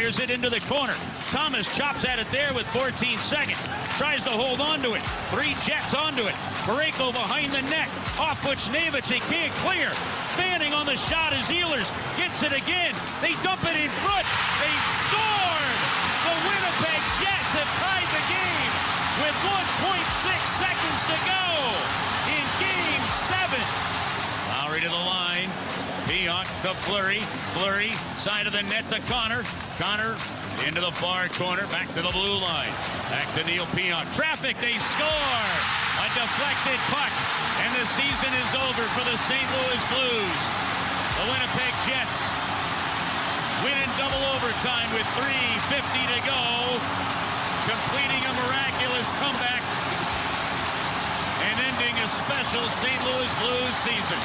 fires it into the corner. Thomas chops at it there with 14 seconds. Tries to hold on to it. 3 Jets onto it. Parayko behind the net. Off Buchnevich. They can't clear. Fanning on the shot as Ehlers gets it again. They dump it in front. They scored! The Winnipeg Jets have tied the game with 1.6 seconds to go in Game 7. Lowry to the line. Pionk to Fleury. Fleury, side of the net to Connor. Connor into the far corner, back to the blue line. Back to Neil Pionk. Traffic, they score! A deflected puck, and the season is over for the St. Louis Blues. The Winnipeg Jets win in double overtime with 3:50 to go, completing a miraculous comeback and ending a special St. Louis Blues season.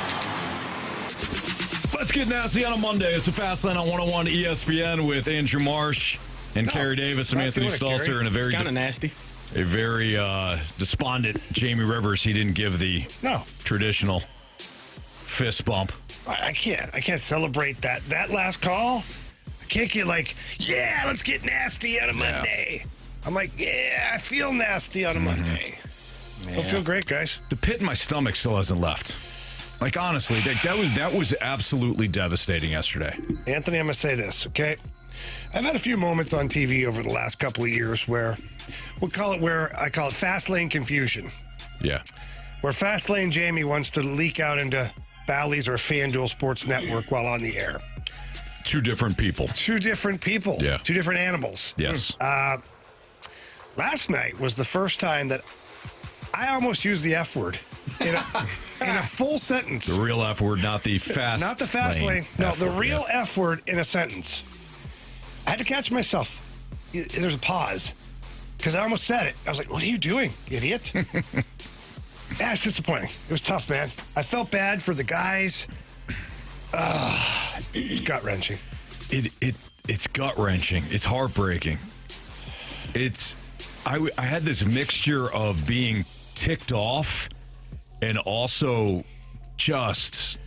Let's get nasty on a Monday. It's a Fast Line on 101 ESPN with Andrew Marsh and Carey Davis and Anthony Stalter, and a very kind of nasty. A very despondent Jamie Rivers. He didn't give the traditional fist bump. I can't celebrate that last call. I can't get like, yeah, let's get nasty on a Monday. I'm like, yeah, I feel nasty on a Monday. I feel great, guys. The pit in my stomach still hasn't left. Like, honestly, that was absolutely devastating yesterday. Anthony, I'm going to say this, okay? I've had a few moments on TV over the last couple of years where I call it fast lane confusion. Yeah. Where fast lane Jamie wants to leak out into Bally's or FanDuel Sports Network while on the air. Two different people. Yeah. Two different animals. Yes. Last night was the first time that I almost used the F word in a full sentence. The real F word, not the fast Not the fast lane. No, F the word, real F word in a sentence. I had to catch myself. There's a pause because I almost said it. I was like, what are you doing, idiot? Yeah, it's disappointing. It was tough, man. I felt bad for the guys. It's gut-wrenching. It's gut-wrenching. It's heartbreaking. I had this mixture of being ticked off and also just,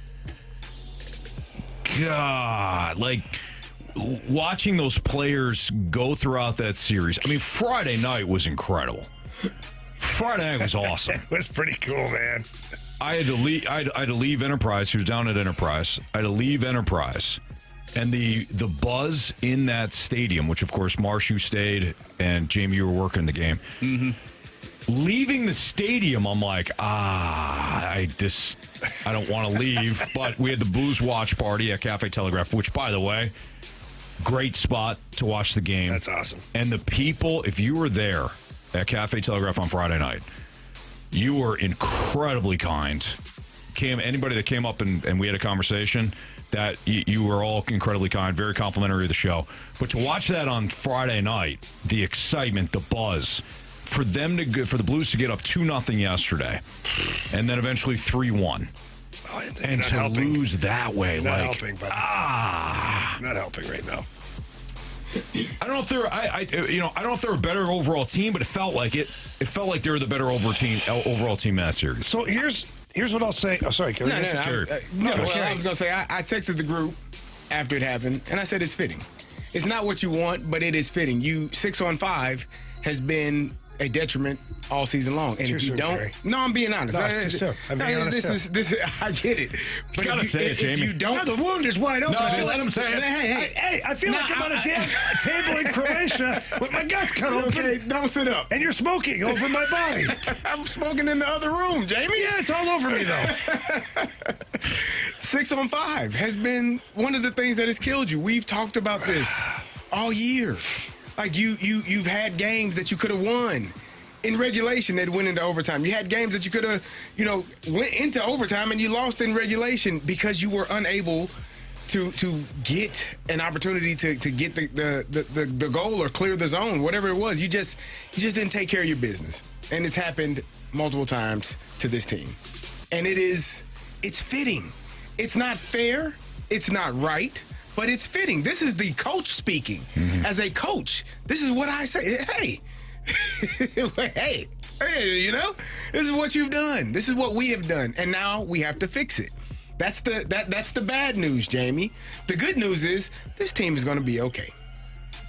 God, like watching those players go throughout that series. I mean, Friday night was incredible. Friday night was awesome. It was pretty cool, man. I had to leave Enterprise. He was down at Enterprise. I had to leave Enterprise. And the buzz in that stadium, which, of course, Marsh, you stayed, and Jamie, you were working the game. Mm-hmm. Leaving the stadium, I'm like, I don't want to leave. But we had the Blues watch party at Cafe Telegraph, which, by the way, great spot to watch the game. That's awesome. And the people, if you were there at Cafe Telegraph on Friday night, you were incredibly kind. Anybody that came up and we had a conversation, that you were all incredibly kind, very complimentary of the show. But to watch that on Friday night, the excitement, the buzz, for the Blues to get up 2-0 yesterday, and then eventually 3-1, and to lose that way, not helping, buddy. Not helping right now. I don't know if they're I don't know if they're a better overall team, but it felt like it. It felt like they were the better overall team in that series. So here's what I'll say. Oh, sorry, Carey. I was gonna say I texted the group after it happened, and I said it's fitting. It's not what you want, but it is fitting. 6-on-5 has been a detriment all season long, and if you don't, I'm being honest. I'm being honest. This is, I get it. But if you don't, the wound is wide open. No, let him say it. Hey, I feel like I'm on a damn table in Croatia with my guts cut open. Okay, don't sit up. And you're smoking over my body. I'm smoking in the other room, Jamie. Yeah, it's all over me though. 6-on-5 has been one of the things that has killed you. We've talked about this all year. Like you've had games that you could have won in regulation that went into overtime. You had games that you could have, went into overtime and you lost in regulation because you were unable to get an opportunity to get the goal or clear the zone, whatever it was. You just didn't take care of your business, and it's happened multiple times to this team. And it's fitting. It's not fair. It's not right. But it's fitting. This is the coach speaking. Mm-hmm. As a coach, this is what I say. Hey, hey, this is what you've done. This is what we have done, and now we have to fix it. That's the bad news, Jamie. The good news is this team is going to be okay.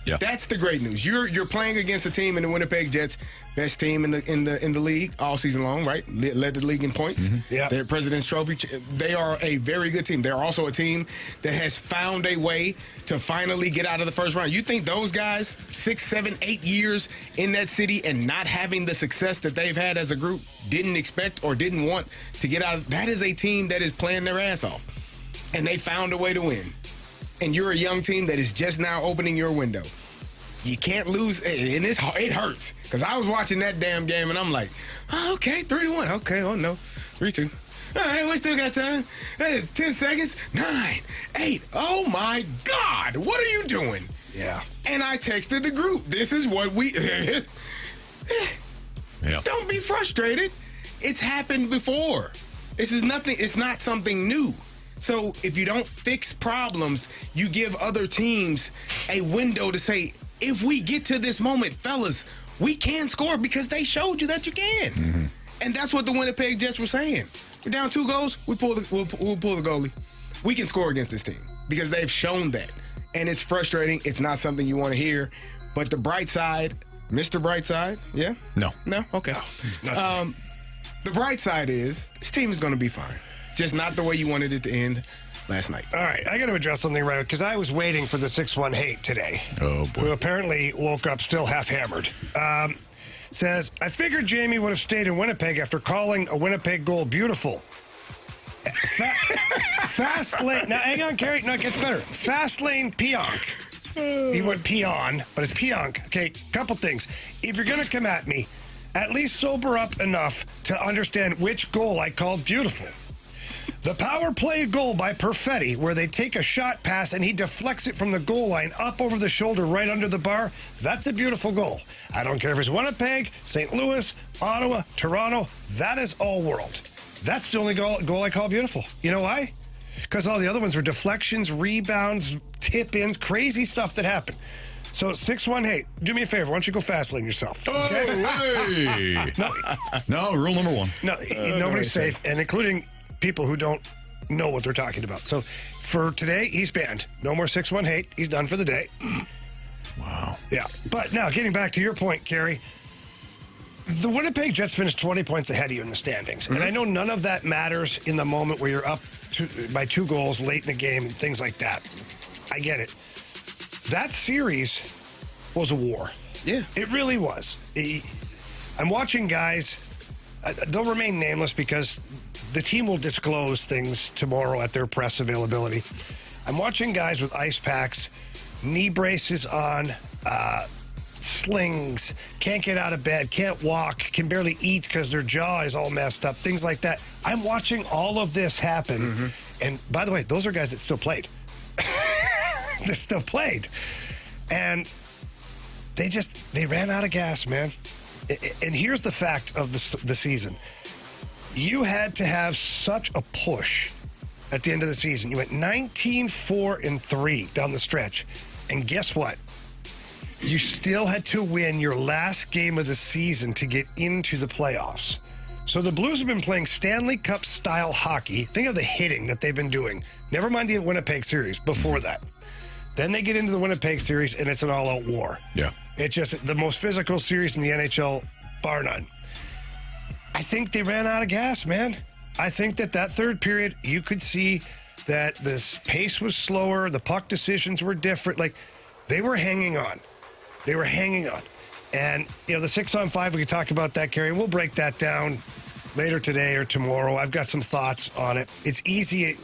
Yeah. That's the great news. You're playing against a team in the Winnipeg Jets, best team in the league all season long, right? Led the league in points. Mm-hmm. Yeah. Their President's Trophy. They are a very good team. They're also a team that has found a way to finally get out of the first round. You think those guys, 6, 7, 8 years in that city and not having the success that they've had as a group, didn't expect or didn't want to get out of? That is a team that is playing their ass off. And they found a way to win. And you're a young team that is just now opening your window. You can't lose, and it hurts. Because I was watching that damn game, and I'm like, oh, okay, 3-1. Okay, oh, no, 3-2. All right, we still got time. It's 10 seconds. 9, 8. Oh, my God. What are you doing? Yeah. And I texted the group. This is what we... Yeah. Don't be frustrated. It's happened before. This is nothing. It's not something new. So if you don't fix problems, you give other teams a window to say, if we get to this moment, fellas, we can score because they showed you that you can. Mm-hmm. And that's what the Winnipeg Jets were saying. We're down 2 goals. We'll pull the goalie. We can score against this team because they've shown that. And it's frustrating. It's not something you want to hear. But the bright side, Mr. Brightside, yeah? No. No? Okay. The bright side is this team is going to be fine. Just not the way you wanted it to end last night. All right, I got to address something right because I was waiting for the 6-1 hate today. Oh, boy. Who apparently woke up still half hammered. Says, I figured Jamie would have stayed in Winnipeg after calling a Winnipeg goal beautiful. Fast lane. Now, hang on, Carey. No, it gets better. Fast lane Pionk. He went peon, but it's Pionk. Okay, couple things. If you're going to come at me, at least sober up enough to understand which goal I called beautiful. The power play goal by Perfetti, where they take a shot pass and he deflects it from the goal line up over the shoulder right under the bar, that's a beautiful goal. I don't care if it's Winnipeg, St. Louis, Ottawa, Toronto, that is all world. That's the only goal I call beautiful. You know why? Because all the other ones were deflections, rebounds, tip-ins, crazy stuff that happened. So 6-1 hate. Do me a favor. Why don't you go fast lane yourself? Okay? Hey. No, rule number 1. No, nobody's safe, and including people who don't know what they're talking about. So for today, he's banned. No more 6-1 hate. He's done for the day. Wow. Yeah. But now, getting back to your point, Carey, the Winnipeg Jets finished 20 points ahead of you in the standings. Mm-hmm. And I know none of that matters in the moment where you're up by 2 goals late in the game and things like that. I get it. That series was a war. Yeah. It really was. I'm watching guys, they'll remain nameless because the team will disclose things tomorrow at their press availability. I'm watching guys with ice packs, knee braces on, slings, can't get out of bed, can't walk, can barely eat because their jaw is all messed up, things like that. I'm watching all of this happen. Mm-hmm. And by the way, those are guys that still played. They still played. And they ran out of gas, man. And here's the fact of the season. You had to have such a push at the end of the season. You went 19-4-3 down the stretch. And guess what? You still had to win your last game of the season to get into the playoffs. So the Blues have been playing Stanley Cup style hockey. Think of the hitting that they've been doing. Never mind the Winnipeg series before that. Then they get into the Winnipeg series and it's an all-out war. Yeah. It's just the most physical series in the NHL, bar none. I think they ran out of gas, man. I think that third period, you could see that the pace was slower, the puck decisions were different. Like, they were hanging on. They were hanging on. And, the 6-on-5, we can talk about that, Carey. We'll break that down later today or tomorrow. I've got some thoughts on it. It's easy,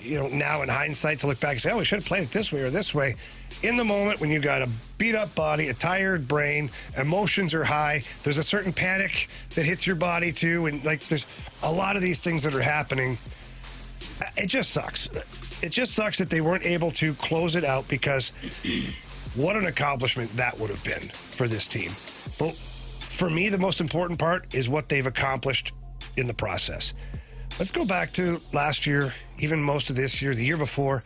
now in hindsight to look back and say, we should have played it this way or this way. In the moment, when you got a beat-up body, a tired brain, emotions are high, there's a certain panic that hits your body too, and there's a lot of these things that are happening. It just sucks. It just sucks that they weren't able to close it out because what an accomplishment that would have been for this team. But for me, the most important part is what they've accomplished in the process. Let's go back to last year, even most of this year, the year before.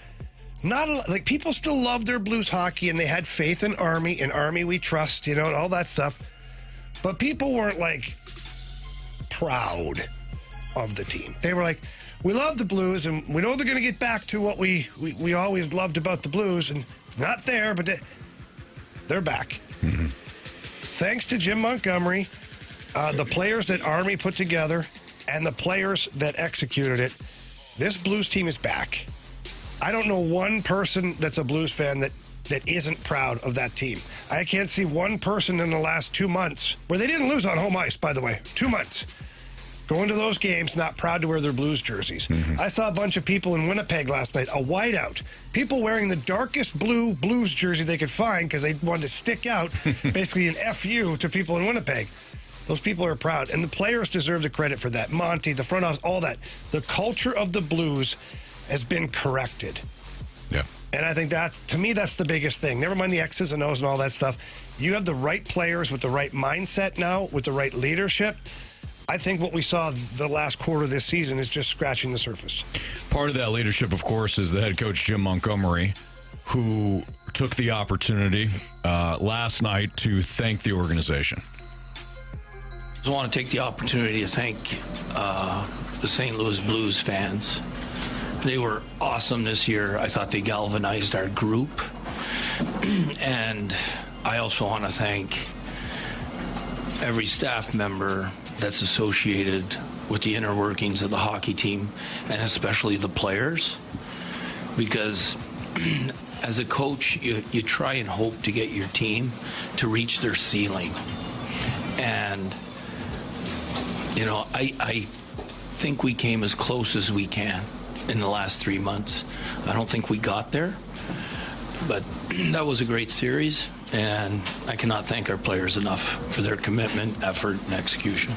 People still love their Blues hockey and they had faith in Army, we trust, and all that stuff. But people weren't proud of the team. They were like, we love the Blues and we know they're going to get back to what we always loved about the Blues, and not there, but They're back. Thanks to Jim Montgomery, the players that Army put together, and the players that executed it, this Blues team is back. I don't know one person that's a Blues fan that isn't proud of that team. I can't see one person in the last 2 months, where they didn't lose on home ice, by the way, 2 months, going to those games not proud to wear their Blues jerseys. I saw a bunch of people in Winnipeg last night, a whiteout, people wearing the darkest blue Blues jersey they could find because they wanted to stick out, basically an FU to people in Winnipeg. Those people are proud, and the players deserve the credit for that. Monty, the front office, all that. The culture of the Blues has been corrected. Yeah. And I think to me, that's the biggest thing. Never mind the X's and O's and all that stuff. You have the right players with the right mindset now, with the right leadership. I think what we saw the last quarter of this season is just scratching the surface. Part of that leadership, of course, is the head coach, Jim Montgomery, who took the opportunity last night to thank the organization. I want to take the opportunity to thank the St. Louis Blues fans. They were awesome this year. I thought they galvanized our group. And I also want to thank every staff member that's associated with the inner workings of the hockey team, and especially the players. Because as a coach, you try and hope to get your team to reach their ceiling. And you know, I think we came as close as we can in the last 3 months. I don't think we got there, but that was a great series, and I cannot thank our players enough for their commitment, effort, and execution.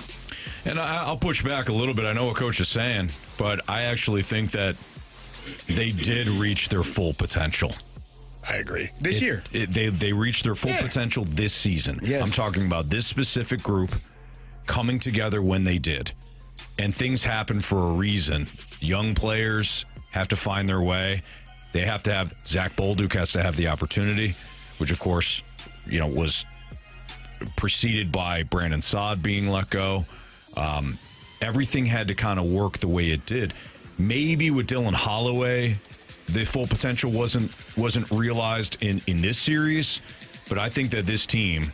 And I'll push back a little bit. I know what Coach is saying, but I actually think that they did reach their full potential. I agree. This year. They reached their full potential this season. Yes. I'm talking about this specific group coming together when they did. And things happen for a reason. Young players have to find their way. They have to have, Zach Bolduc has to have the opportunity, which of course, you know, was preceded by Brandon Saad being let go. Everything had to kind of work the way it did. Maybe with Dylan Holloway, the full potential wasn't realized in this series, but I think that this team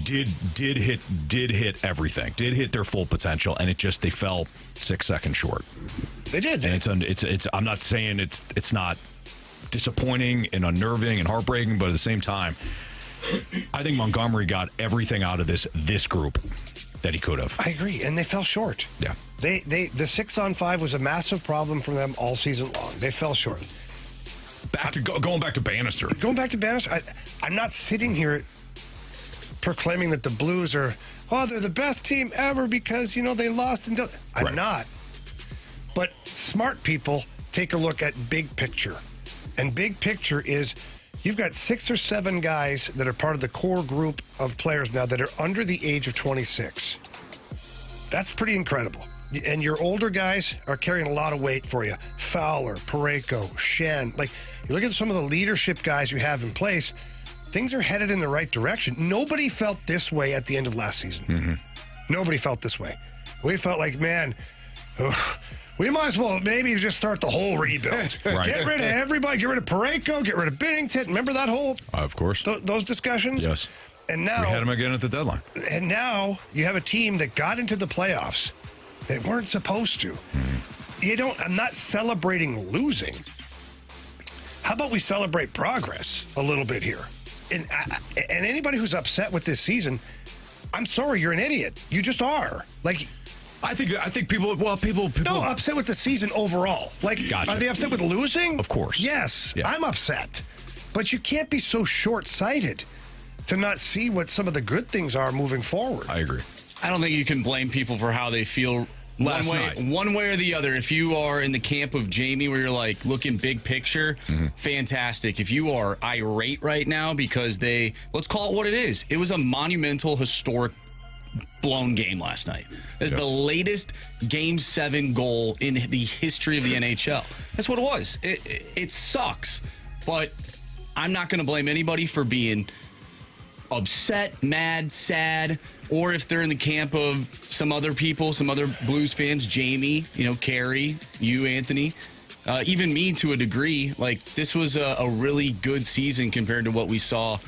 did hit everything, did hit their full potential, and they fell 6 seconds short. They did. And it's I'm not saying it's not disappointing and unnerving and heartbreaking, but at the same time, I think Montgomery got everything out of this group that he could have. I agree, and they fell short. Yeah. The 6-on-5 was a massive problem for them all season long. They fell short. Going back to Bannister. Going back to Bannister, I'm not sitting here proclaiming that the Blues are, they're the best team ever because, you know, they lost. I'm not. But smart people take a look at big picture. And big picture is you've got 6 or 7 guys that are part of the core group of players now that are under the age of 26. That's pretty incredible. And your older guys are carrying a lot of weight for you. Fowler, Parayko, Shen. Like, you look at some of the leadership guys you have in place, things are headed in the right direction. Nobody felt this way at the end of last season. Nobody felt this way. We felt like, man, we might as well maybe just start the whole rebuild. Right. Get rid of everybody. Get rid of Parayko. Get rid of Binnington. Remember that whole... Of course. Those discussions? Yes. And now... We had him again at the deadline. And now you have a team that got into the playoffs that weren't supposed to. I'm not celebrating losing. How about we celebrate progress a little bit here? And anybody who's upset with this season, I'm sorry, you're an idiot. You just are. Like, I think people. No, upset with the season overall. Like, Gotcha. Are they upset with losing? Of course. Yes, Yeah. I'm upset. But you can't be so short-sighted to not see what some of the good things are moving forward. I agree. I don't think you can blame people for how they feel one way or the other. If you are in the camp of Jamie where you're like looking big picture, fantastic. If you are irate right now because let's call it what it is. It was a monumental, historic, blown game last night. It's the latest Game 7 goal in the history of the NHL. That's what it was. It sucks, but I'm not going to blame anybody for being upset, mad, sad, or if they're in the camp of some other people, some other Blues fans, Jamie, Carey, you, Anthony. even me to a degree. Like, this was a really good season compared to what we saw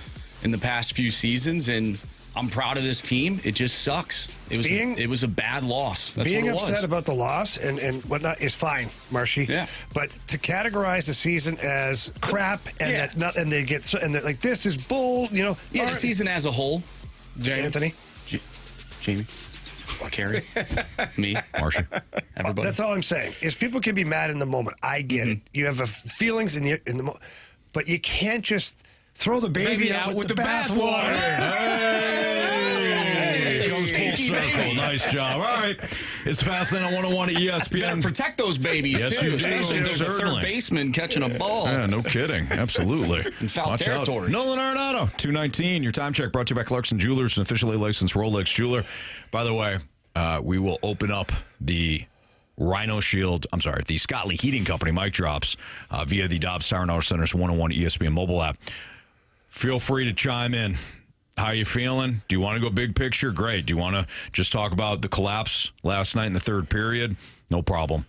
in the past few seasons, and I'm proud of this team. It just sucks. It was a bad loss. That's being what it was. upset about the loss and whatnot is fine, Marshy. Yeah. But to categorize the season as crap and they get they're like, this is bull, you know. Yeah, the season as a whole. Anthony, Jamie, Carey, me, Marshy. everybody. that's all I'm saying. Is people can be mad in the moment. I get it. You have feelings in the moment, but you can't just throw the baby out with the bathwater. Hey, comes full circle. Nice job. All right. It's Fastlane on 101 at ESPN. Gotta protect those babies, Yes, too. you do. There's a Certainly. third baseman catching a ball. Yeah, no kidding. Absolutely. In foul Watch territory. Out. Nolan Arenado, 219. Your time check brought to you by Clarkson Jewelers, an officially licensed Rolex jeweler. By the way, we will open up the the Scott Lee Heating Company mic drops via the Dobbs Tire and Auto Center's 101 ESPN mobile app. Feel free to chime in. How you feeling? Do you want to go big picture? Great. Do you want to just talk about the collapse last night in the third period? No problem.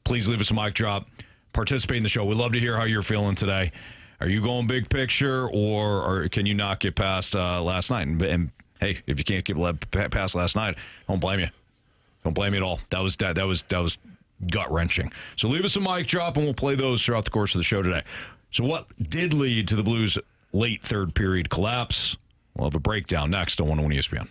Please leave us a mic drop. Participate in the show. We'd love to hear how you're feeling today. Are you going big picture, or can you not get past last night? And hey, if you can't get past last night, don't blame you. Don't blame me at all. That was gut wrenching. So leave us a mic drop, and we'll play those throughout the course of the show today. So what did lead to the Blues' late third period collapse? We'll have a breakdown next on 101 ESPN.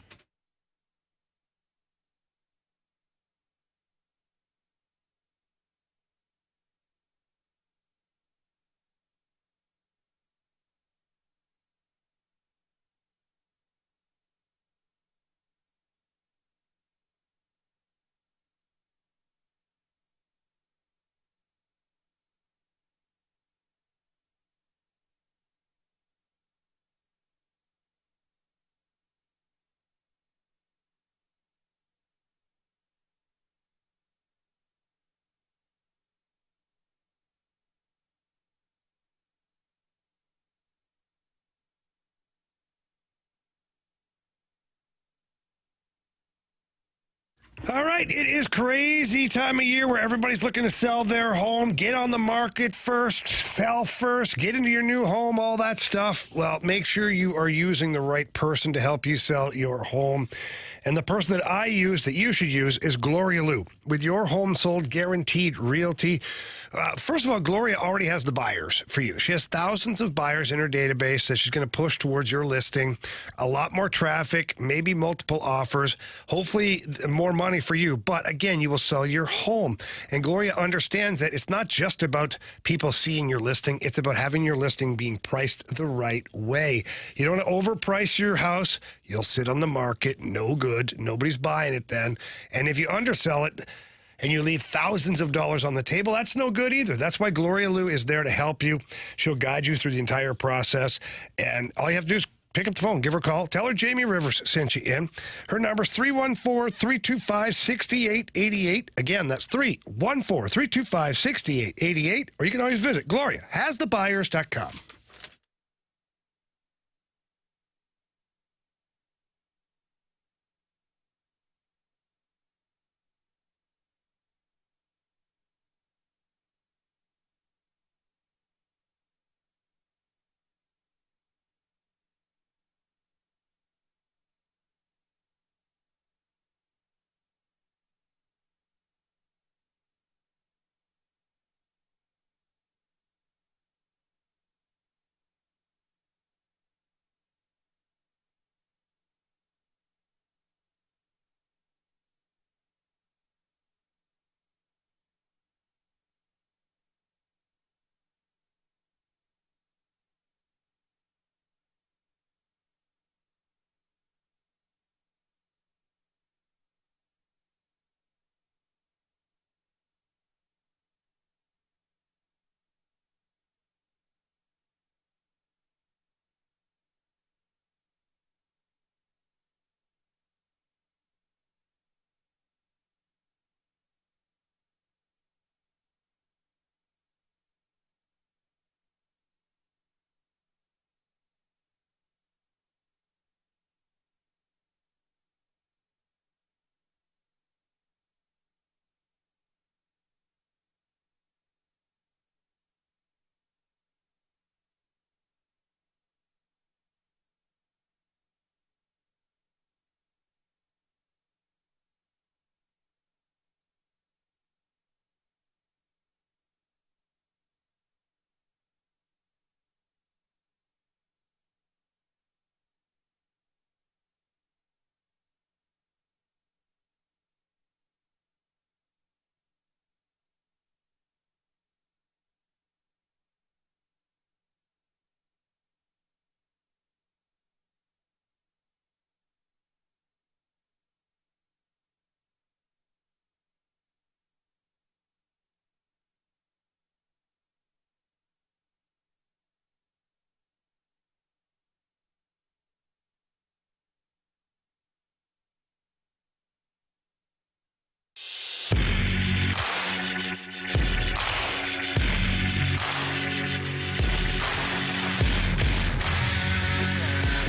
All right, it is crazy time of year where everybody's looking to sell their home. Get on the market first, sell first, get into your new home, all that stuff. Well, make sure you are using the right person to help you sell your home. And the person that I use, that you should use, is Gloria Lou. With your home sold guaranteed realty. First of all, Gloria already has the buyers for you. She has thousands of buyers in her database that she's going to push towards your listing. A lot more traffic, maybe multiple offers, hopefully more money for you. But again, you will sell your home. And Gloria understands that it's not just about people seeing your listing. It's about having your listing being priced the right way. You don't overprice your house. You'll sit on the market. No good. Nobody's buying it then. And if you undersell it, and you leave thousands of dollars on the table, that's no good either. That's why Gloria Lou is there to help you. She'll guide you through the entire process. And all you have to do is pick up the phone, give her a call. Tell her Jamie Rivers sent you in. Her number's 314-325-6888. Again, that's 314-325-6888. Or you can always visit GloriaHasTheBuyers.com.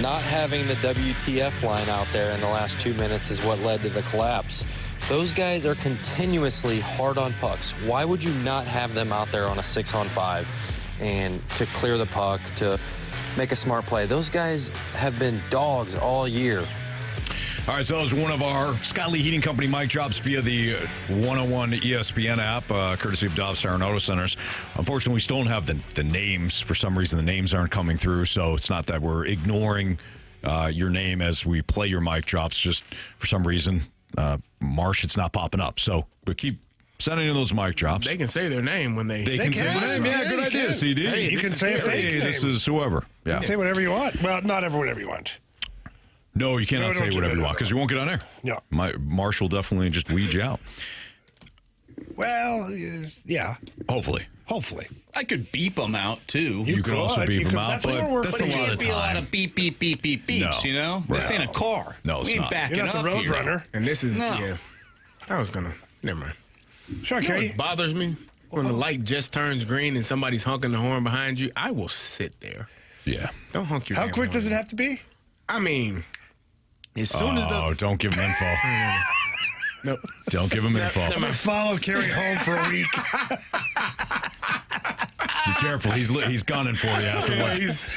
Not having the WTF line out there in the last 2 minutes is what led to the collapse. Those guys are continuously hard on pucks. Why would you not have them out there on a 6-on-5 and to clear the puck, to make a smart play? Those guys have been dogs all year. All right, so that was one of our Scott Lee Heating Company mic drops via the 101 ESPN app, courtesy of Dobbs Tire and Auto Centers. Unfortunately, we still don't have the names. For some reason, the names aren't coming through, so it's not that we're ignoring your name as we play your mic drops. Just for some reason, Marsh, it's not popping up. So but keep sending in those mic drops. They can say their name when they can say their name. Yeah, good idea, CD. Hey, you can say a fake name. This is whoever. Yeah. You can say whatever you want. Well, not whatever you want. No, you cannot say whatever you want because you won't get on air. Yeah. Marsh will definitely just weed you out. Well, yeah. Hopefully. I could beep them out, too. You could also beep them out, but that's a lot of time. A lot of beep, beep, beep, beep, beeps, you know? This ain't a car. No, it's we ain't not. backing You're not up the road here. runner. And this is, No. yeah. I was going to, never mind. Sure, You know Carey. what bothers me? When the light just turns green and somebody's honking the horn behind you, I will sit there. Yeah. Don't honk your How damn quick horn. does it have to be? I mean, as soon as the... don't give him info. Nope. Don't give him info. I'm going to follow Carey home for a week. Be careful. He's gunning for you after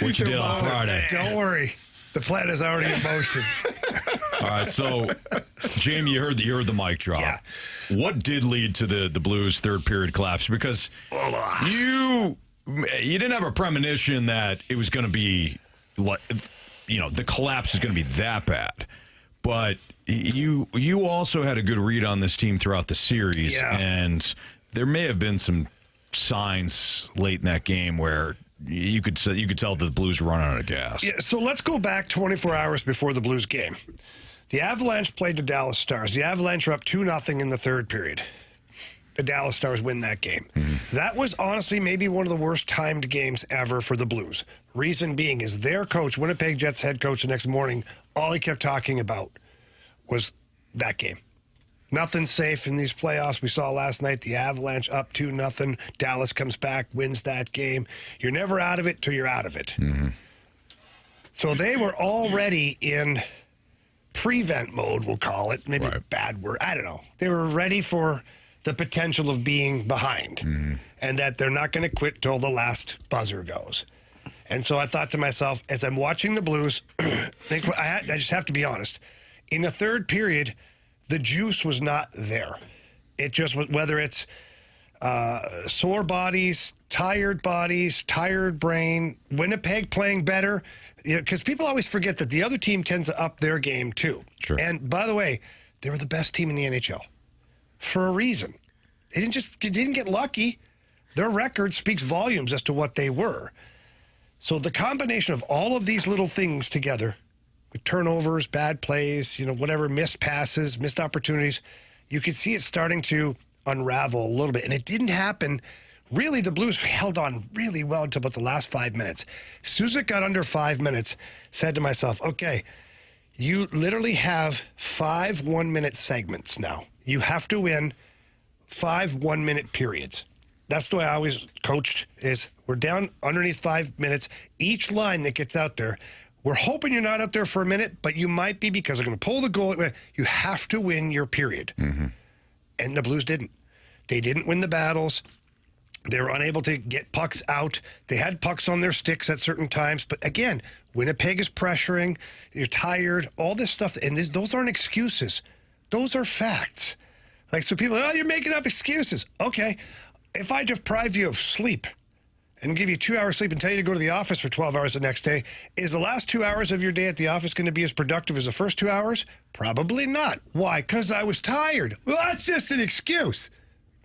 what you did on Friday. Don't worry. The plan is already in motion. All right, so Jamie, you heard the mic drop. Yeah. What did lead to the Blues' third period collapse? Because you didn't have a premonition that it was going to be like, the collapse is going to be that bad, but you also had a good read on this team throughout the series, and there may have been some signs late in that game where you could tell that the Blues were running out of gas. Yeah, so let's go back 24 hours before the Blues game. The Avalanche played the Dallas Stars. The Avalanche are up 2-0 in the third period. The Dallas Stars win that game. Mm-hmm. That was honestly maybe one of the worst timed games ever for the Blues. Reason being is their coach, Winnipeg Jets head coach, the next morning, all he kept talking about was that game. Nothing's safe in these playoffs. We saw last night the Avalanche up 2-0. Dallas comes back, wins that game. You're never out of it till you're out of it. Mm-hmm. So they were already in prevent mode, we'll call it. Maybe a bad word. I don't know. They were ready for the potential of being behind and that they're not going to quit till the last buzzer goes. And so I thought to myself, as I'm watching the Blues, I just have to be honest. In the third period, the juice was not there. It just was, whether it's sore bodies, tired brain, Winnipeg playing better, because people always forget that the other team tends to up their game too. Sure. And by the way, they were the best team in the NHL for a reason. They didn't get lucky. Their record speaks volumes as to what they were. So the combination of all of these little things together, with turnovers, bad plays, whatever, missed passes, missed opportunities, you could see it starting to unravel a little bit. And it didn't happen. Really, the Blues held on really well until about the last 5 minutes. As soon as it got under 5 minutes, said to myself, okay, you literally have 5 one-minute segments now. You have to win 5 one-minute periods. That's the way I always coached, is we're down underneath 5 minutes. Each line that gets out there, we're hoping you're not out there for a minute, but you might be because they're going to pull the goal. You have to win your period. Mm-hmm. And the Blues didn't. They didn't win the battles. They were unable to get pucks out. They had pucks on their sticks at certain times. But again, Winnipeg is pressuring. You're tired. All this stuff. And those aren't excuses. Those are facts. So people, you're making up excuses. Okay. If I deprive you of sleep and give you 2 hours sleep and tell you to go to the office for 12 hours the next day, is the last 2 hours of your day at the office going to be as productive as the first 2 hours? Probably not. Why? Because I was tired. Well, that's just an excuse.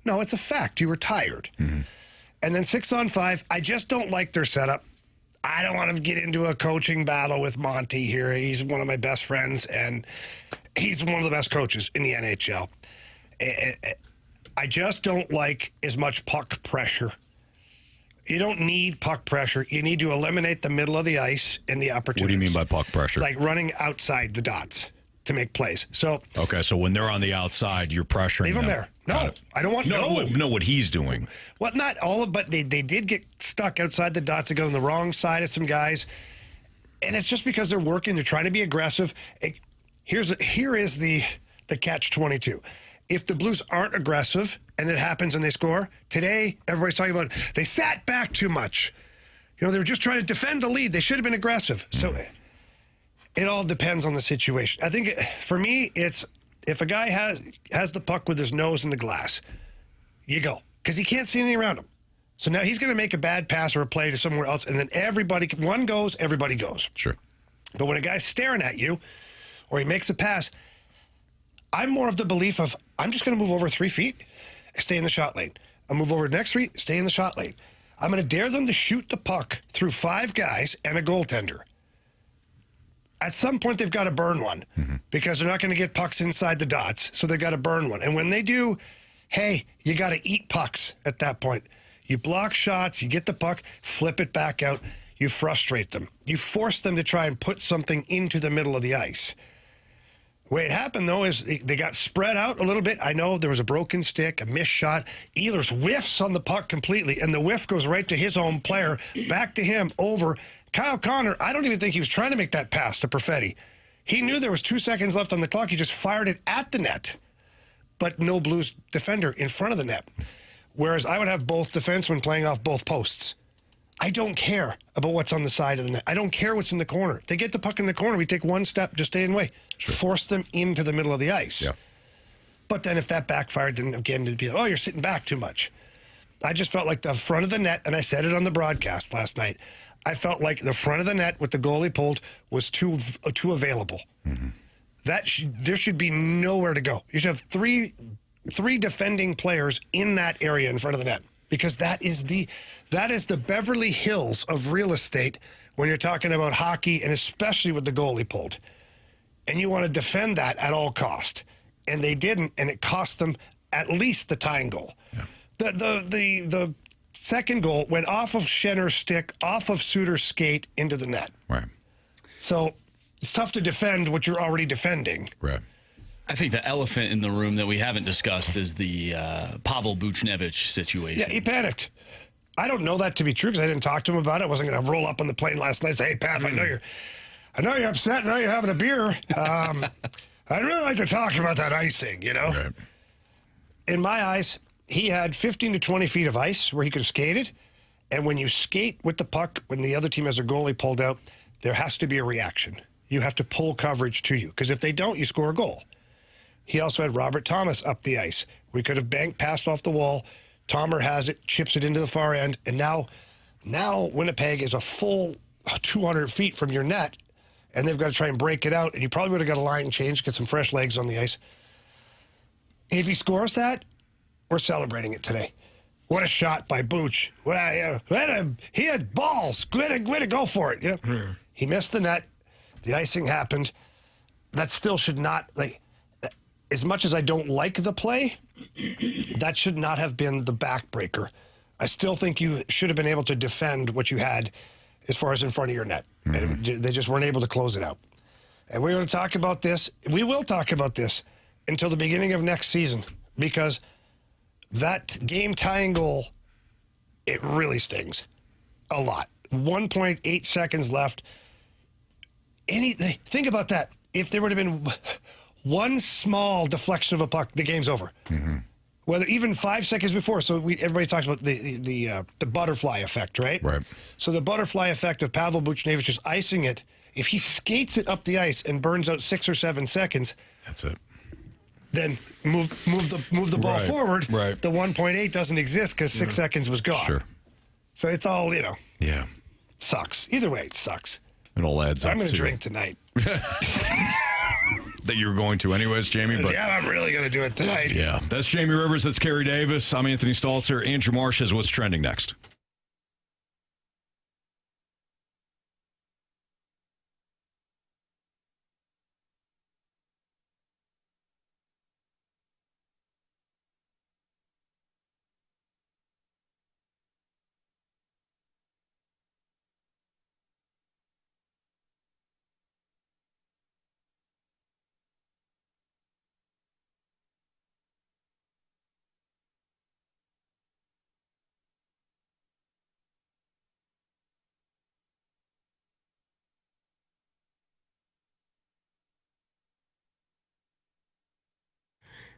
No, it's a fact. You were tired. Mm-hmm. And then 6-on-5, I just don't like their setup. I don't want to get into a coaching battle with Monty here. He's one of my best friends, and he's one of the best coaches in the NHL. I just don't like as much puck pressure. You don't need puck pressure. You need to eliminate the middle of the ice and the opportunities. What do you mean by puck pressure? Like running outside the dots to make plays. So so when they're on the outside, you're pressuring leave them there. No, I don't want know what he's doing. Well, not all of, but they did get stuck outside the dots. They got on the wrong side of some guys. And it's just because they're working, they're trying to be aggressive. Here is the catch-22. If the Blues aren't aggressive and it happens and they score, today everybody's talking about they sat back too much. They were just trying to defend the lead. They should have been aggressive. So it all depends on the situation. I think for me, it's if a guy has the puck with his nose in the glass, you go. Because he can't see anything around him. So now he's going to make a bad pass or a play to somewhere else, and then one goes, everybody goes. Sure. But when a guy's staring at you or he makes a pass, I'm more of the belief of I'm just going to move over 3 feet, stay in the shot lane. I'll move over the next 3, stay in the shot lane. I'm going to dare them to shoot the puck through 5 guys and a goaltender. At some point, they've got to burn one because they're not going to get pucks inside the dots, so they've got to burn one. And when they do, hey, you got to eat pucks at that point. You block shots, you get the puck, flip it back out, you frustrate them. You force them to try and put something into the middle of the ice. The way it happened, though, is they got spread out a little bit. I know there was a broken stick, a missed shot. Ehlers whiffs on the puck completely, and the whiff goes right to his own player, back to him, over. Kyle Connor, I don't even think he was trying to make that pass to Perfetti. He knew there was 2 seconds left on the clock. He just fired it at the net, but no Blues defender in front of the net. Whereas I would have both defensemen playing off both posts. I don't care about what's on the side of the net. I don't care what's in the corner. If they get the puck in the corner, we take one step, just stay in the way. Sure. Force them into the middle of the ice. Yeah. But then if that backfired, then again, it'd be, oh, you're sitting back too much. I just felt like the front of the net, and I said it on the broadcast last night, I felt like the front of the net with the goalie pulled was too available. Mm-hmm. There should be nowhere to go. You should have three defending players in that area in front of the net, because that is the Beverly Hills of real estate when you're talking about hockey, and especially with the goalie pulled. And you want to defend that at all cost. And they didn't, and it cost them at least the tying goal. Yeah. The second goal went off of Schenner's stick, off of Suter's skate, into the net. Right. So it's tough to defend what you're already defending. Right. I think the elephant in the room that we haven't discussed is the Pavel Buchnevich situation. Yeah, he panicked. I don't know that to be true because I didn't talk to him about it. I wasn't going to roll up on the plane last night and say, hey, Pav, I know you're upset. I know you're having a beer. I'd really like to talk about that icing, Right. In my eyes, he had 15 to 20 feet of ice where he could have skated. And when you skate with the puck, when the other team has a goalie pulled out, there has to be a reaction. You have to pull coverage to you, because if they don't, you score a goal. He also had Robert Thomas up the ice. We could have banked past off the wall. Tomer has it, chips it into the far end, and now Winnipeg is a full 200 feet from your net, and they've got to try and break it out, and you probably would have got a line change, get some fresh legs on the ice. If he scores that, we're celebrating it today. What a shot by Booch. He had balls. Way to go for it. He missed the net. The icing happened. That still should not, as much as I don't like the play, that should not have been the backbreaker. I still think you should have been able to defend what you had as far as in front of your net. And they just weren't able to close it out. And we're going to talk about this. We will talk about this until the beginning of next season, because that game-tying goal, it really stings a lot. 1.8 seconds left. Think about that. If there would have been one small deflection of a puck, the game's over. Mm-hmm. Whether even 5 seconds before. So everybody talks about the butterfly effect, right? Right. So the butterfly effect of Pavel Buchnevich just icing it. If he skates it up the ice and burns out 6 or 7 seconds, that's it. Then move the ball forward. Right. The 1.8 doesn't exist because 6 seconds was gone. Sure. So it's all Yeah. Sucks. Either way, it sucks. It all adds up. I'm going to drink tonight. That you were going to anyways, Jamie. But yeah, I'm really going to do it tonight. Yeah. That's Jamie Rivers. That's Carey Davis. I'm Anthony Stalter. Andrew Marsh has what's trending next.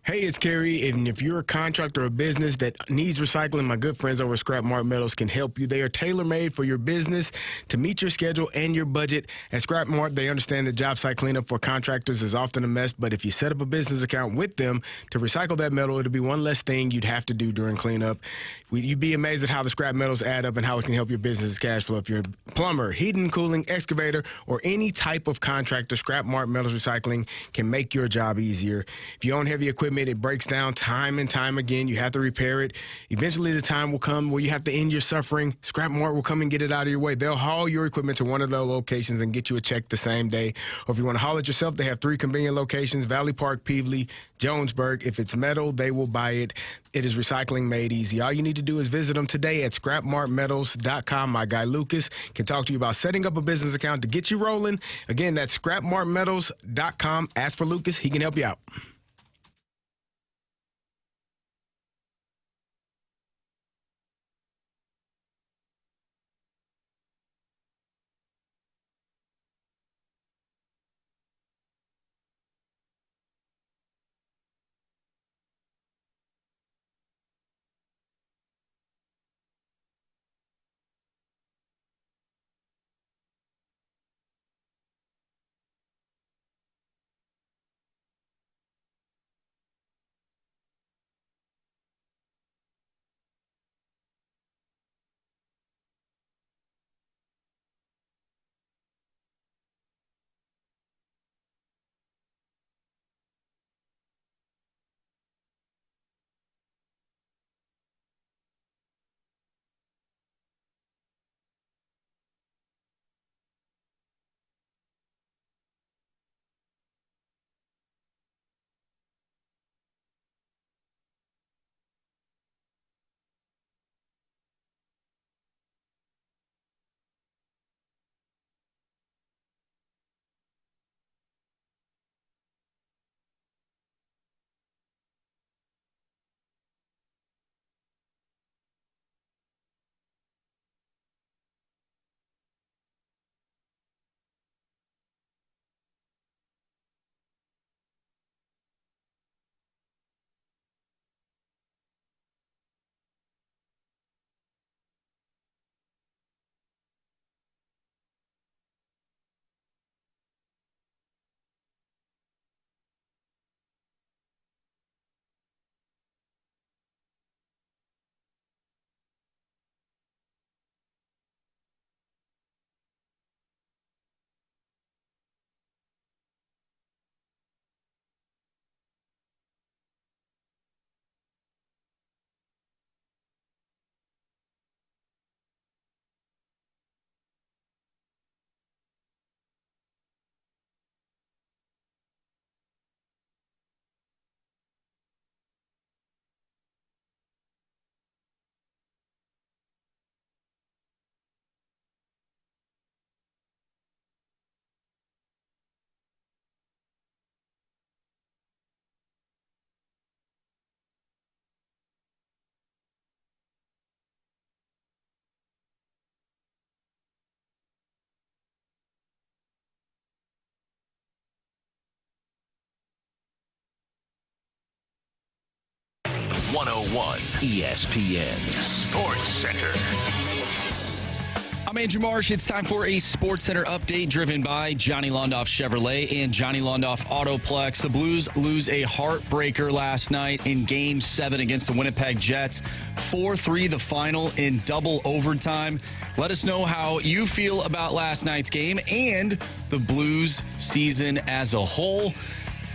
Hey, it's Carey, and if you're a contractor or a business that needs recycling, my good friends over at Scrap Mart Metals can help you. They are tailor-made for your business to meet your schedule and your budget. At Scrap Mart, they understand that job site cleanup for contractors is often a mess, but if you set up a business account with them to recycle that metal, it'll be one less thing you'd have to do during cleanup. You'd be amazed at how the scrap metals add up and how it can help your business's cash flow. If you're a plumber, heating, cooling, excavator, or any type of contractor, Scrap Mart Metals Recycling can make your job easier. If you own heavy equipment, it breaks down time and time again. You have to repair it. Eventually, the time will come where you have to end your suffering. Scrap Mart will come and get it out of your way. They'll haul your equipment to one of their locations and get you a check the same day. Or if you want to haul it yourself, they have 3 convenient locations, Valley Park, Peevely, Jonesburg. If it's metal, they will buy it. It is recycling made easy. All you need to do is visit them today at scrapmartmetals.com. My guy Lucas can talk to you about setting up a business account to get you rolling. Again, that's scrapmartmetals.com. Ask for Lucas. He can help you out. ESPN Sports Center. I'm Andrew Marsh. It's time for a Sports Center update driven by Johnny Londoff Chevrolet and Johnny Londoff Autoplex. The Blues lose a heartbreaker last night in Game 7 against the Winnipeg Jets. 4-3 the final in double overtime. Let us know how you feel about last night's game and the Blues season as a whole.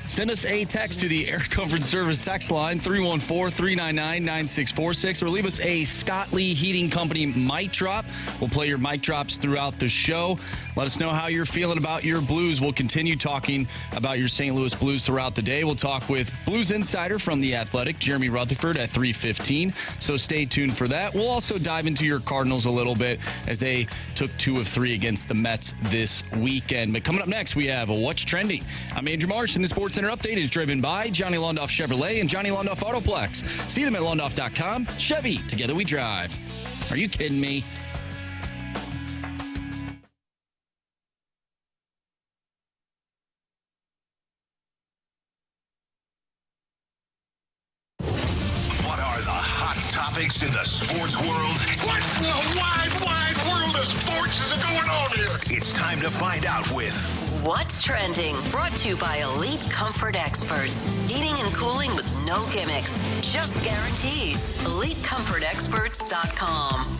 Send us a text to the Air Comfort Service text line, 314-399-9646, or leave us a Scott Lee Heating Company mic drop. We'll play your mic drops throughout the show. Let us know how you're feeling about your Blues. We'll continue talking about your St. Louis Blues throughout the day. We'll talk with Blues Insider from The Athletic, Jeremy Rutherford, at 3:15, so stay tuned for that. We'll also dive into your Cardinals a little bit as they took 2 of 3 against the Mets this weekend. But coming up next, we have What's Trending. I'm Andrew Marsh, and the Sports Center update is driven by Johnny Londoff Chevrolet and Johnny Londoff Autoplex. See them at londoff.com. Chevy, together we drive. Are you kidding me? topics in the sports world. What in the wide world of sports is going on here? It's time to find out with What's Trending, brought to you by Elite Comfort Experts. Heating and cooling with no gimmicks, just guarantees. EliteComfortExperts.com.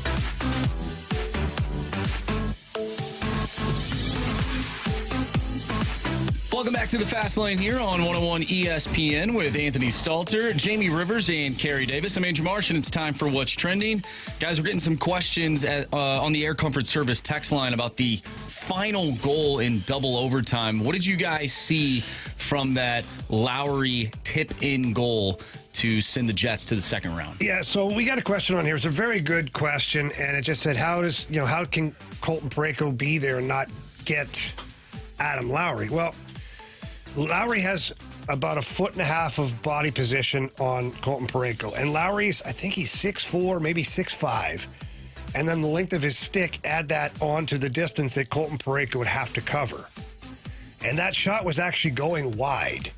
Welcome back to the Fast Lane here on 101 ESPN with Anthony Stalter, Jamie Rivers, and Carey Davis. I'm Andrew Marsh, and it's time for What's Trending. Guys, we're getting some questions on the Air Comfort Service text line about the final goal in double overtime. What did you guys see from that Lowry tip-in goal to send the Jets to the second round? Yeah, so we got a question on here. It's a very good question, and it just said, how can Colton Parayko be there and not get Adam Lowry? Well, Lowry has about 1.5 feet of body position on Colton Parayko. And Lowry's, I think he's 6'4", maybe 6'5". And then the length of his stick, add that onto the distance that Colton Parayko would have to cover. And that shot was actually going wide.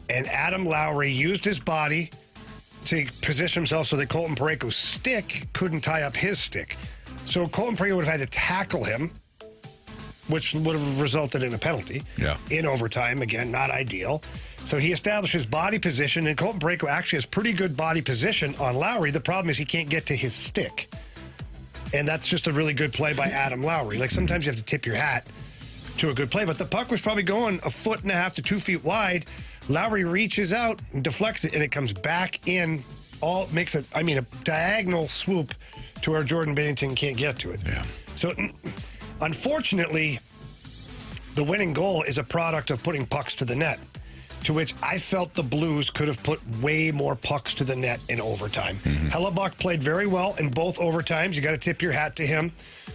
And Adam Lowry used his body to position himself so that Colton Parayko's stick couldn't tie up his stick. So Colton Parayko would have had to tackle him, which would have resulted in a penalty in overtime. Again, not ideal. So he established his body position, and Colton Parayko actually has pretty good body position on Lowry. The problem is he can't get to his stick. And that's just a really good play by Adam Lowry. Like, sometimes you have to tip your hat to a good play, but the puck was probably going 1.5 to 2 feet wide. Lowry reaches out and deflects it, and it comes back in. Makes a diagonal swoop to where Jordan Binnington can't get to it. Yeah. So, unfortunately, the winning goal is a product of putting pucks to the net, to which I felt the Blues could have put way more pucks to the net in overtime. Hellebuck played very well in both overtimes. You got to tip your hat to him.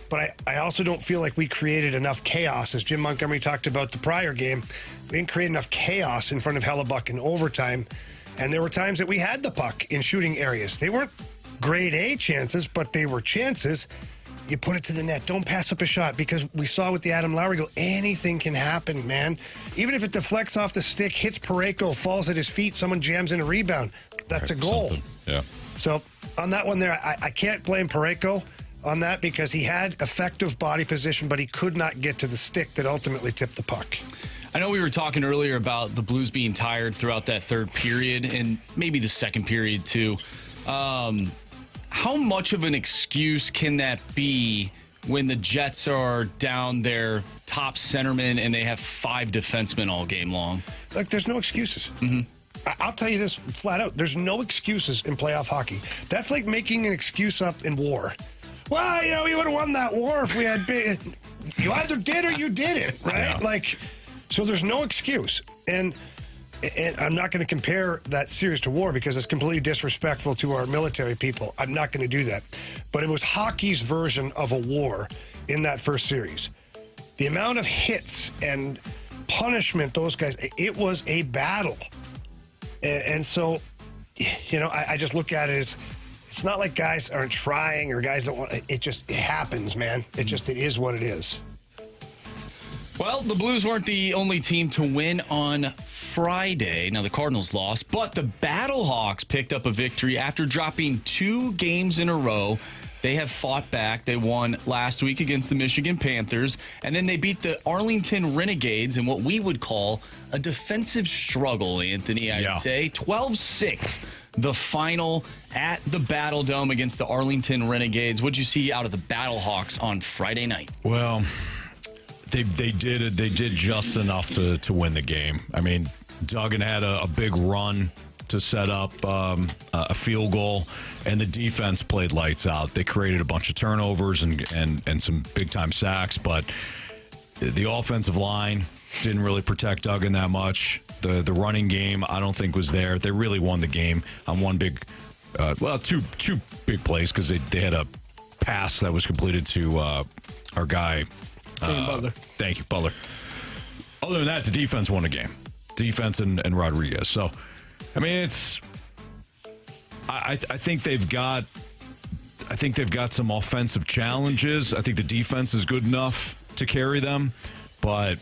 But I also don't feel like we created enough chaos. As Jim Montgomery talked about the prior game, we didn't create enough chaos in front of Hellebuck in overtime. And there were times that we had the puck in shooting areas. They weren't grade A chances, but they were chances. You put it to the net. Don't pass up a shot, because we saw with the Adam Lowry goal, anything can happen, man. Even if it deflects off the stick, hits Parayko, falls at his feet, someone jams in a rebound. That's a goal. Yeah. So on that one there, I can't blame Parayko on that, because he had effective body position, but he could not get to the stick that ultimately tipped the puck. I know we were talking earlier about the Blues being tired throughout that third period, and maybe the second period too. How much of an excuse can that be when the Jets are down their top centerman and they have 5 defensemen all game long? Like, there's no excuses. I'll tell you this flat out. There's no excuses in playoff hockey. That's like making an excuse up in war. Well, we would have won that war if we had been. You either did or you didn't, right? Yeah. So there's no excuse. And I'm not going to compare that series to war, because it's completely disrespectful to our military people. I'm not going to do that. But it was hockey's version of a war in that first series. The amount of hits and punishment, those guys, it was a battle. And so, I just look at it as, it's not like guys aren't trying or guys don't want, it happens, man. It is what it is. Well, the Blues weren't the only team to win on Friday. Now, the Cardinals lost, but the Battlehawks picked up a victory after dropping 2 games in a row. They have fought back. They won last week against the Michigan Panthers, and then they beat the Arlington Renegades in what we would call a defensive struggle, Anthony, I'd say. 12-6, the final at the Battle Dome against the Arlington Renegades. What'd you see out of the Battlehawks on Friday night? Well, They did just enough to win the game. I mean, Duggan had a big run to set up a field goal, and the defense played lights out. They created a bunch of turnovers and some big-time sacks, but the offensive line didn't really protect Duggan that much. The running game, I don't think, was there. They really won the game on one big, two big plays, because they had a pass that was completed to our guy, Butler. Thank you, Butler. Other than that, the defense won the game. Defense and Rodriguez. So, I mean, I think they've got some offensive challenges. I think the defense is good enough to carry them, but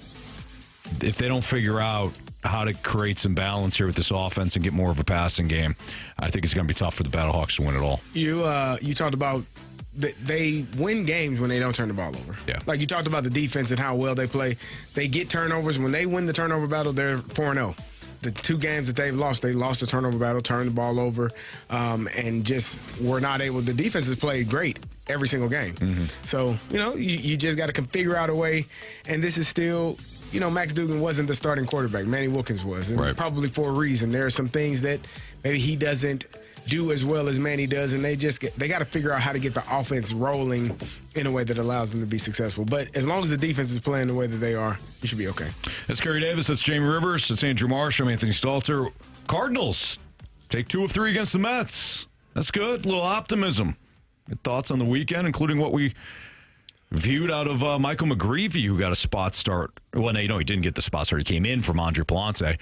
if they don't figure out how to create some balance here with this offense and get more of a passing game. I think it's going to be tough for the Battlehawks to win it all. You talked about they win games when they don't turn the ball over. Yeah. Like you talked about the defense and how well they play. They get turnovers. When they win the turnover battle, they're 4-0. The 2 games that they lost the turnover battle, turned the ball over, and just were not able. The defense has played great every single game. Mm-hmm. So, you just got to figure out a way. And this is still, Max Dugan wasn't the starting quarterback. Manny Wilkins was. And probably for a reason. There are some things that maybe he doesn't do as well as Manny does, and they got to figure out how to get the offense rolling in a way that allows them to be successful. But as long as the defense is playing the way that they are, you should be okay. That's Carey Davis. That's Jamie Rivers. That's Andrew Marsh. I'm Anthony Stalter. Cardinals take 2 of 3 against the Mets. That's good. A little optimism. Good thoughts on the weekend, including what we viewed out of Michael McGreevy, who got a spot start. Well, no, he didn't get the spot start. He came in from Andre Palante,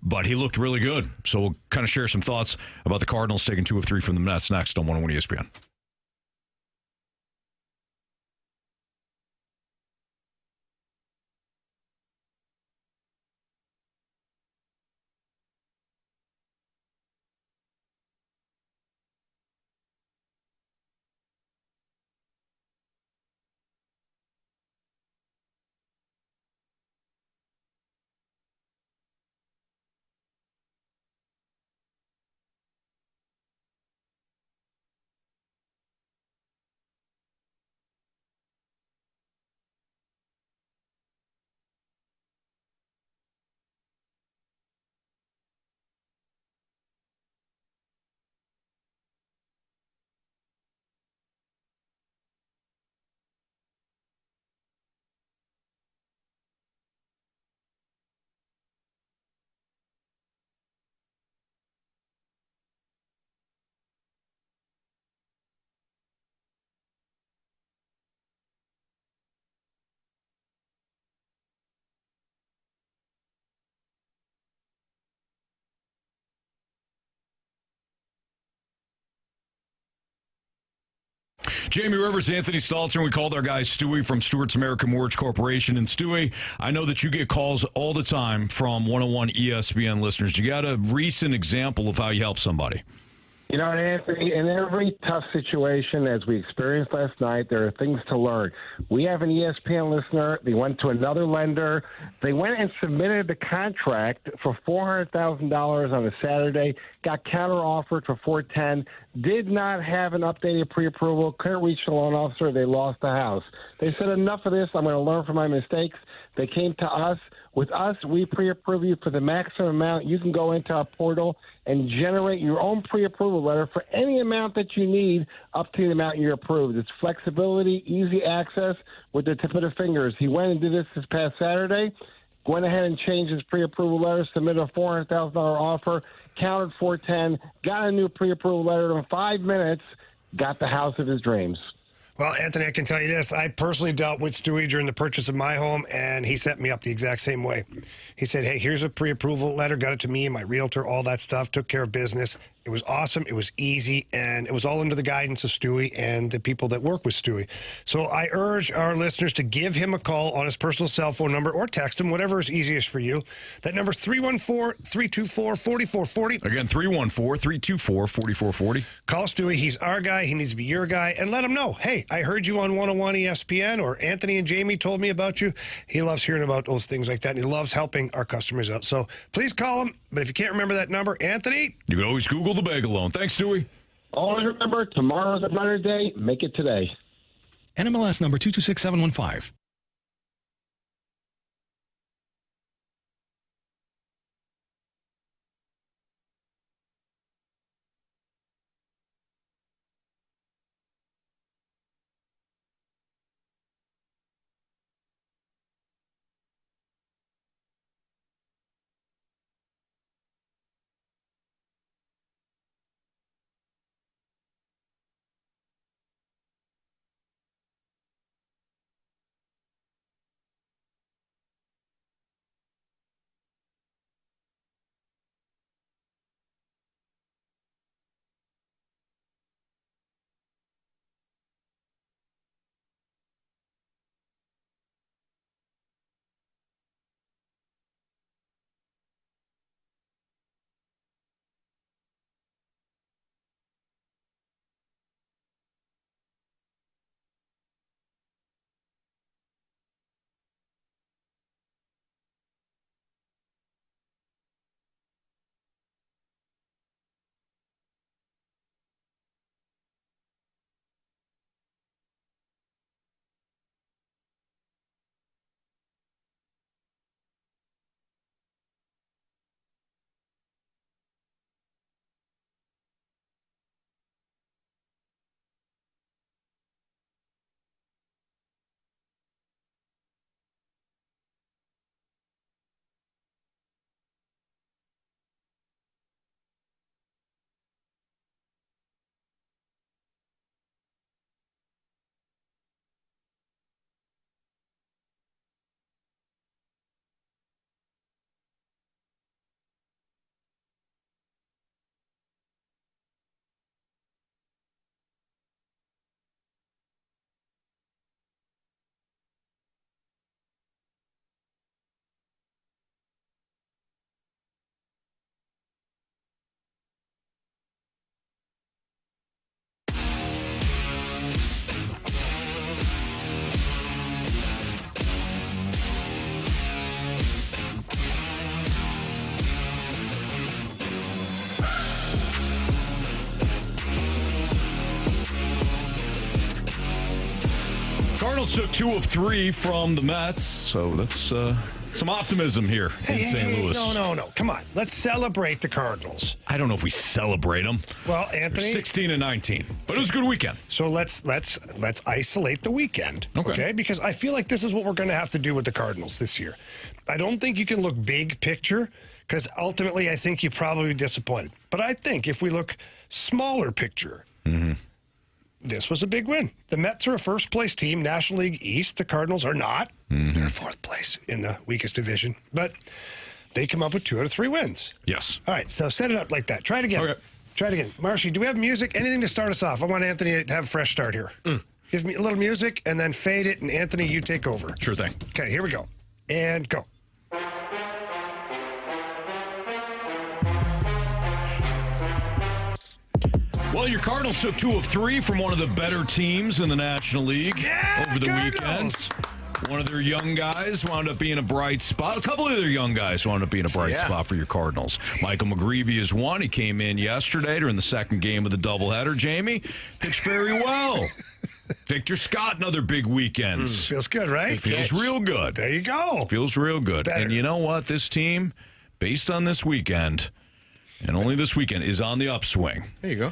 but he looked really good. So we'll kind of share some thoughts about the Cardinals taking 2 of 3 from the Mets next on 101 ESPN. Jamie Rivers, Anthony Stalter, and we called our guy Stewie from Stewart's American Mortgage Corporation. And Stewie, I know that you get calls all the time from 101 ESPN listeners. You got a recent example of how you help somebody? Anthony, in every tough situation, as we experienced last night, there are things to learn. We have an ESPN listener. They went to another lender. They went and submitted the contract for $400,000 on a Saturday, got counter-offered for $410,000, did not have an updated pre-approval, couldn't reach the loan officer. They lost the house. They said, enough of this. I'm going to learn from my mistakes. They came to us. With us, we pre-approve you for the maximum amount. You can go into our portal and generate your own pre-approval letter for any amount that you need up to the amount you're approved. It's flexibility, easy access with the tip of the fingers. He went and did this past Saturday, went ahead and changed his pre-approval letter, submitted a $400,000 offer, counted $410,000, got a new pre-approval letter in 5 minutes, got the house of his dreams. Well, Anthony, I can tell you this. I personally dealt with Stewie during the purchase of my home, and he set me up the exact same way. He said, hey, here's a pre-approval letter, got it to me and my realtor, all that stuff, took care of business. It was awesome. It was easy, and it was all under the guidance of Stewie and the people that work with Stewie. So I urge our listeners to give him a call on his personal cell phone number or text him, whatever is easiest for you. That number is 314-324-4440. Again, 314-324-4440. Call Stewie. He's our guy. He needs to be your guy. And let him know, hey, I heard you on 101 ESPN, or Anthony and Jamie told me about you. He loves hearing about those things like that, and he loves helping our customers out. So please call him. But if you can't remember that number, Anthony, you can always Google the bag loan. Thanks, Stewie. Always remember, tomorrow's a better day. Make it today. NMLS number 226715. Cardinals took 2 of 3 from the Mets, so that's some optimism here in St. Louis. No. Come on. Let's celebrate the Cardinals. I don't know if we celebrate them. Well, Anthony, 16-19, but it was a good weekend. So let's isolate the weekend, okay? Because I feel like this is what we're going to have to do with the Cardinals this year. I don't think you can look big picture because ultimately I think you probably be disappointed. But I think if we look smaller picture, this was a big win. The Mets are a first-place team, National League East. The Cardinals are not. They're fourth place in the weakest division. But they come up with 2 out of 3 wins. Yes. All right, so set it up like that. Try it again. Okay. Try it again. Marshy, do we have music? Anything to start us off? I want Anthony to have a fresh start here. Give me a little music, and then fade it, and Anthony, you take over. Sure thing. Okay, here we go. And go. Well, your Cardinals took 2 of 3 from one of the better teams in the National League over the weekend. One of their young guys wound up being a bright spot. A couple of their young guys wound up being a bright spot for your Cardinals. Michael McGreevy is one. He came in yesterday during the second game of the doubleheader. Jamie pitched very well. Victor Scott, another big weekend. Feels good, right? Feels real good. There you go. Feels real good. Better. And you know what? This team, based on this weekend, and only this weekend, is on the upswing. There you go.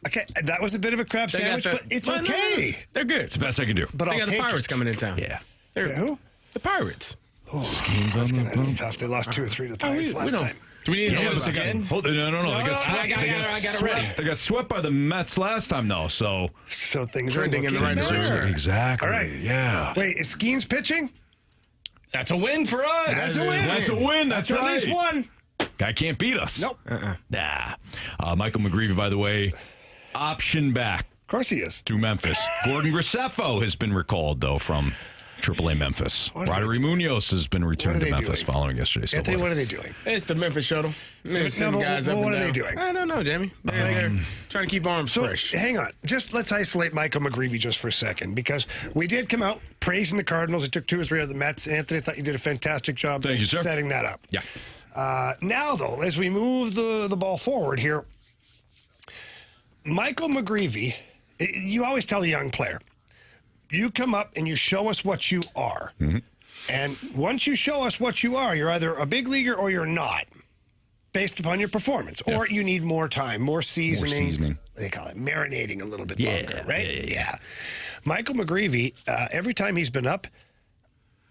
Okay, that was a bit of a crab sandwich, but it's okay. They're good. It's the best I can do. But they I'll got the take Pirates it. coming in town. Yeah. Who? The Pirates. That's tough. They lost 2 or 3 to the Pirates last time. Do we need to do this again? No. They got swept. I got it ready. They got swept by the Mets last time, though. So Things Trending are in the looking right better. direction. exactly. All right. Yeah. Wait, is Skeens pitching? That's a win for us. That's a win. That's a win. That's at right. least one. Guy can't beat us. Nope. Nah. Michael McGreevy, by the way, option back Of course he is. to Memphis. Gordon Graceffo has been recalled, though, from AAA Memphis. Roderick Munoz has been returned to Memphis following yesterday's Anthony, doubleheader. what are they doing? It's the Memphis shuttle. What are they doing? I don't know, Jamie. They're trying to keep arms fresh. Hang on. Let's isolate Michael McGreevy just for a second because we did come out praising the Cardinals. It took 2 or 3 of the Mets. Anthony, I thought you did a fantastic job setting that up. Yeah. Now, though, as we move the ball forward here, Michael McGreevy, you always tell a young player, you come up and you show us what you are. And once you show us what you are, you're either a big leaguer or you're not, based upon your performance. Or you need more time, more seasoning. They call it marinating a little bit longer, right? Yeah. Michael McGreevy, every time he's been up,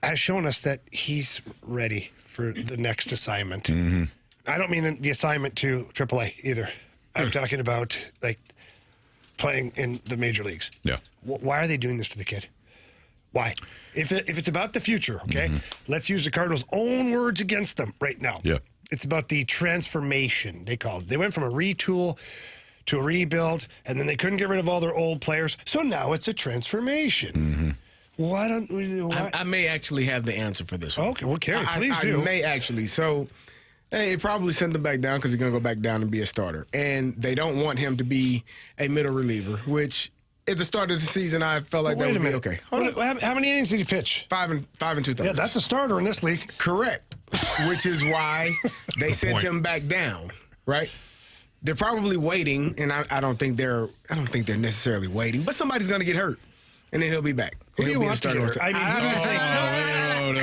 has shown us that he's ready for the next assignment. I don't mean the assignment to AAA either. I'm talking about like playing in the major leagues. Yeah. Why are they doing this to the kid? Why? If it's about the future, okay, let's use the Cardinals' own words against them right now. Yeah. It's about the transformation, they called it. They went from a retool to a rebuild, and then they couldn't get rid of all their old players, so now it's a transformation. Why don't we? I may actually have the answer for this one. Okay, well, Carey, please do. I may actually. So, it probably sent him back down because he's going to go back down and be a starter. And they don't want him to be a middle reliever, which at the start of the season, I felt like that would be okay. How many innings did he pitch? 5 and 2/3. Yeah, that's a starter in this league. Correct. Which is why they sent him back down, right? They're probably waiting, and I don't think they're necessarily waiting, but somebody's going to get hurt, and then he'll be back. Who do you want to get hurt? I mean, who do you think?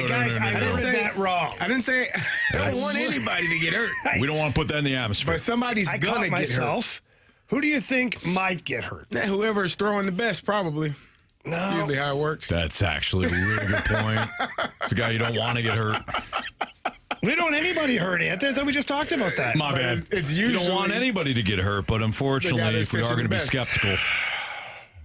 Guys, I heard that wrong. I didn't say I don't want anybody to get hurt. We don't want to put that in the atmosphere. But somebody's going to get hurt. Who do you think might get hurt? Whoever is throwing the best, probably. No. Usually how it works. That's actually a really good point. It's a guy you don't want to get hurt. We don't want anybody hurt, Anthony. I thought we just talked about that. My bad. It's usually, you don't want anybody to get hurt, but unfortunately, if we are going to be skeptical,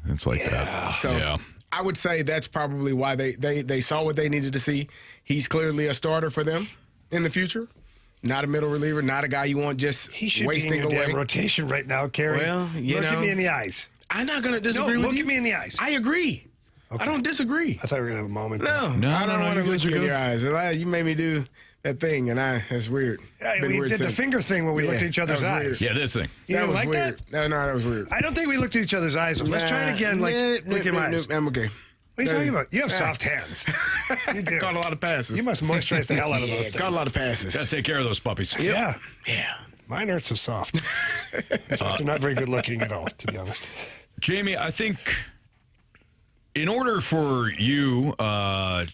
it's like that. So I would say that's probably why they saw what they needed to see. He's clearly a starter for them in the future. Not a middle reliever, not a guy you want just he should wasting be in your away. damn rotation right now, Carey. Well, look at me in the eyes. I'm not going to disagree with you. Look at me in the eyes. I agree. Okay. I don't disagree. I thought we were going to have a moment. No, I don't want to look you in your eyes. You made me do that thing, and that's weird. Yeah, we did the finger thing when we looked at each other's eyes. Yeah, this thing. You didn't like weird. that? No, that was weird. I don't think we looked at each other's eyes. Let's try it again. Look at my eyes. I'm okay. What are you talking about? You have soft hands. You do. Caught a lot of passes. You must moisturize the hell out of those things. Caught a lot of passes. Got to take care of those puppies. Yep. Yeah. Mine aren't so soft. In fact, they're not very good looking at all, to be honest. Jamie, I think in order for you, let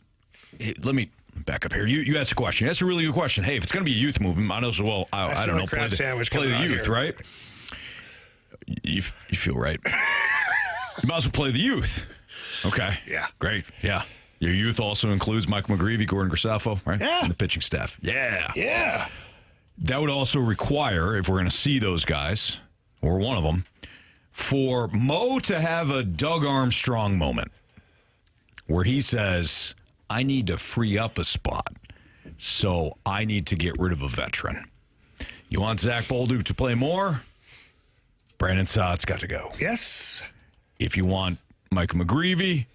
me back up here. You asked a question. That's a really good question. Hey, if it's going to be a youth movement, might as well, I don't know, play the youth, here. Right? You feel right. You might as well play the youth. Okay. Yeah. Great. Yeah. Your youth also includes Mike McGreevy, Gordon Graceffo, right? Yeah. And the pitching staff. Yeah. Yeah. That would also require, if we're going to see those guys, or one of them, for Mo to have a Doug Armstrong moment where he says, I need to free up a spot, so I need to get rid of a veteran. You want Zach Bolduc to play more? Brandon Saad's got to go. Yes. If you want Mike McGreevy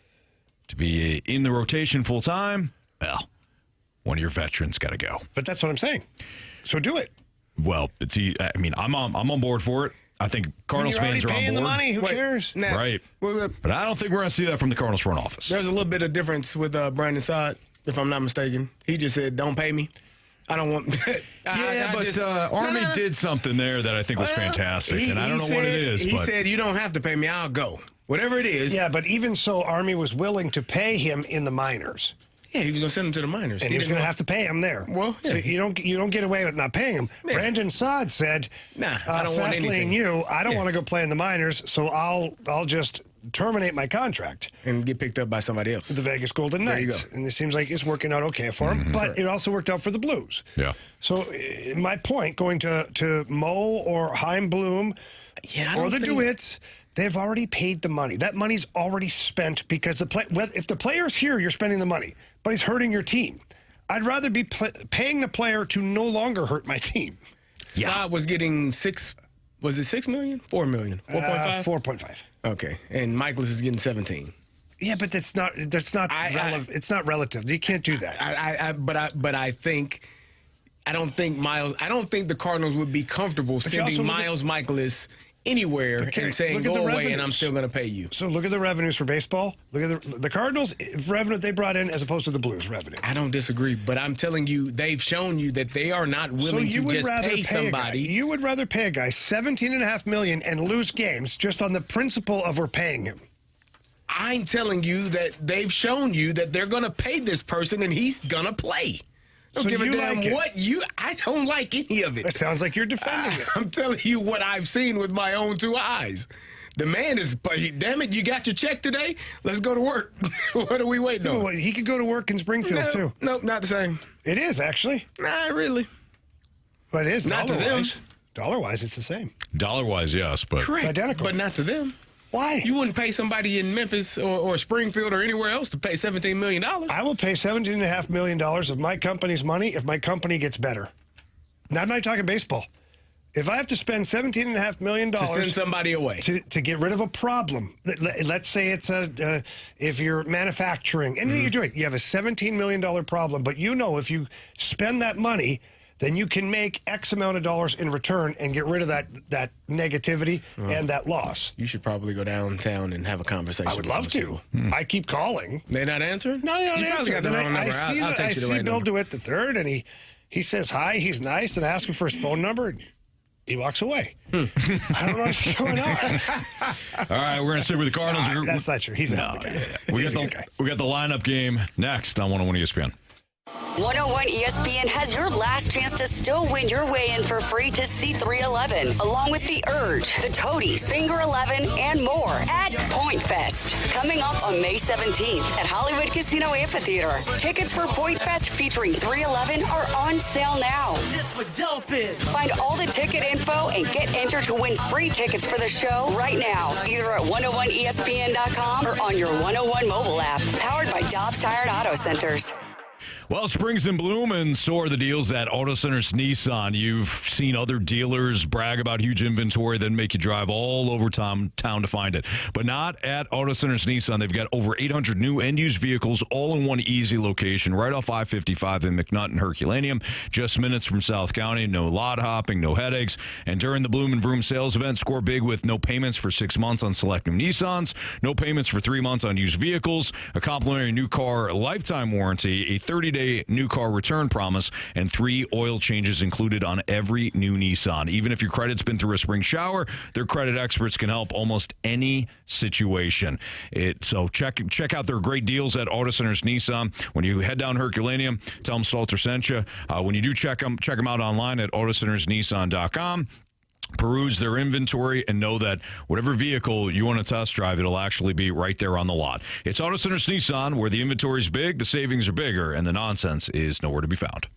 to be in the rotation full time, well, one of your veterans got to go. But that's what I'm saying. So do it. Well, I'm on board for it. I think Cardinals fans are on board. The money. Who cares? Nah, right. But I don't think we're going to see that from the Cardinals front office. There's a little bit of difference with Brandon Saad, if I'm not mistaken. He just said, "Don't pay me. I don't want." Army did something there that I think was fantastic, and I don't know what it is. He said, "You don't have to pay me. I'll go. Whatever it is." Yeah, but even so, Army was willing to pay him in the minors. Yeah, he was going to send him to the minors. And he was going to have to pay him there. Well, yeah. So you don't get away with not paying him. Yeah. Brandon Saad said, "Nah, I don't want anything. I don't want to go play in the minors, so I'll just terminate my contract and get picked up by somebody else." The Vegas Golden Knights. And it seems like it's working out okay for him, but it also worked out for the Blues. Yeah. So my point, going to Mo or Chaim Bloom or the DeWitts, they've already paid the money. That money's already spent because if the player's here, you're spending the money, but he's hurting your team. I'd rather be paying the player to no longer hurt my team. Saad was getting was it $6 million? $4 million? 4.5? 4.5. Okay. And Michaelis is getting 17. Yeah, but it's not relative. You can't do that. I don't think the Cardinals would be comfortable sending Miles Michaelis anywhere and saying, go away and I'm still going to pay you. So look at the revenues for baseball. Look at the Cardinals revenue they brought in as opposed to the Blues revenue. I don't disagree, but I'm telling you, they've shown you that they are not willing to just pay somebody. You would rather pay a guy $17.5 million and lose games just on the principle of we're paying him. I'm telling you that they've shown you that they're going to pay this person and he's going to play. Don't give a damn what you. I don't like any of it. It sounds like you're defending it. I'm telling you what I've seen with my own two eyes. The man is, damn it, you got your check today? Let's go to work. What are we waiting on? No, he could go to work in Springfield, too. Nope, not the same. It is, actually. Nah, really. But it is not to them. Dollar-wise, it's the same. Dollar-wise, yes, but correct. Identical. But not to them. Why? You wouldn't pay somebody in Memphis or Springfield or anywhere else to pay $17 million. I will pay $17.5 million of my company's money if my company gets better. Now, I'm not talking baseball. If I have to spend $17.5 million to send somebody away to get rid of a problem, let's say it's if you're manufacturing, anything you're doing, you have a $17 million problem, but if you spend that money, then you can make X amount of dollars in return and get rid of that negativity and that loss. You should probably go downtown and have a conversation. I would love to. I keep calling. They're not answering? No, they don't answer. Got the wrong number. I see Bill DeWitt III, and he says hi, he's nice, and I ask him for his phone number, and he walks away. I don't know what's going on. All right, we're going to sit with the Cardinals. That's not true. He's not the guy. Yeah. We got the lineup game next on 101 ESPN. 101 ESPN has your last chance to still win your way in for free to C311, along with The Urge, The Toadies, Finger 11, and more at Point Fest. Coming up on May 17th at Hollywood Casino Amphitheater. Tickets for Point Fest featuring 311 are on sale now. Just what dope is. Find all the ticket info and get entered to win free tickets for the show right now, either at 101ESPN.com or on your 101 mobile app. Powered by Dobbs Tire and Auto Centers. Well, spring's in bloom, and so are the deals at Auto Centers Nissan. You've seen other dealers brag about huge inventory, then make you drive all over town to find it. But not at Auto Centers Nissan. They've got over 800 new and used vehicles, all in one easy location, right off I-55 in McNutt and Herculaneum, just minutes from South County. No lot hopping, no headaches. And during the Bloom and Vroom sales event, score big with no payments for 6 months on select new Nissans, no payments for 3 months on used vehicles, a complimentary new car lifetime warranty, a 30-day 30-day new car return promise, and 3 oil changes included on every new Nissan. Even if your credit's been through a spring shower, their credit experts can help almost any situation. So check out their great deals at Auto Centers Nissan. When you head down Herculaneum, tell them Stalter sent you. When you do check them out online at AutoCentersNissan.com. Peruse their inventory and know that whatever vehicle you want to test drive, it'll actually be right there on the lot. It's Auto Centers Nissan, where the inventory is big, the savings are bigger, and the nonsense is nowhere to be found.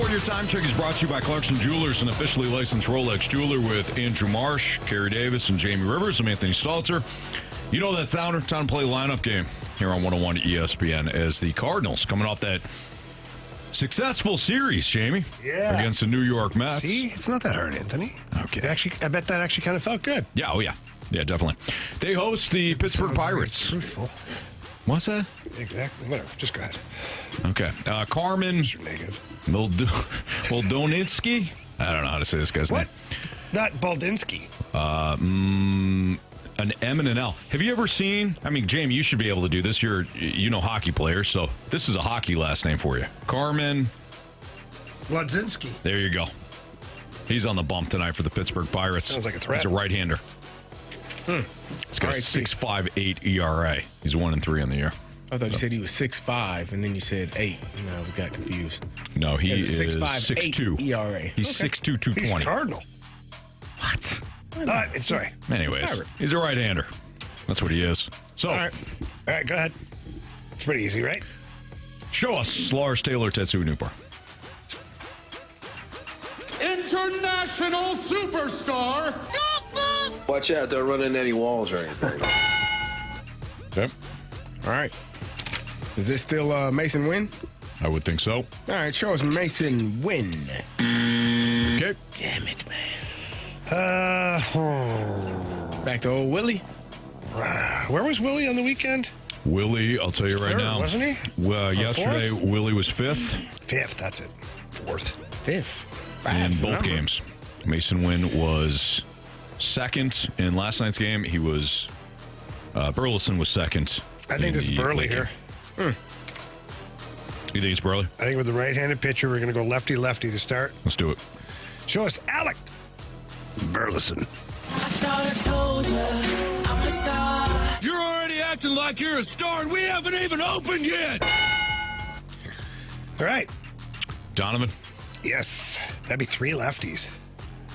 Your time check is brought to you by Clarkson Jewelers, an officially licensed Rolex jeweler, with Andrew Marsh, Carey Davis, and Jamie Rivers. I'm Anthony Stalter. You know that sounder. Time to play lineup game here on 101 ESPN as the Cardinals coming off that successful series, Jamie. Yeah. Against the New York Mets. See, it's not that hard, Anthony. Okay. I bet that actually kind of felt good. Yeah, oh yeah. Yeah, definitely. They host the Pittsburgh Pirates. Truthful. What's that? Exactly. Whatever. Just go ahead. Okay. Carmen negative. Moldonitsky? I don't know how to say this guy's name. Not Baldinsky. An M and an L. Have you ever seen? I mean, Jamie, you should be able to do this. You know hockey players, so this is a hockey last name for you. Carmen Blodzinski. There you go. He's on the bump tonight for the Pittsburgh Pirates. Sounds like a threat. He's a right-hander. He's got a 6.58 ERA. He's 1-3 in the year. I thought you said he was 6'5", and then you said 8. And I got confused. No, he is 6.5, 6'2". ERA. He's 6'2", 220. He's Cardinal. What? Sorry. Anyways, he's a right-hander. That's what he is. So, all right, go ahead. It's pretty easy, right? Show us Lars Taylor Tetsu Newbar. International superstar. Watch out, don't run into any walls or anything. Okay. All right. Is this still Mason Wynn? I would think so. All right, show us Mason Wynn. Okay. Damn it, man. Back to old Willie. Where was Willie on the weekend? Willie, I'll tell you right now. Wasn't he? Well, yesterday, fourth? Willie was fifth. Fifth, that's it. Fourth. Fifth. In both games. Mason Wynn was second in last night's game. He was Burleson was second. I think this is Burley here. You think it's Burley? I think with the right-handed pitcher, we're going to go lefty-lefty to start. Let's do it. Show us Alec Burleson. I thought I told you I'm a star. You're already acting like you're a star, and we haven't even opened yet. All right. Donovan? Yes. That'd be 3 lefties.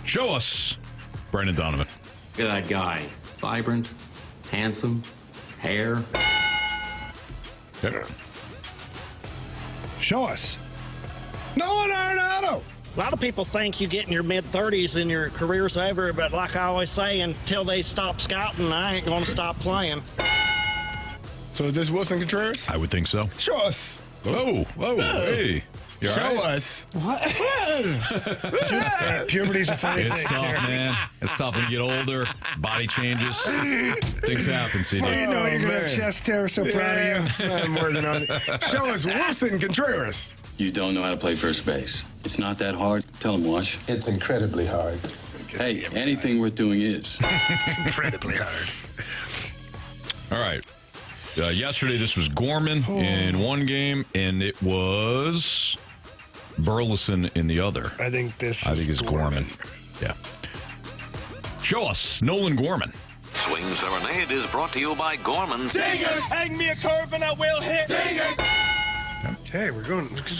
Show us Brandon Donovan. Look at that guy. Vibrant, handsome, hair. Yep. Show us Nolan Arenado. A lot of people think you get in your mid-30s and your career's over, but like I always say, until they stop scouting, I ain't going to stop playing. So is this Wilson Contreras? I would think so. Show us. Whoa, hey. You all Show right? us. What? Puberty's a funny thing. It's tough, man. It's tough when you get older. Body changes. Things happen, CD. Before you know it, you're going to have chest hair. So proud of you. I'm working on it. Show us Wilson Contreras. You don't know how to play first base. It's not that hard. Tell him, Wash. It's incredibly hard. Hey, anything worth doing is. It's incredibly hard. All right. Yesterday, this was Gorman in one game, and it was Burleson in the other. I think it's Gorman. Yeah. Show us Nolan Gorman. Swing Serenade is brought to you by Gorman. Dingers! Hang me a curve and I will hit. Dingers! Okay, we're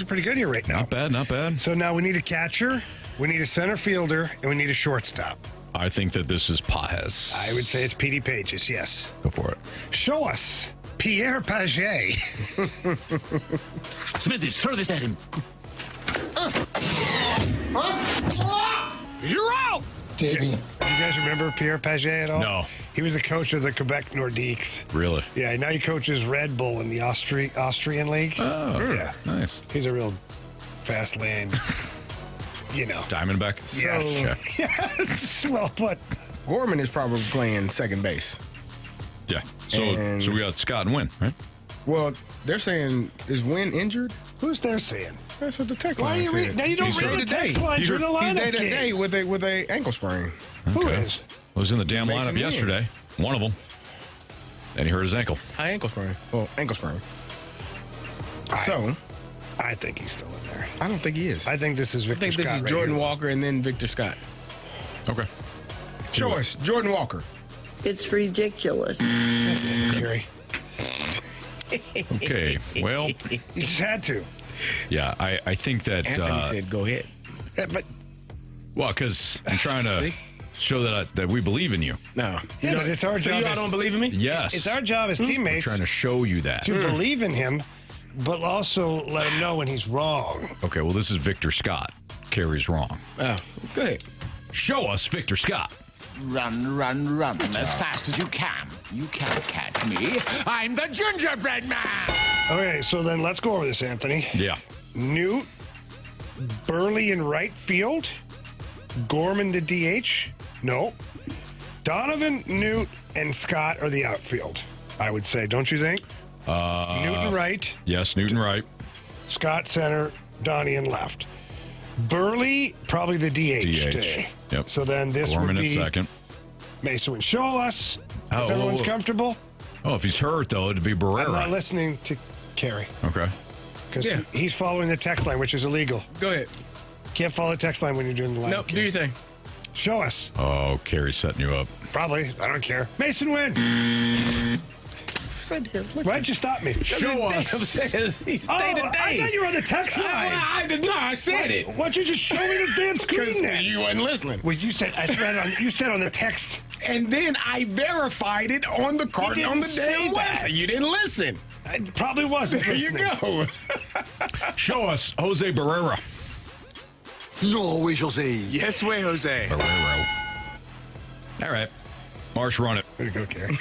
pretty good here right now. Not bad, not bad. So now we need a catcher, we need a center fielder, and we need a shortstop. I think that this is Pages. I would say it's Petey Pages, yes. Go for it. Show us Pierre Paget. Smithy, throw this at him. You're out! Davey. Do you guys remember Pierre Paget at all? No. He was the coach of the Quebec Nordiques. Really? Yeah, now he coaches Red Bull in the Austrian League. Oh, yeah. Nice. He's a real fast lane, Diamondback? Yes. Yes. Well put. Gorman is probably playing second base. Yeah. So we got Scott and Wynn, right? Well, they're saying, is Wynn injured? Who's they're saying? That's what the text Why line are you said. reading? Now you don't read the text line during the lineup He's day to game. day with a ankle sprain. Who is? Was in the damn Mason lineup Wynn. yesterday. One of them. And he hurt his ankle. High ankle sprain. Well, ankle sprain. I think he's still in there. I don't think he is. I think this is Victor I think this Scott is right Jordan here. Walker and then Victor Scott. Okay. Show us Jordan Walker. It's ridiculous. That's it, Carey. Okay. Well, You just had to. yeah, I think that. Anthony said, go ahead. But Well, because I'm trying to show that we believe in you. No. yeah, but it's our So job. y'all don't believe in me? Yes. It's our job as teammates I'm trying to show you that. to believe in him, but also let him know when he's wrong. Okay, well, this is Victor Scott. Carey's wrong. Oh, go ahead. Show us Victor Scott. Run, run, run as fast as you can. You can't catch me. I'm the gingerbread man. Okay, so then let's go over this, Anthony. Yeah. Newt, Burley in right field, Gorman to DH. No. Donovan, Newt, and Scott are the outfield, I would say. Don't you think? Newton right. Yes, Newton right. Scott center, Donnie in left. Burley, probably the DH. today. Yep. So then this Gorman would at be second. Mason would show us Oh, if everyone's whoa. comfortable. Oh, if he's hurt, though, it'd be I'm not Barrera. listening to Carey Okay. because he's following the text line, which is illegal. Go ahead. Can't follow the text line when you're doing the line. Nope, do your thing. Show us. Oh, Carey's setting you up. Probably. I don't care. Mason win. Why'd you stop me? Show us. He's day to day. I thought you were on the text line. I did not. I said it. Why'd you just show me the damn screen then? You wasn't listening. Well, you said you said on the text. And then I verified it on the card You on the didn't say damn that. website. You didn't listen. I probably wasn't There you listening. go. Show us Jose Barrera. No, we shall see. Yes way, Jose. Barrero. All right. Marsh, run it. Way to go, Carey.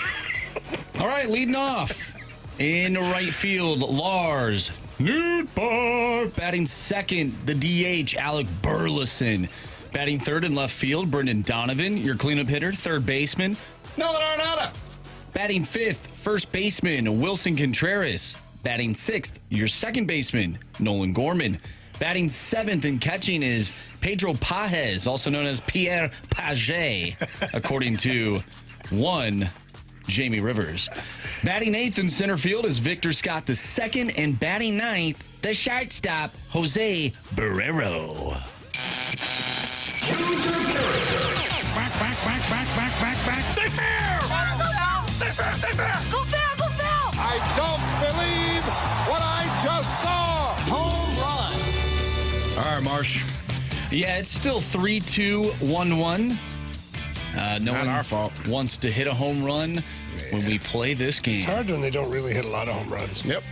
All right, leading off in right field, Lars Newtbar. Batting second, the DH, Alec Burleson. Batting third in left field, Brendan Donovan. Your cleanup hitter, third baseman, Nolan Arenado. Batting fifth, first baseman, Wilson Contreras. Batting sixth, your second baseman, Nolan Gorman. Batting seventh and catching is Pedro Pages, also known as Pierre Paget, according to one Jamie Rivers. Batting 8th in center field is Victor Scott II, and batting 9th, the shortstop, Jose Barrero. Back. Stay fair! Stay fair! Go fair! I don't believe what I just saw! Home run! All right, Marsh. Yeah, it's still 3-2, 1-1. No Not one our fault. wants to hit a home run when we play this game. It's hard when they don't really hit a lot of home runs. Yep.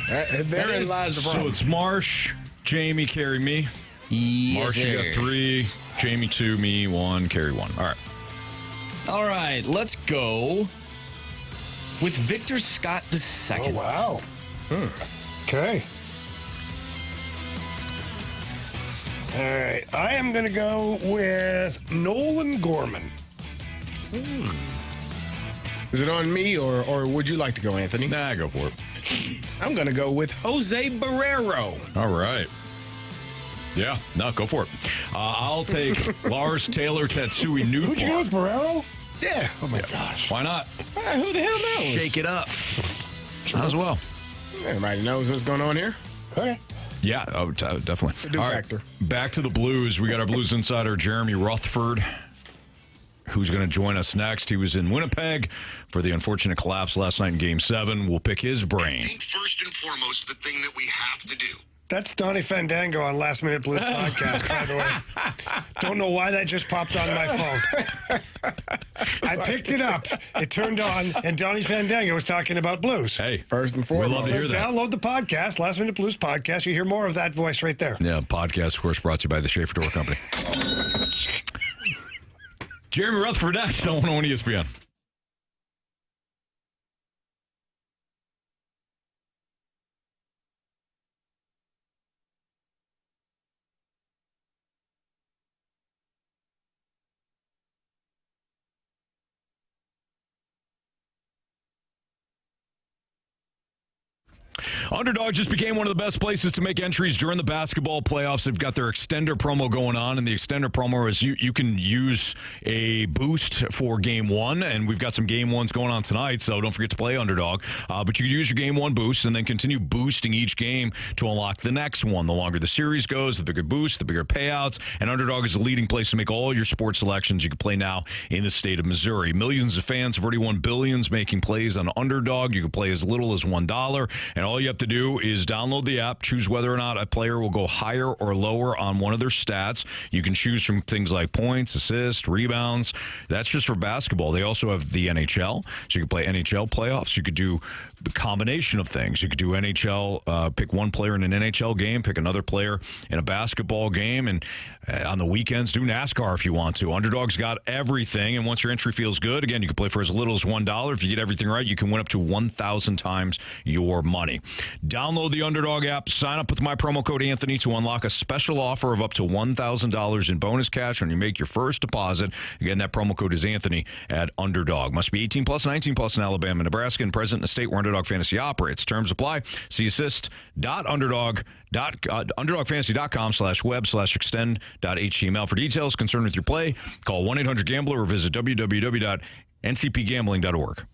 Therein lies the problem. So it's Marsh, Jamie, Carey, me. Yes, Marsh, you got 3. Jamie 2, me 1, Carey 1. All right. All right, let's go with Victor Scott II. Oh, wow. Okay. All right. I am going to go with Nolan Gorman. Is it on me, or would you like to go, Anthony? Nah, go for it. I'm going to go with Jose Barrero. All right. Yeah, no, go for it. I'll take Lars Taylor Tatsui Newt. Who'd you go with, Barrero? Yeah. Oh, my gosh. Why not? Who the hell knows? Shake it up. Might as well. Everybody knows what's going on here. Okay. Yeah, definitely. The do All right, factor. back to the Blues. We got our Blues insider, Jeremy Rutherford, who's going to join us next. He was in Winnipeg for the unfortunate collapse last night in Game 7. We'll pick his brain. I think first and foremost, the thing that we have to do. That's Donnie Fandango on Last Minute Blues podcast, by the way. Don't know why that just popped on my phone. I picked it up. It turned on, and Donnie Fandango was talking about blues. Hey, first and foremost. we love to hear that. Download the podcast, Last Minute Blues podcast. You hear more of that voice right there. Yeah, podcast, of course, brought to you by the Schaefer Door Company. Jeremy Rutherford next on 101 ESPN. Underdog just became one of the best places to make entries during the basketball playoffs. They've got their extender promo going on, and the extender promo is you can use a boost for Game 1, and we've got some Game 1s going on tonight, so don't forget to play Underdog. But you can use your Game 1 boost and then continue boosting each game to unlock the next one. The longer the series goes, the bigger boost, the bigger payouts, and Underdog is the leading place to make all your sports selections. You can play now in the state of Missouri. Millions of fans have already won billions making plays on Underdog. You can play as little as $1, and all you have to do is download the app, choose whether or not a player will go higher or lower on one of their stats. You can choose from things like points, assists, rebounds. That's just for basketball. They also have the NHL, so you can play NHL playoffs. You could do a combination of things. You could do NHL, pick one player in an NHL game, pick another player in a basketball game, and on the weekends, do NASCAR if you want to. Underdog's got everything, and once your entry feels good, again, you can play for as little as $1. If you get everything right, you can win up to 1,000 times your money. Download the Underdog app, sign up with my promo code Anthony to unlock a special offer of up to $1,000 in bonus cash when you make your first deposit. Again, that promo code is Anthony at Underdog. Must be 18 plus, 19 plus in Alabama, Nebraska, and present in a state where Underdog Fantasy operates. Terms apply. See assist.underdogfantasy.com/web/extend.html for details concerned with your play. Call 1-800-GAMBLER or visit www.ncpgambling.org.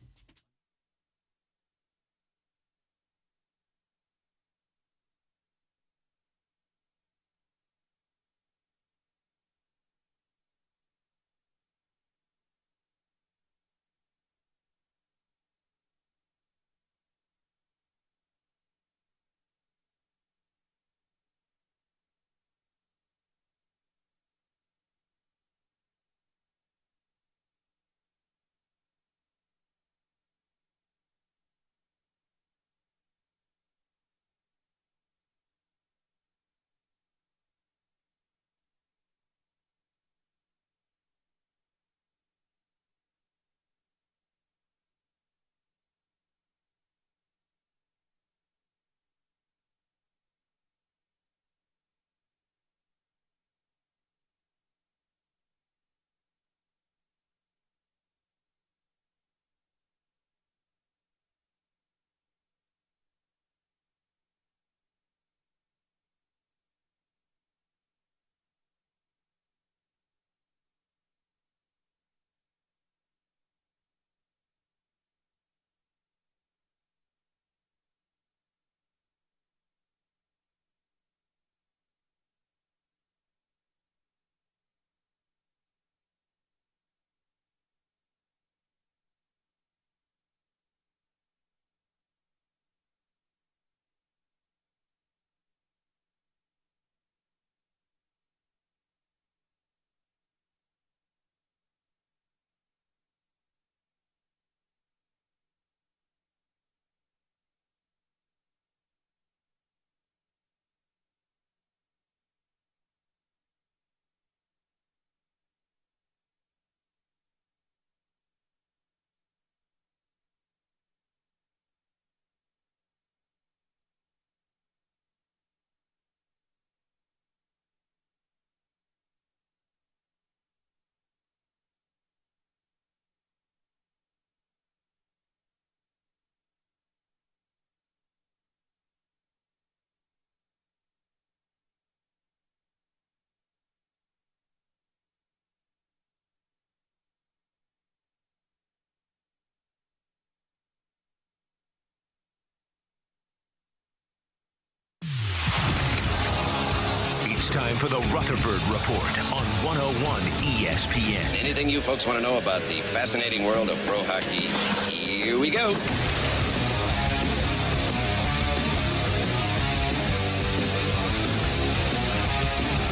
It's time for the Rutherford Report on 101 ESPN. Anything you folks want to know about the fascinating world of pro hockey, here we go.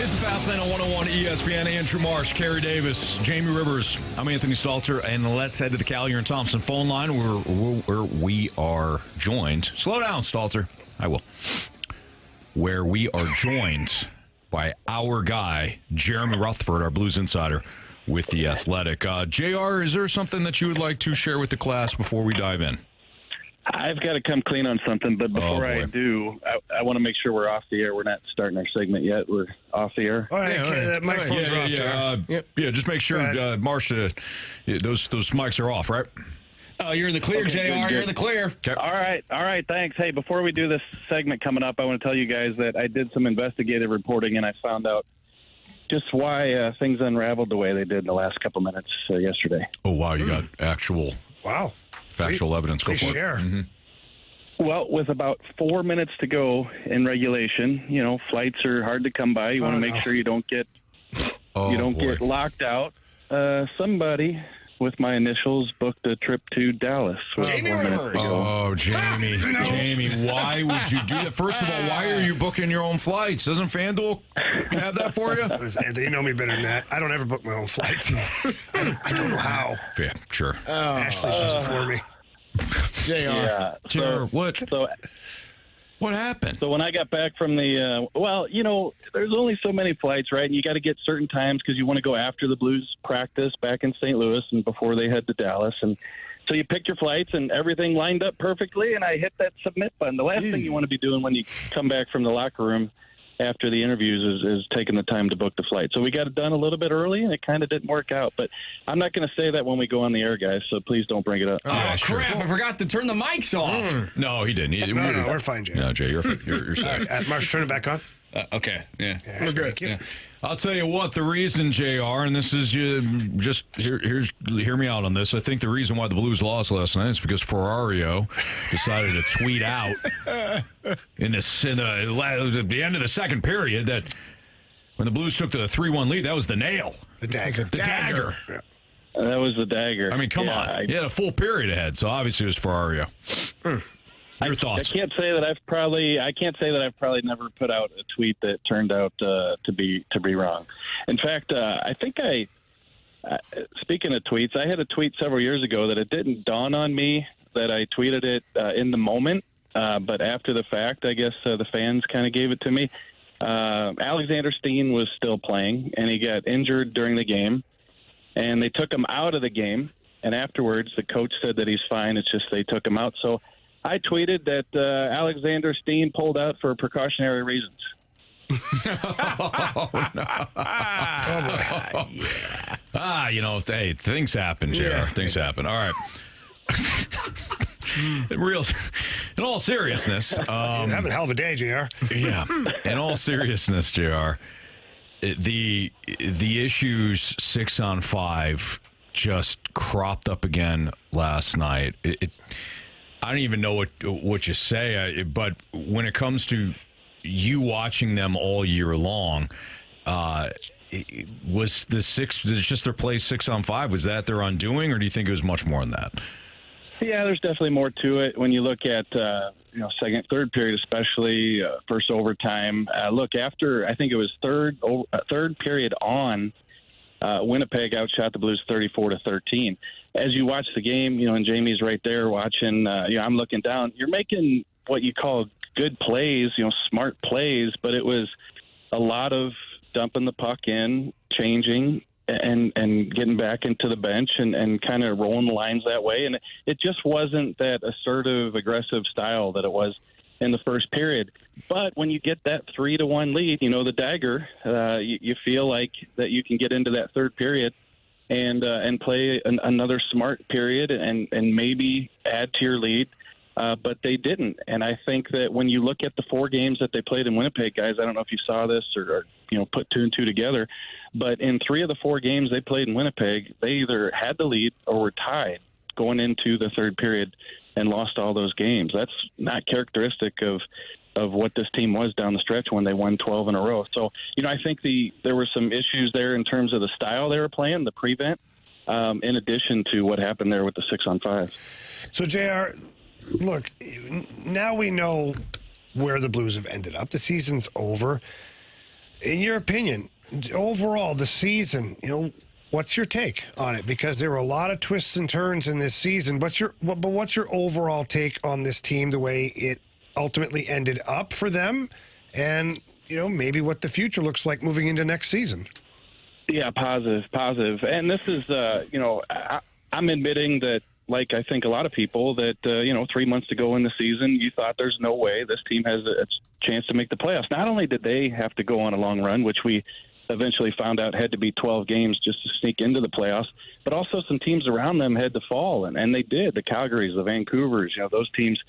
It's Fastlane on 101 ESPN. Andrew Marsh, Carey Davis, Jamie Rivers. I'm Anthony Stalter, and let's head to the Callier and Thompson phone line where we are joined. Slow down, Stalter. I will. Where we are joined by our guy, Jeremy Rutherford, our Blues insider with The Athletic. JR, is there something that you would like to share with the class before we dive in? I've got to come clean on something, but before I do, I want to make sure we're off the air. We're not starting our segment yet. We're off the air. All right, the microphones are off. Yeah, just make sure, Marsh, those mics are off, right? You're in the clear, JR. Good. You're in the clear. Okay. All right, thanks. Hey, before we do this segment coming up, I want to tell you guys that I did some investigative reporting, and I found out just why things unraveled the way they did in the last couple minutes yesterday. Oh, wow, you got actual factual evidence. Go for it. Mm-hmm. Well, with about 4 minutes to go in regulation, flights are hard to come by. You want to make sure you don't get get locked out. Somebody with my initials booked a trip to Dallas. Jamie Rivers. Oh, Jamie. Jamie, why would you do that? First of all, why are you booking your own flights? Doesn't FanDuel have that for you? You know me better than that. I don't ever book my own flights. I don't know how. Yeah, sure. Ashley does it for me. JR. Yeah. JR, what happened? So when I got back from the, there's only so many flights, right? And you got to get certain times because you want to go after the Blues practice back in St. Louis and before they head to Dallas. And so you pick your flights and everything lined up perfectly. And I hit that submit button. The last thing you want to be doing when you come back from the locker room after the interviews is taking the time to book the flight. So we got it done a little bit early, and it kind of didn't work out. But I'm not going to say that when we go on the air, guys, so please don't bring it up. Oh, crap. I forgot to turn the mics off. No, he didn't. No, we're fine, Jay. No, Jay, you're safe. Marsh, turn it back on. Okay, yeah. We're good. Yeah. I'll tell you what, the reason, JR, and this is just hear me out on this. I think the reason why the Blues lost last night is because Ferrario decided to tweet out at the end of the second period that when the Blues took the 3-1 lead, that was the nail. The dagger. The dagger. That was the dagger. I mean, come on. He had a full period ahead, so obviously it was Ferrario. Your thoughts? I can't say that I've probably never put out a tweet that turned out to be wrong. In fact, I think speaking of tweets, I had a tweet several years ago that it didn't dawn on me that I tweeted it in the moment, but after the fact, I guess the fans kind of gave it to me. Alexander Steen was still playing, and he got injured during the game, and they took him out of the game. And afterwards, the coach said that he's fine. It's just they took him out. So I tweeted that Alexander Steen pulled out for precautionary reasons. Hey, things happen, JR. Yeah. Things happen. All right. In all seriousness, you're having a hell of a day, JR. Yeah. In all seriousness, JR, the issues 6-on-5 just cropped up again last night. I don't even know what you say, but when it comes to you watching them all year long, was just their play 6-on-5? Was that their undoing, or do you think it was much more than that? Yeah, there's definitely more to it when you look at second, third period, especially first overtime. Look, after I think it was third period on, Winnipeg outshot the Blues 34-13. As you watch the game, and Jamie's right there watching. I'm looking down. You're making what you call good plays, smart plays, but it was a lot of dumping the puck in, changing, and getting back into the bench and kind of rolling the lines that way. And it just wasn't that assertive, aggressive style that it was in the first period. But when you get that 3-1 lead, the dagger, you feel like that you can get into that third period and play another smart period and maybe add to your lead. But they didn't. And I think that when you look at the 4 games that they played in Winnipeg, guys, I don't know if you saw this or put 2 and 2 together, but in 3 of the 4 games they played in Winnipeg, they either had the lead or were tied going into the third period and lost all those games. That's not characteristic of of what this team was down the stretch when they won 12 in a row. So, I think there were some issues there in terms of the style they were playing, the prevent, in addition to what happened there with the 6-on-5. So, JR, look, now we know where the Blues have ended up. The season's over. In your opinion, overall, the season, what's your take on it? Because there were a lot of twists and turns in this season. What's your overall take on this team, the way it ultimately ended up for them, and maybe what the future looks like moving into next season? Yeah, positive. And this is, I'm admitting that, like I think a lot of people, that 3 months to go in the season, you thought there's no way this team has a chance to make the playoffs. Not only did they have to go on a long run, which we eventually found out had to be 12 games just to sneak into the playoffs, but also some teams around them had to fall, and they did. The Calgarys, the Vancouvers, those teams,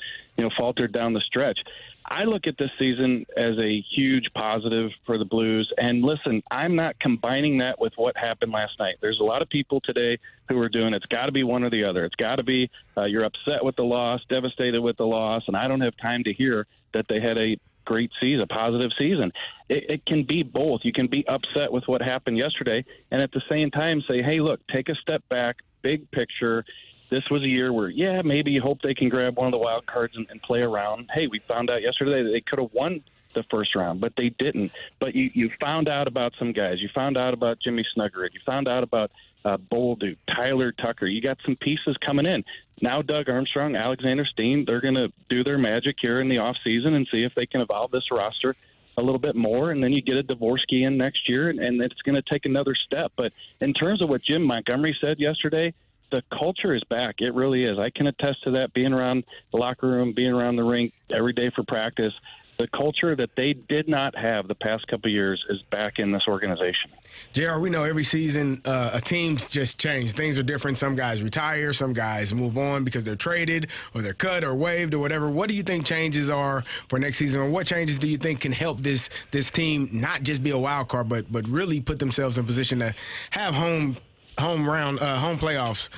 faltered down the stretch. I look at this season as a huge positive for the Blues. And listen, I'm not combining that with what happened last night. There's a lot of people today who are doing it's got to be one or the other. It's got to be you're upset with the loss, devastated with the loss, and I don't have time to hear that they had a great season, a positive season. It can be both. You can be upset with what happened yesterday and at the same time say, hey, look, take a step back, big picture. This was a year where, maybe you hope they can grab one of the wild cards and play around. Hey, we found out yesterday that they could have won the first round, but they didn't. But you found out about some guys. You found out about Jimmy Snuggerud. You found out about Bolduc, Tyler Tucker. You got some pieces coming in. Now Doug Armstrong, Alexander Steen, they're going to do their magic here in the offseason and see if they can evolve this roster a little bit more, and then you get a Dvorsky in next year, and it's going to take another step. But in terms of what Jim Montgomery said yesterday, the culture is back. It really is. I can attest to that, being around the locker room, being around the rink every day for practice. The culture that they did not have the past couple of years is back in this organization. JR, we know every season a team's just changed. Things are different. Some guys retire. Some guys move on because they're traded or they're cut or waived or whatever. What do you think changes are for next season, or what changes do you think can help this team not just be a wild card, but really put themselves in position to have home playoffs,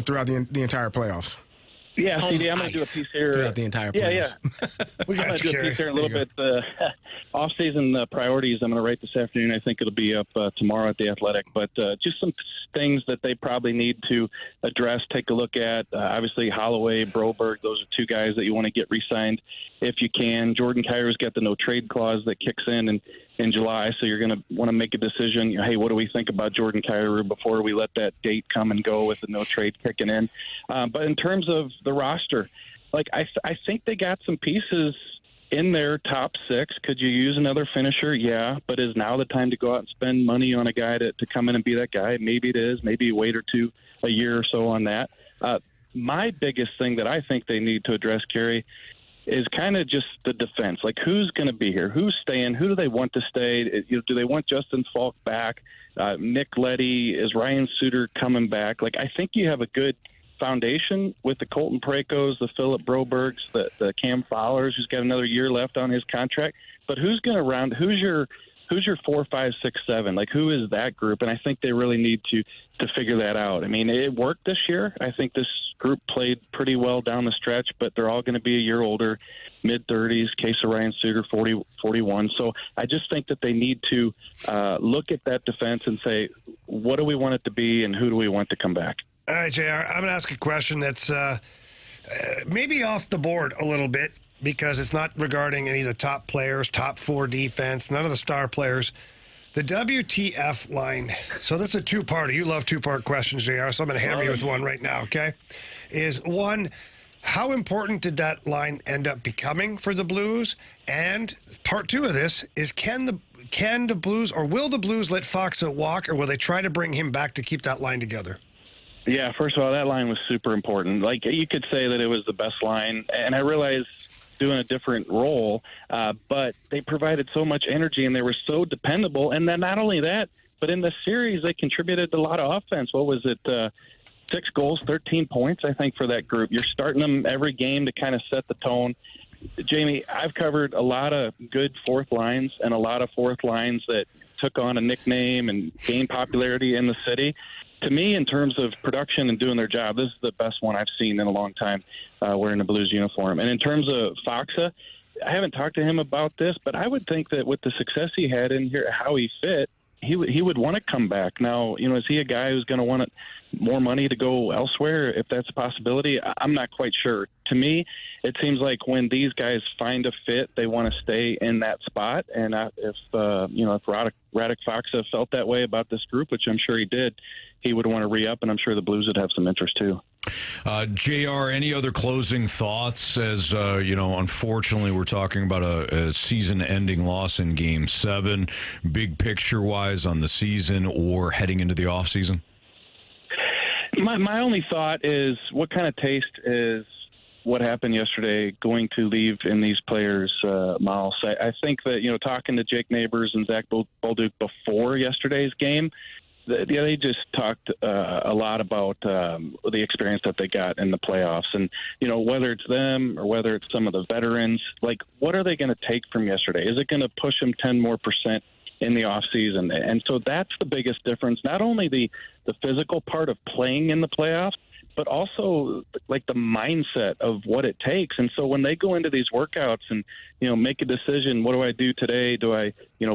throughout the entire playoffs? Yeah, CD, I'm going to do a piece here. Throughout the entire playoffs. Yeah. We got you, Carey. Piece here in a little bit. Off-season priorities I'm going to write this afternoon. I think it'll be up tomorrow at The Athletic. But just some things that they probably need to address, take a look at. Obviously, Holloway, Broberg, those are two guys that you want to get re-signed if you can. Jordan Kyrou's got the no-trade clause that kicks in July, so you're going to want to make a decision. Hey, what do we think about Jordan Kyrou before we let that date come and go with the no-trade kicking in? But in terms of the roster, I think they got some pieces in their top six. Could you use another finisher? Yeah, but is now the time to go out and spend money on a guy to come in and be that guy? Maybe it is. Maybe wait a year or so on that. My biggest thing that I think they need to address, Carey, is kind of just the defense. Who's going to be here? Who's staying? Who do they want to stay? Do they want Justin Falk back? Nick Leddy? Is Ryan Suter coming back? I think you have a good foundation with the Colton Prekos, the Philip Brobergs, the Cam Fowlers, who's got another year left on his contract. But who's going to who's your 4, 5, 6, 7? Who is that group? And I think they really need to figure that out. I mean, it worked this year. I think this group played pretty well down the stretch, but they're all going to be a year older, mid-30s, case of Ryan Suter, 41. So I just think that they need to look at that defense and say, what do we want it to be and who do we want to come back? All right, JR, I'm going to ask a question that's maybe off the board a little bit, because it's not regarding any of the top players, top 4 defense, none of the star players. The WTF line, so this is a two-parter. You love two-part questions, JR, so I'm going to hammer you with one right now, okay? Is one, how important did that line end up becoming for the Blues? And part 2 of this is, can the Blues, or will the Blues let Faksa walk, or will they try to bring him back to keep that line together? Yeah, first of all, that line was super important. You could say that it was the best line, and I realize doing a different role, but they provided so much energy and they were so dependable. And then not only that, but in the series, they contributed a lot of offense. What was it? 6 goals, 13 points, I think, for that group. You're starting them every game to kind of set the tone. Jamie, I've covered a lot of good fourth lines and a lot of fourth lines that took on a nickname and gained popularity in the city. To me, in terms of production and doing their job, this is the best one I've seen in a long time wearing a Blues uniform. And in terms of Faksa, I haven't talked to him about this, but I would think that with the success he had in here, how he fit, he would want to come back. Now, is he a guy who's going to want more money to go elsewhere if that's a possibility? I'm not quite sure. To me, it seems like when these guys find a fit, they want to stay in that spot. And if Radek Faksa felt that way about this group, which I'm sure he did, he would want to re-up, and I'm sure the Blues would have some interest too. JR, any other closing thoughts as, unfortunately we're talking about a season-ending loss in Game 7, big picture-wise on the season or heading into the offseason? My only thought is what kind of taste is what happened yesterday going to leave in these players' mouths. I think that, talking to Jake Neighbors and Zach Bolduc before yesterday's game, they just talked a lot about the experience that they got in the playoffs. And, whether it's them or whether it's some of the veterans, what are they going to take from yesterday? Is it going to push them 10% more in the offseason? And so that's the biggest difference, not only the physical part of playing in the playoffs, but also the mindset of what it takes. And so when they go into these workouts and, make a decision, what do I do today? Do I,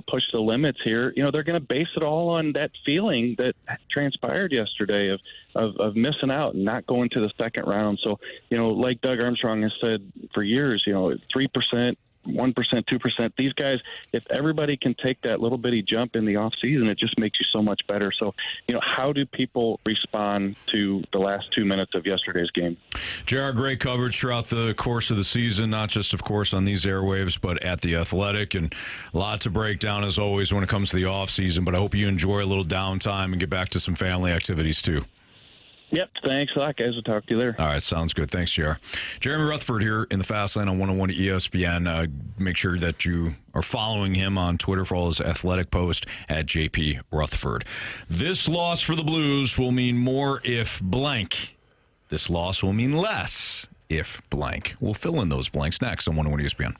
push the limits here? They're going to base it all on that feeling that transpired yesterday of missing out and not going to the second round. So, like Doug Armstrong has said for years, 3%, 1%, 2%. These guys, if everybody can take that little bitty jump in the off season, it just makes you so much better. So, how do people respond to the last 2 minutes of yesterday's game? JR, great coverage throughout the course of the season, not just, of course, on these airwaves, but at The Athletic, and a lot to break down as always when it comes to the off season. But I hope you enjoy a little downtime and get back to some family activities too. Yep. Thanks a lot, guys. We'll talk to you later. All right. Sounds good. Thanks, JR. Jeremy Rutherford here in the Fast Lane on 101 ESPN. Make sure that you are following him on Twitter for all his athletic posts at JP Rutherford. This loss for the Blues will mean more if blank. This loss will mean less if blank. We'll fill in those blanks next on 101 ESPN.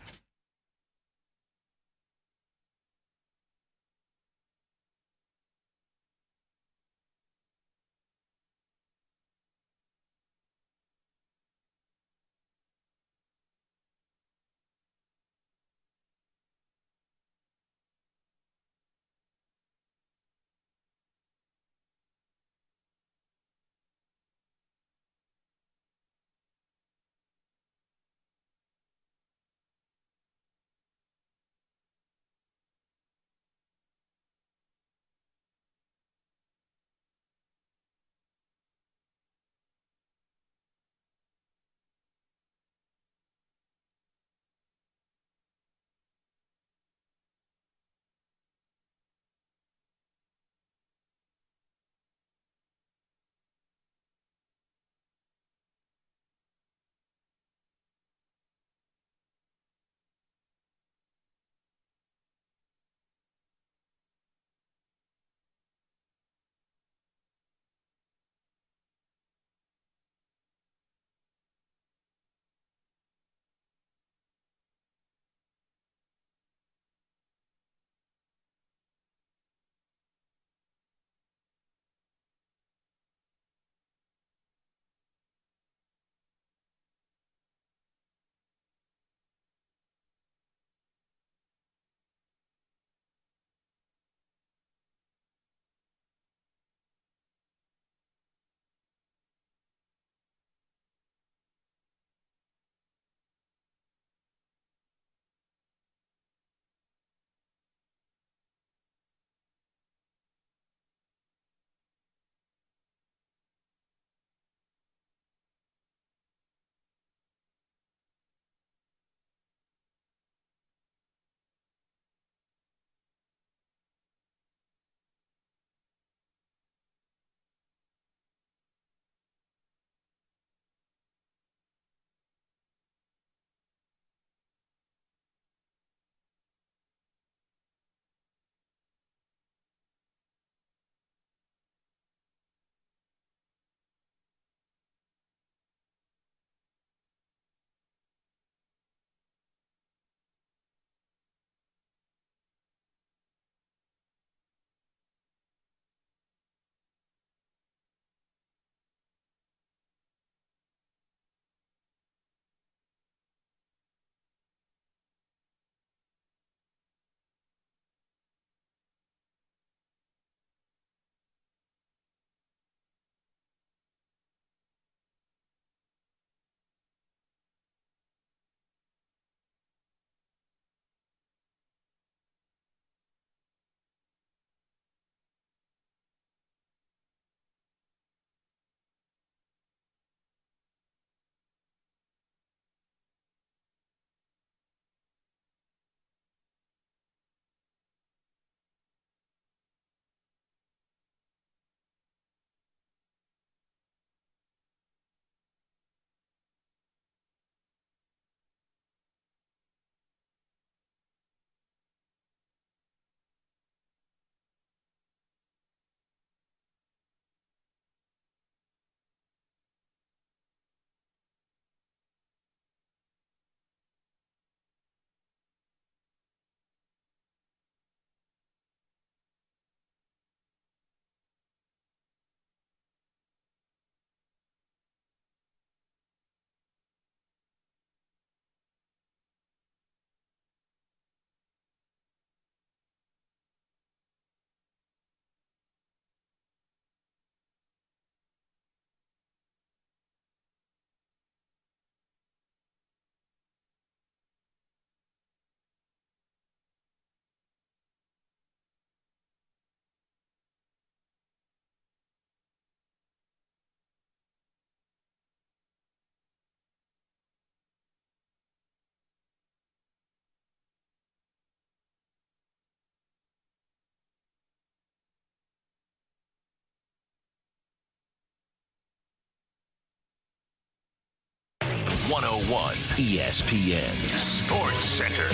101 ESPN Sports Center.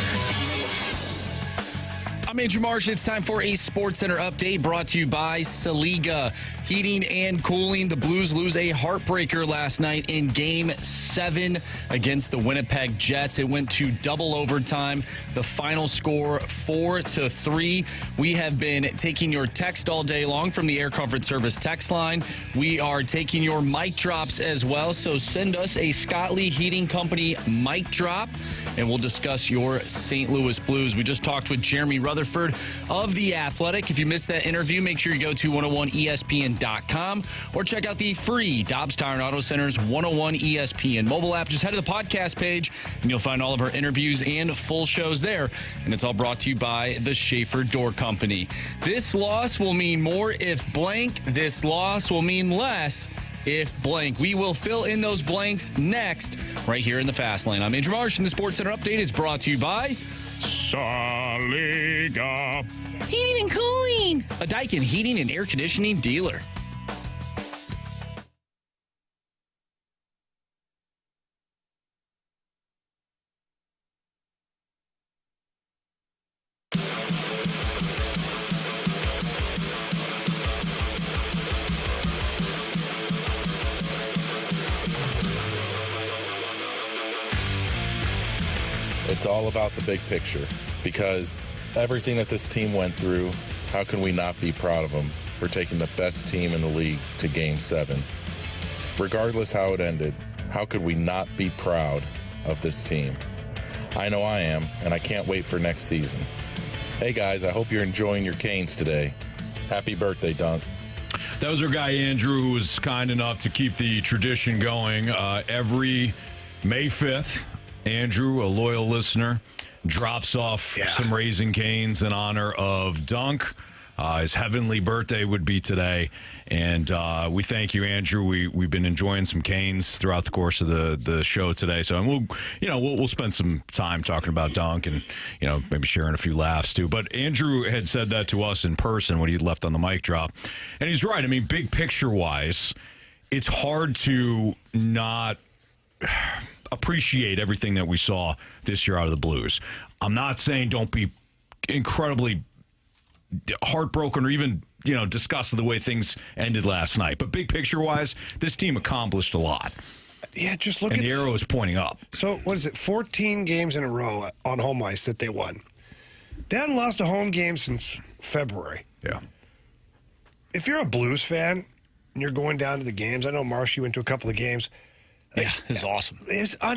I'm Andrew Marsh. It's time for a Sports Center update brought to you by Saliga Heating and Cooling. The Blues lose a heartbreaker last night in Game 7 against the Winnipeg Jets. It went to double overtime. The final score 4-3. We have been taking your text all day long from the Air Comfort Service text line. We are taking your mic drops as well. So send us a Scott Lee Heating Company mic drop, and we'll discuss your St. Louis Blues. We just talked with Jeremy Rutherford of The Athletic. If you missed that interview, make sure you go to 101ESPN.com or check out the free Dobbs Tire and Auto Center's 101 ESPN mobile app. Just head to the podcast page, and you'll find all of our interviews and full shows there. And it's all brought to you by the Schaefer Door Company. This loss will mean more if blank. This loss will mean less if blank. We will fill in those blanks next, right here in the Fast Lane. I'm Andrew Marsh, and the Sports Center Update is brought to you by Saliga Heating and Cooling, a Daikin heating and air conditioning dealer. It's all about the big picture, because everything that this team went through, how can we not be proud of them for taking the best team in the league to Game 7? Regardless how it ended, how could we not be proud of this team? I know I am, and I can't wait for next season. Hey guys, I hope you're enjoying your Canes today. Happy birthday, Dunk. That was our guy Andrew, who was kind enough to keep the tradition going. Every May 5th, Andrew, a loyal listener, drops off some Raising Cane's in honor of Dunk. His heavenly birthday would be today, and we thank you, Andrew. We've been enjoying some Canes throughout the course of the show today. So, and we'll spend some time talking about Dunk, and maybe sharing a few laughs too. But Andrew had said that to us in person when he left on the mic drop, and he's right. I mean, big picture wise, it's hard to not appreciate everything that we saw this year out of the Blues. I'm not saying don't be incredibly heartbroken or even, disgusted the way things ended last night. But big picture wise, this team accomplished a lot. Yeah, just look and at the arrow is pointing up. So what is it? 14 games in a row on home ice that they won. They hadn't lost a home game since February. Yeah. If you're a Blues fan and you're going down to the games, I know Marsh, you went to a couple of games. Yeah, it was awesome.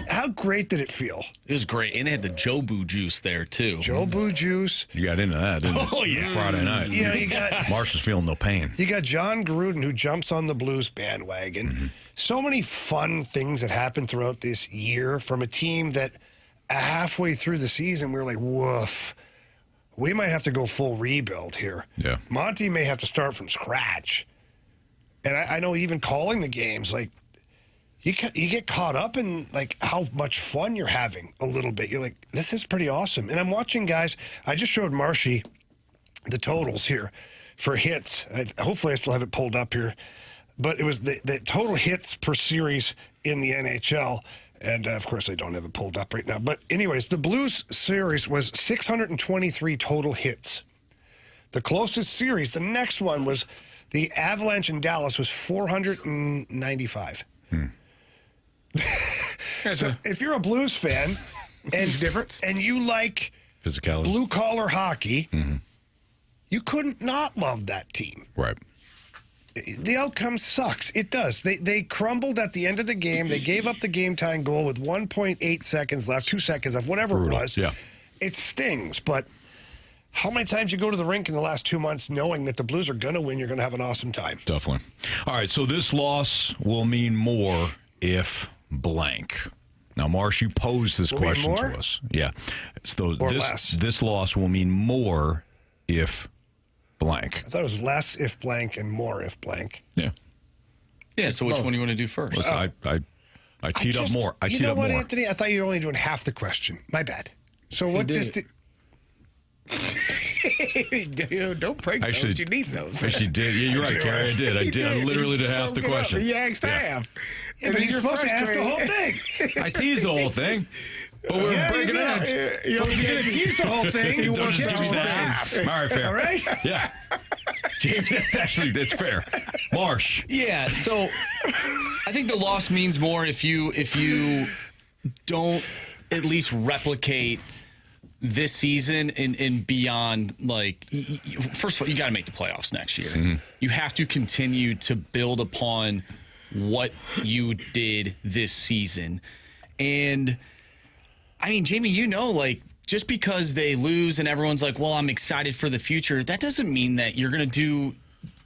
How great did it feel? It was great. And they had the Jobu juice there, too. Jobu juice. You got into that, didn't you? Oh, yeah. Friday night. Yeah, you got... Marsh was feeling no pain. You got John Gruden, who jumps on the Blues bandwagon. Mm-hmm. So many fun things that happened throughout this year from a team that halfway through the season, we were like, woof. We might have to go full rebuild here. Yeah. Monty may have to start from scratch. And I know even calling the games, like, you get caught up in, like, how much fun you're having a little bit. You're like, this is pretty awesome. And I'm watching guys. I just showed Marshy the totals here for hits. Hopefully I still have it pulled up here. But it was the total hits per series in the NHL. And, of course, I don't have it pulled up right now. But anyways, the Blues series was 623 total hits. The closest series, the next one was the Avalanche in Dallas, was 495. So if you're a Blues fan and you like physicality, blue-collar hockey, you couldn't not love that team. Right. The outcome sucks. It does. They crumbled at the end of the game. They gave up the game-time goal with 1.8 seconds left, 2 seconds left, whatever it was. Yeah. It stings, but how many times you go to the rink in the last 2 months knowing that the Blues are going to win, you're going to have an awesome time. Definitely. All right, so this loss will mean more if blank. Now, Marsh, you posed this question to us. Yeah. So this loss will mean more if blank. I thought it was less if blank and more if blank. Yeah. Yeah, so which one do you want to do first? I teed up more. You know what, Anthony? I thought you were only doing half the question. My bad. So what this... Don't break those. You need those. Actually did. Yeah, you're right, Carey. I did. I literally did half the question. You asked half. Yeah, but you're supposed to ask the whole thing. I teased the whole thing. But we're breaking it out. You're going to tease the whole thing. You want to give me half. All right, fair. All right? Yeah. Jamie, that's fair. Marsh. Yeah, so I think the loss means more if you don't at least replicate this season and beyond. Like, first of all, you got to make the playoffs next year. Mm-hmm. You have to continue to build upon what you did this season. And I mean, Jamie, just because they lose and everyone's like, well, I'm excited for the future, that doesn't mean that you're going to do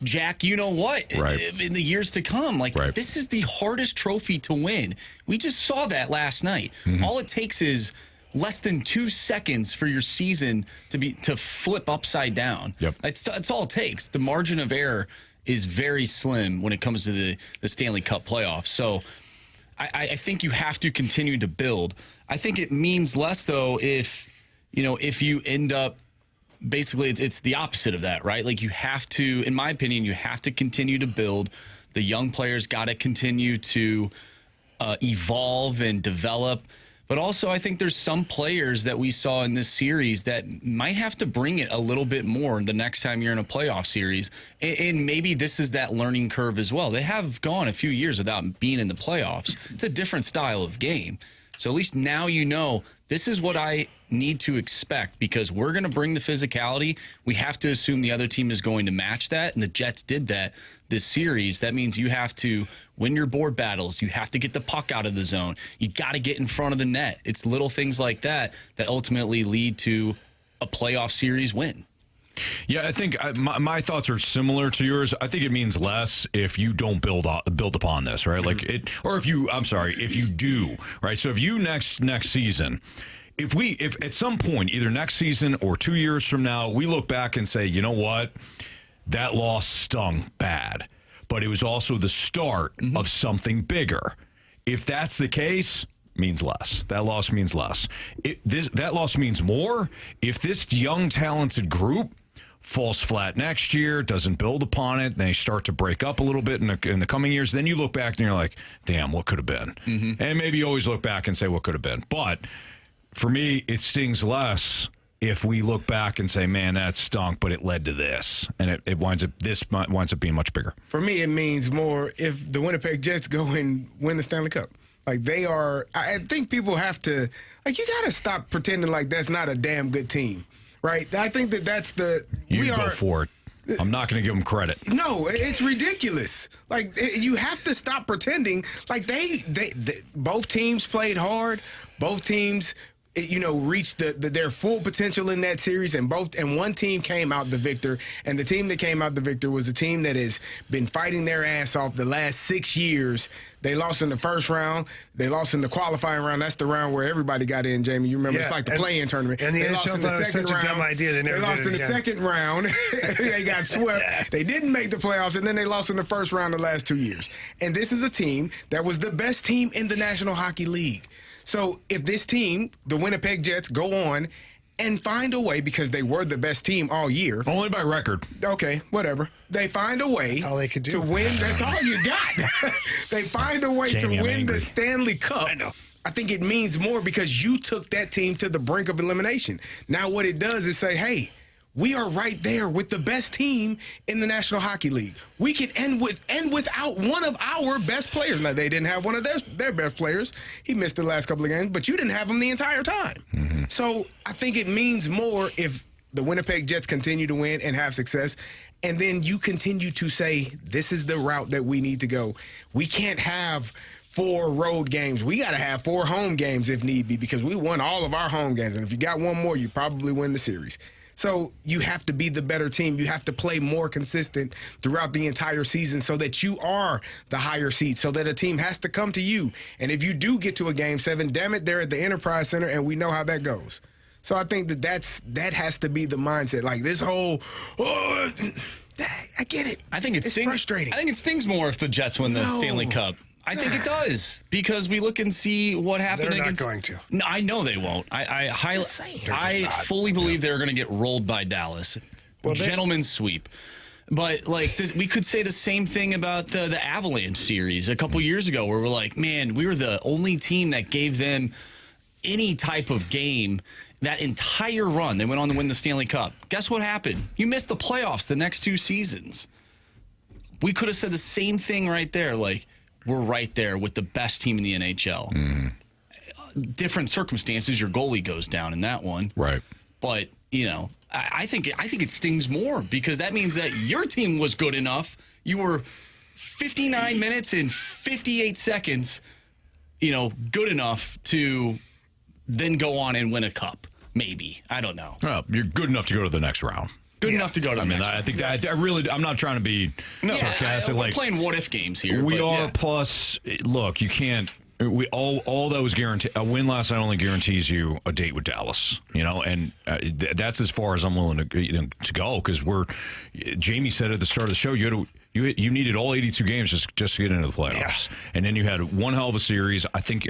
Jack, in the years to come. This is the hardest trophy to win. We just saw that last night. Mm-hmm. All it takes is less than 2 seconds for your season to flip upside down. Yep. That's all it takes. The margin of error is very slim when it comes to the Stanley Cup playoffs. So I think you have to continue to build. I think it means less, though, if you end up basically it's the opposite of that, right? Like, you have to, in my opinion, you have to continue to build. The young players got to continue to evolve and develop. But also, I think there's some players that we saw in this series that might have to bring it a little bit more the next time you're in a playoff series. And maybe this is that learning curve as well. They have gone a few years without being in the playoffs. It's a different style of game. So at least now you know this is what I need to expect, because we're going to bring the physicality. We have to assume the other team is going to match that, and the Jets did that this series. That means you have to win your board battles. You have to get the puck out of the zone. You got to get in front of the net. It's little things like that that ultimately lead to a playoff series win. Yeah, I think my thoughts are similar to yours. I think it means less if you don't build upon this, right? Like if you do, right? So if you next season, if at some point, either next season or 2 years from now, we look back and say, you know what, that loss stung bad, but it was also the start of something bigger. If that's the case, means less. That loss means less. That loss means more if this young, talented group falls flat next year, doesn't build upon it, they start to break up a little bit in the coming years, then you look back and you're like, damn, what could have been? Mm-hmm. And maybe you always look back and say what could have been. But for me, it stings less if we look back and say, man, that stunk, but it led to this. And it winds up being much bigger. For me, it means more if the Winnipeg Jets go and win the Stanley Cup. Like, they are, I think people have to, you got to stop pretending like that's not a damn good team, right? I think that's go for it. I'm not going to give them credit. No, it's ridiculous. Like, you have to stop pretending. Like, they both teams played hard. Both teams, reached their full potential in that series, and one team came out the victor, and the team that came out the victor was the team that has been fighting their ass off the last 6 years. They lost in the first round. They lost in the qualifying round. That's the round where everybody got in, Jamie. You remember, it's like the play-in tournament. And they lost in the second round. Dumb idea. They lost in the second round. They got swept. They didn't make the playoffs, and then they lost in the first round the last 2 years. And this is a team that was the best team in the National Hockey League. So if this team, the Winnipeg Jets, go on and find a way, because they were the best team all year. Only by record. Okay, whatever. They find a way to win. That's all you got. They find a way to win the Stanley Cup. I think it means more because you took that team to the brink of elimination. Now what it does is say, hey, we are right there with the best team in the National Hockey League. We can end without one of our best players. Now, they didn't have one of their best players. He missed the last couple of games, but you didn't have him the entire time. Mm-hmm. So I think it means more if the Winnipeg Jets continue to win and have success, and then you continue to say, this is the route that we need to go. We can't have 4 road games. We got to have 4 home games if need be, because we won all of our home games. And if you got one more, you probably win the series. So you have to be the better team. You have to play more consistent throughout the entire season so that you are the higher seed, so that a team has to come to you. And if you do get to a Game 7, damn it, they're at the Enterprise Center, and we know how that goes. So I think that has to be the mindset. Like, this whole, I get it. I think it's frustrating. I think it stings more if the Jets win the Stanley Cup. I think it does because we look and see what happened. They're not going to. No, I know they won't. I fully believe they're going to get rolled by Dallas. Well, gentleman's sweep. But like this, we could say the same thing about the Avalanche series a couple years ago, where we're like, man, we were the only team that gave them any type of game that entire run. They went on to win the Stanley Cup. Guess what happened? You missed the playoffs the next 2 seasons. We could have said the same thing right there. Like, we're right there with the best team in the NHL. Different circumstances, your goalie goes down in that one. Right. But, you know, I think it stings more because that means that your team was good enough. You were 59 minutes and 58 seconds, you know, good enough to then go on and win a cup. Maybe. I don't know. Well, you're good enough to go to the next round. Good enough to go to the next round. I think that I'm not trying to be sarcastic. We're playing what-if games here. We are, plus, look, you can't. We all that was guaranteed. A win last night only guarantees you a date with Dallas, you know, and that's as far as I'm willing to go because Jamie said at the start of the show you needed all 82 games just to get into the playoffs, and then you had one hell of a series. I think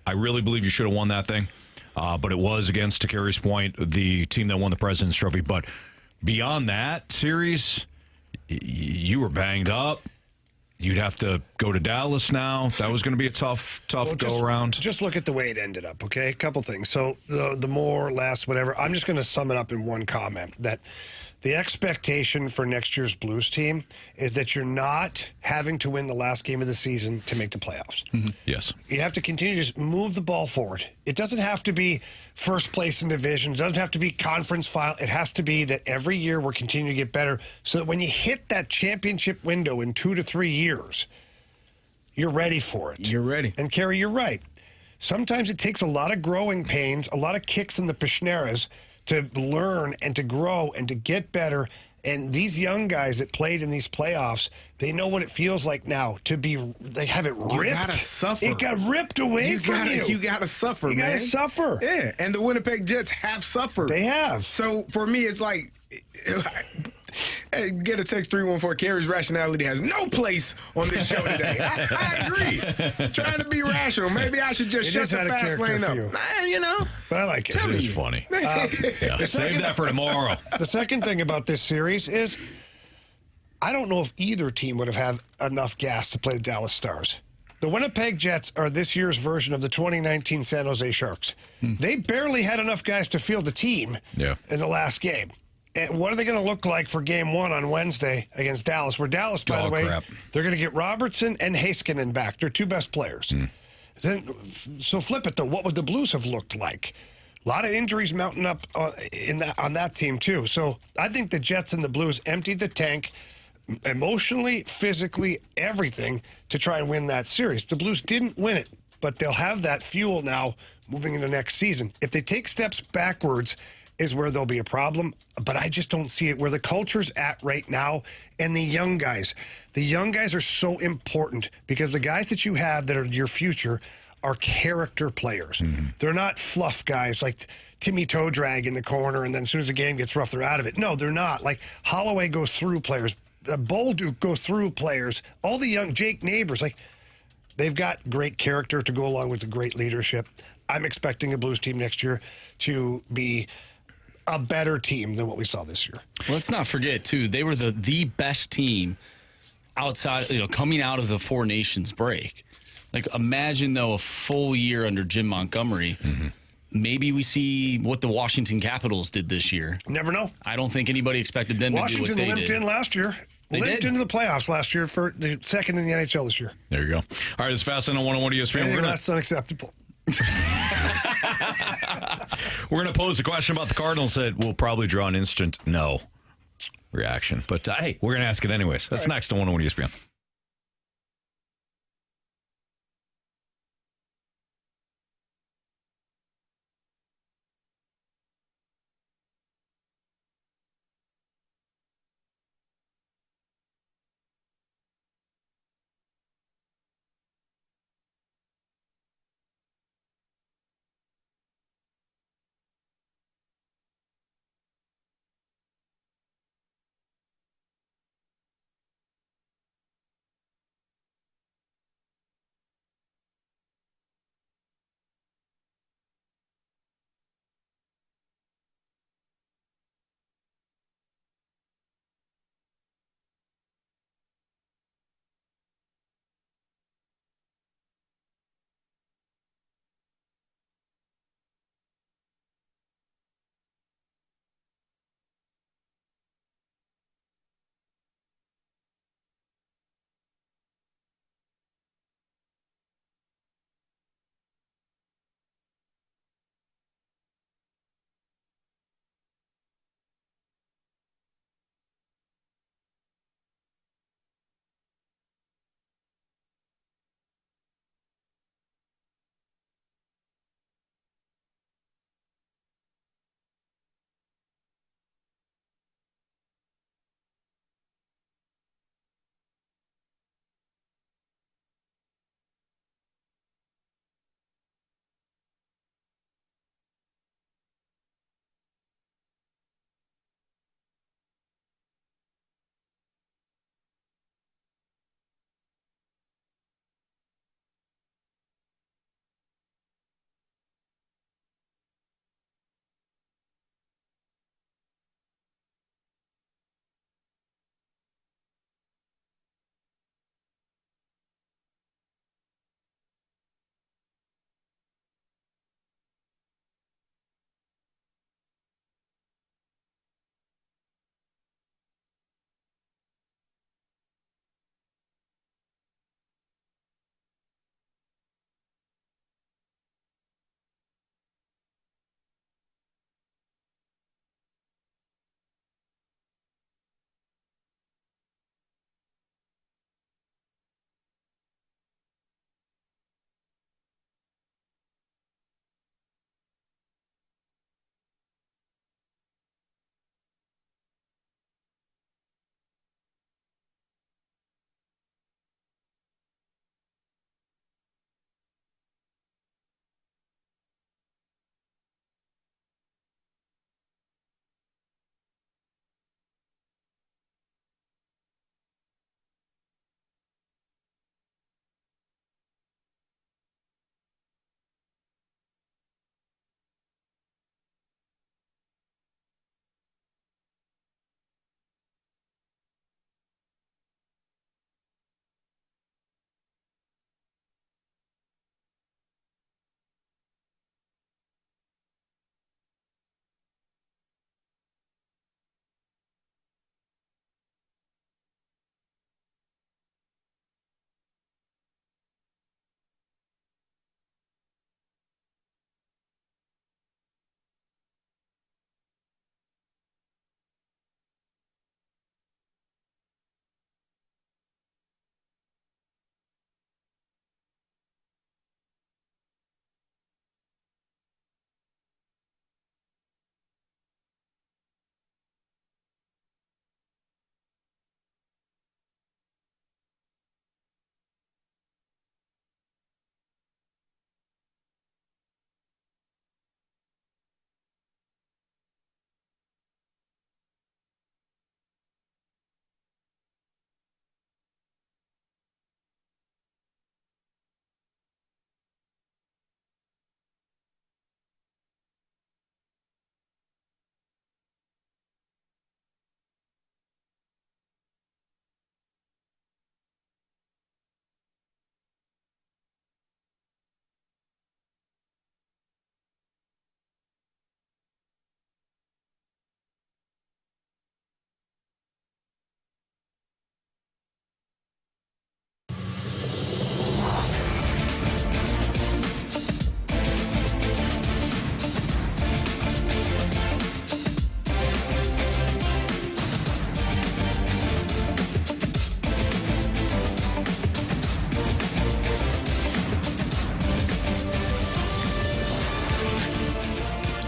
I really believe you should have won that thing, but it was against, to Carey's point, the team that won the President's Trophy. But beyond that series, you were banged up. You'd have to go to Dallas now. That was going to be a tough go-around. Just look at the way it ended up, okay? A couple things. So the more, less, whatever, I'm just going to sum it up in one comment, that the expectation for next year's Blues team is that you're not having to win the last game of the season to make the playoffs. Mm-hmm. Yes. You have to continue to just move the ball forward. It doesn't have to be first place in division. It doesn't have to be conference final. It has to be that every year we're continuing to get better so that when you hit that championship window in 2 to 3 years, you're ready for it. You're ready. And, Carey, you're right. Sometimes it takes a lot of growing pains, a lot of kicks in the Pishneras to learn and to grow and to get better. And these young guys that played in these playoffs, they know what it feels like now to be. They have it ripped. You gotta suffer. It got ripped away from you. You gotta suffer, man. You gotta suffer. Yeah, and the Winnipeg Jets have suffered. They have. So for me, it's like, hey, get a text 314. Carey's rationality has no place on this show today. I agree. Trying to be rational. Maybe I should just shut the fast lane up. You know, but I like it. It is funny. Save that for tomorrow. The second thing about this series is I don't know if either team would have had enough gas to play the Dallas Stars. The Winnipeg Jets are this year's version of the 2019 San Jose Sharks. They barely had enough guys to field the team in the last game. And what are they going to look like for game 1 on Wednesday against Dallas? Where Dallas, by the way, they're going to get Robertson and Heiskanen back. Their 2 best players. So flip it, though. What would the Blues have looked like? A lot of injuries mounting up on that team, too. So I think the Jets and the Blues emptied the tank emotionally, physically, everything to try and win that series. The Blues didn't win it, but they'll have that fuel now moving into next season. If they take steps backwards is where there'll be a problem, but I just don't see it where the culture's at right now. And the young guys are so important because the guys that you have that are your future are character players. They're not fluff guys like Timmy Toe Drag in the corner, and then as soon as the game gets rough, they're out of it. No, they're not. Like Holloway goes through players, Bolduc goes through players, all the young Jake Neighbors, like they've got great character to go along with the great leadership. I'm expecting a Blues team next year to be a better team than what we saw this year. Let's not forget, too, they were the best team outside, coming out of the Four Nations break. Like, imagine, though, a full year under Jim Montgomery. Maybe we see what the Washington Capitals did this year. Never know. I don't think anybody expected them to do what they did. Washington limped in last year. Limped into the playoffs last year for the second in the NHL this year. There you go. All right, it's Fast on 101 ESPN. That's unacceptable. We're going to pose a question about the Cardinals that will probably draw an instant no reaction. But, hey, we're going to ask it anyways. That's next on 101 ESPN.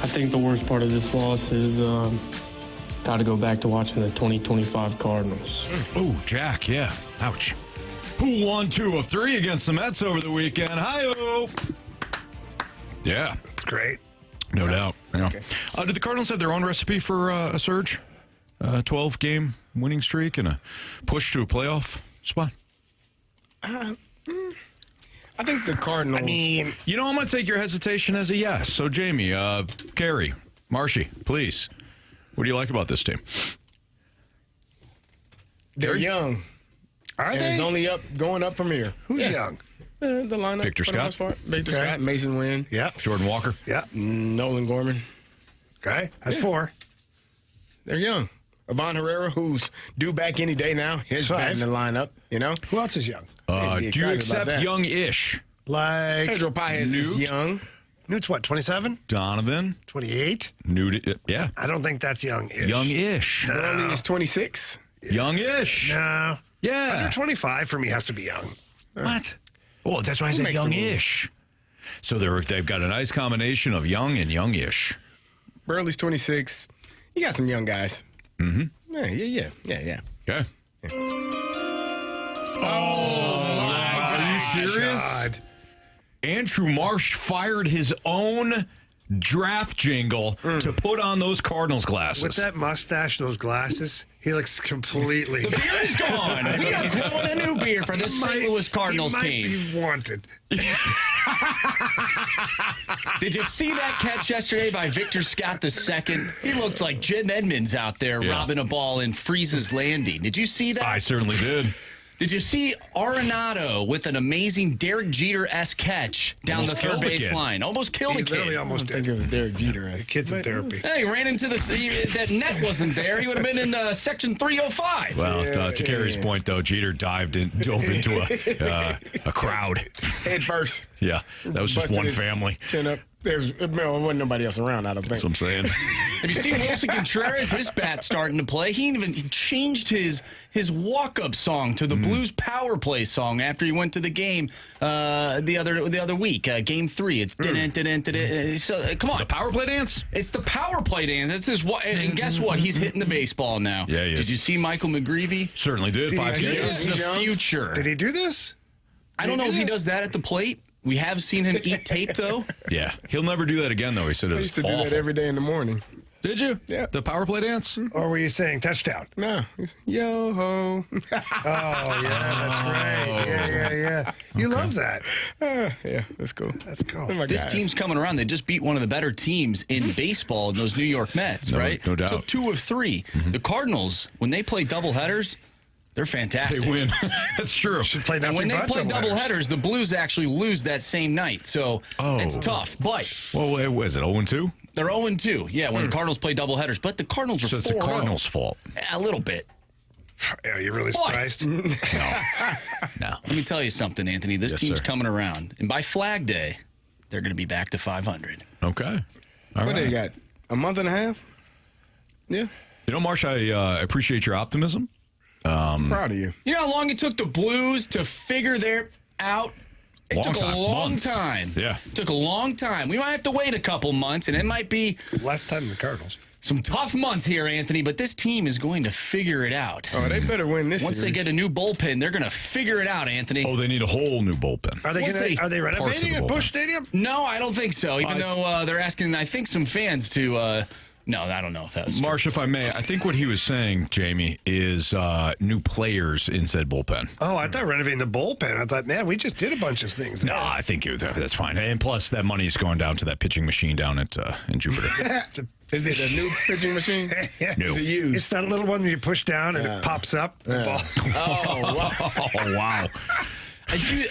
think the worst part of this loss is got to go back to watching the 2025 Cardinals. Oh, Jack, yeah. Ouch. Who won 2 of 3 against the Mets over the weekend? Hi-oh. Yeah. It's great. No doubt. Yeah. Okay. Did the Cardinals have their own recipe for a surge? 12-game winning streak and a push to a playoff spot? I think the Cardinals... I'm going to take your hesitation as a yes. So, Jamie, Carey, Marshy, please. What do you like about this team? They're young. Are they? It's only going up from here. Who's young? The lineup. Victor for the Scott. most part. Victor Scott, Mason Wynn. Yeah. Jordan Walker. Yeah. Nolan Gorman. Okay. That's 4. They're young. Ivan Herrera, who's due back any day now. He's back in the lineup, you know? Who else is young? Do you accept young-ish? Like Pedro Paez is young. Newt's what, 27? Donovan. 28? Newt, yeah. I don't think that's young-ish. Young-ish. Burley is 26. Young-ish. No. Yeah. Under 25 for me has to be young. What? Well, that's why I said young-ish. So they've got a nice combination of young and young-ish. Burley's 26. You got some young guys. Mm-hmm. Yeah. Okay. Oh, are you serious? God. Andrew Marsh fired his own draft jingle to put on those Cardinals glasses. With that mustache and those glasses, he looks completely... The beard is gone. We are growing a new beard for this St. Louis Cardinals team. He might be wanted. Did you see that catch yesterday by Victor Scott II? He looked like Jim Edmonds out there robbing a ball in Freeze's Landing. Did you see that? I certainly did. Did you see Arenado with an amazing Derek Jeter-esque catch down the third baseline? Almost killed a kid. Literally almost did. I think it was Derek Jeter-esque. The kid's in therapy. Hey, he ran into that net wasn't there. He would have been in section 305. Well, to Carey's point, though, Jeter dove into a crowd. Head first. Yeah, that was just one family. Chin up. There wasn't nobody else around, I don't think. That's what I'm saying. Have you seen Wilson Contreras? His bat's starting to play. He even changed his walk-up song to the Blues power play song after he went to the game the other week, Game 3. It's so come on, the power play dance. It's the power play dance. That's his. And guess what? He's hitting the baseball now. Yeah, he is. Did you see Michael McGreevy? Certainly did. 5 He years. is the future. Did he do this? I don't know if he does that at the plate. We have seen him eat tape, though. Yeah. He'll never do that again, though. He said it was used to awful. do that every day in the morning. Did you? Yeah. The power play dance? Or were you saying touchdown? No. Yo-ho. Oh, yeah, that's right. Yeah. You love that. Yeah, that's cool. That's cool. This team's coming around. They just beat one of the better teams in baseball in those New York Mets, right? No doubt. Took 2 of 3. Mm-hmm. The Cardinals, when they play doubleheaders, they're fantastic. They win. That's true. Should play and when they play doubleheaders, the Blues actually lose that same night. So it's tough. But well, what is it, 0-2? They're 0-2. Yeah, when the Cardinals play doubleheaders. But the Cardinals are 4-0. So it's the Cardinals' fault. A little bit. Are you really surprised? No. Let me tell you something, Anthony. This team's coming around. And by Flag Day, they're going to be back to 500. Okay. All What right. they got? A month and a half? Yeah. You know, Marsh, I appreciate your optimism. Proud of you. You know how long it took the Blues to figure their out? It took a long time. Yeah. It took a long time. We might have to wait a couple months, and it might be less time than the Cardinals. Some tough months here, Anthony, but this team is going to figure it out. Oh, they better win this Once series. they get a new bullpen, they're going to figure it out, Anthony. Oh, they need a whole new bullpen. Are they renovating at Busch Stadium? No, I don't think so, even though they're asking, I think, some fans to... No, I don't know if that was Marsh, if I may, I think what he was saying, Jamie, is new players in said bullpen. Oh, I thought renovating the bullpen. I thought, man, we just did a bunch of things. No, I think that's fine. And plus, that money's going down to that pitching machine down at in Jupiter. Is it a new pitching machine? No. Is it used? It's that little one you push down and it pops up. The ball. Oh, wow. Oh, wow. You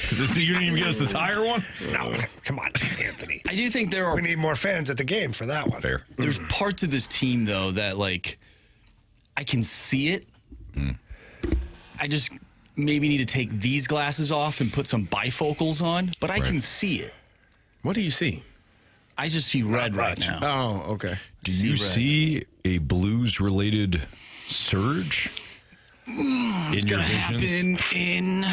didn't even get us the tire one? No, come on, Anthony. I do think we need more fans at the game for that one. Fair. There's parts of this team, though, that, like, I can see it. I just maybe need to take these glasses off and put some bifocals on, but I can see it. What do you see? I just see red right now. Oh, okay. Do you see a Blues-related surge It's in your going to visions? happen in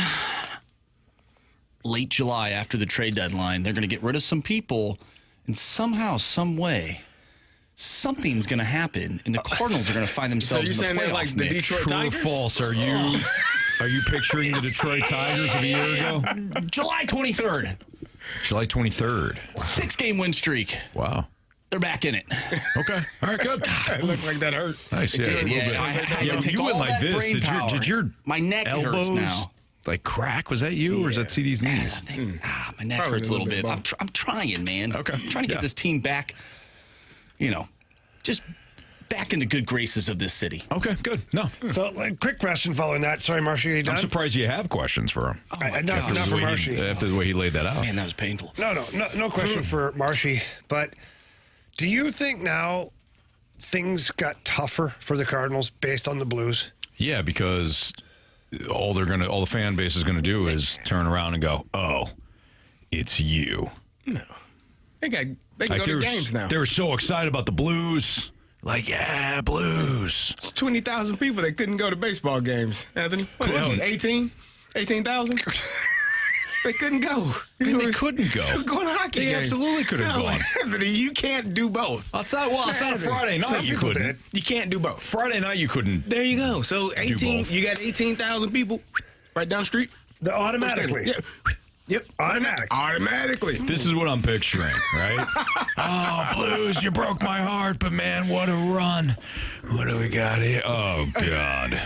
late July after the trade deadline. They're going to get rid of some people, and somehow, some way, something's going to happen, and the Cardinals are going to find themselves in the playoff like the mix. Detroit True Tigers? or false? Are you picturing the Detroit Tigers of a year ago? July 23rd. July 23rd. 6-game win streak. Wow. They're back in it. Okay. All right, good. It looked like that hurt. Nice. It Yeah, did, a little yeah. bit. I had to take you all went like that this. brain power. Did your My neck elbows hurts now. like crack? Was that you or is that CD's knees? My neck hurts a little bit. I'm trying, man. Okay. I'm trying to get this team back, just back in the good graces of this city. Okay, good. No. So, quick question following that. Sorry, Marshy, are you done? I'm surprised you have questions for him. Enough for Marshy. After the way he laid that out. Man, that was painful. No question for Marshy. But do you think now things got tougher for the Cardinals based on the Blues? Yeah, because all the fan base is gonna do is turn around and go, "Oh, it's you." No, they can go to games now. They were so excited about the Blues. Like, yeah, Blues. 20,000 people that couldn't go to baseball games. Anthony, what the hell? 18,000. They couldn't go. They couldn't go. They were going to hockey They games. absolutely could have gone. Anthony, you can't do both. Outside a Friday night, you couldn't. You can't do both. Friday night, you couldn't. There you go. So 18, you got 18,000 people right down the street. Automatically. Yep. Automatically. This is what I'm picturing, right? Oh, Blues, you broke my heart, but man, what a run. What do we got here? Oh, God.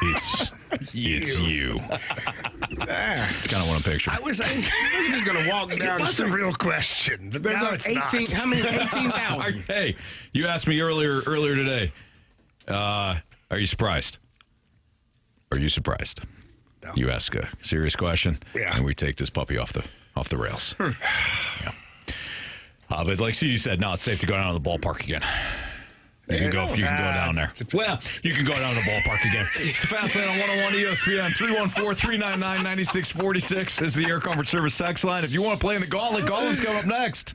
It's you. It's kind of what I'm picturing. I was just going to walk down the That's a street. real question. But now it's 18, not. how many? 18,000. Hey, you asked me earlier today, are you surprised? Are you surprised? No. You ask a serious question, Yeah. and we take this puppy off the rails. Yeah. But like CD said, no, it's safe to go down to the ballpark again. You can go down there. Well, you can go down to the ballpark again. It's Fast Lane on 101 ESPN. 314-399-9646 is the Air Comfort Service text line. If you want to play in the Gauntlet, Gauntlet's coming up next.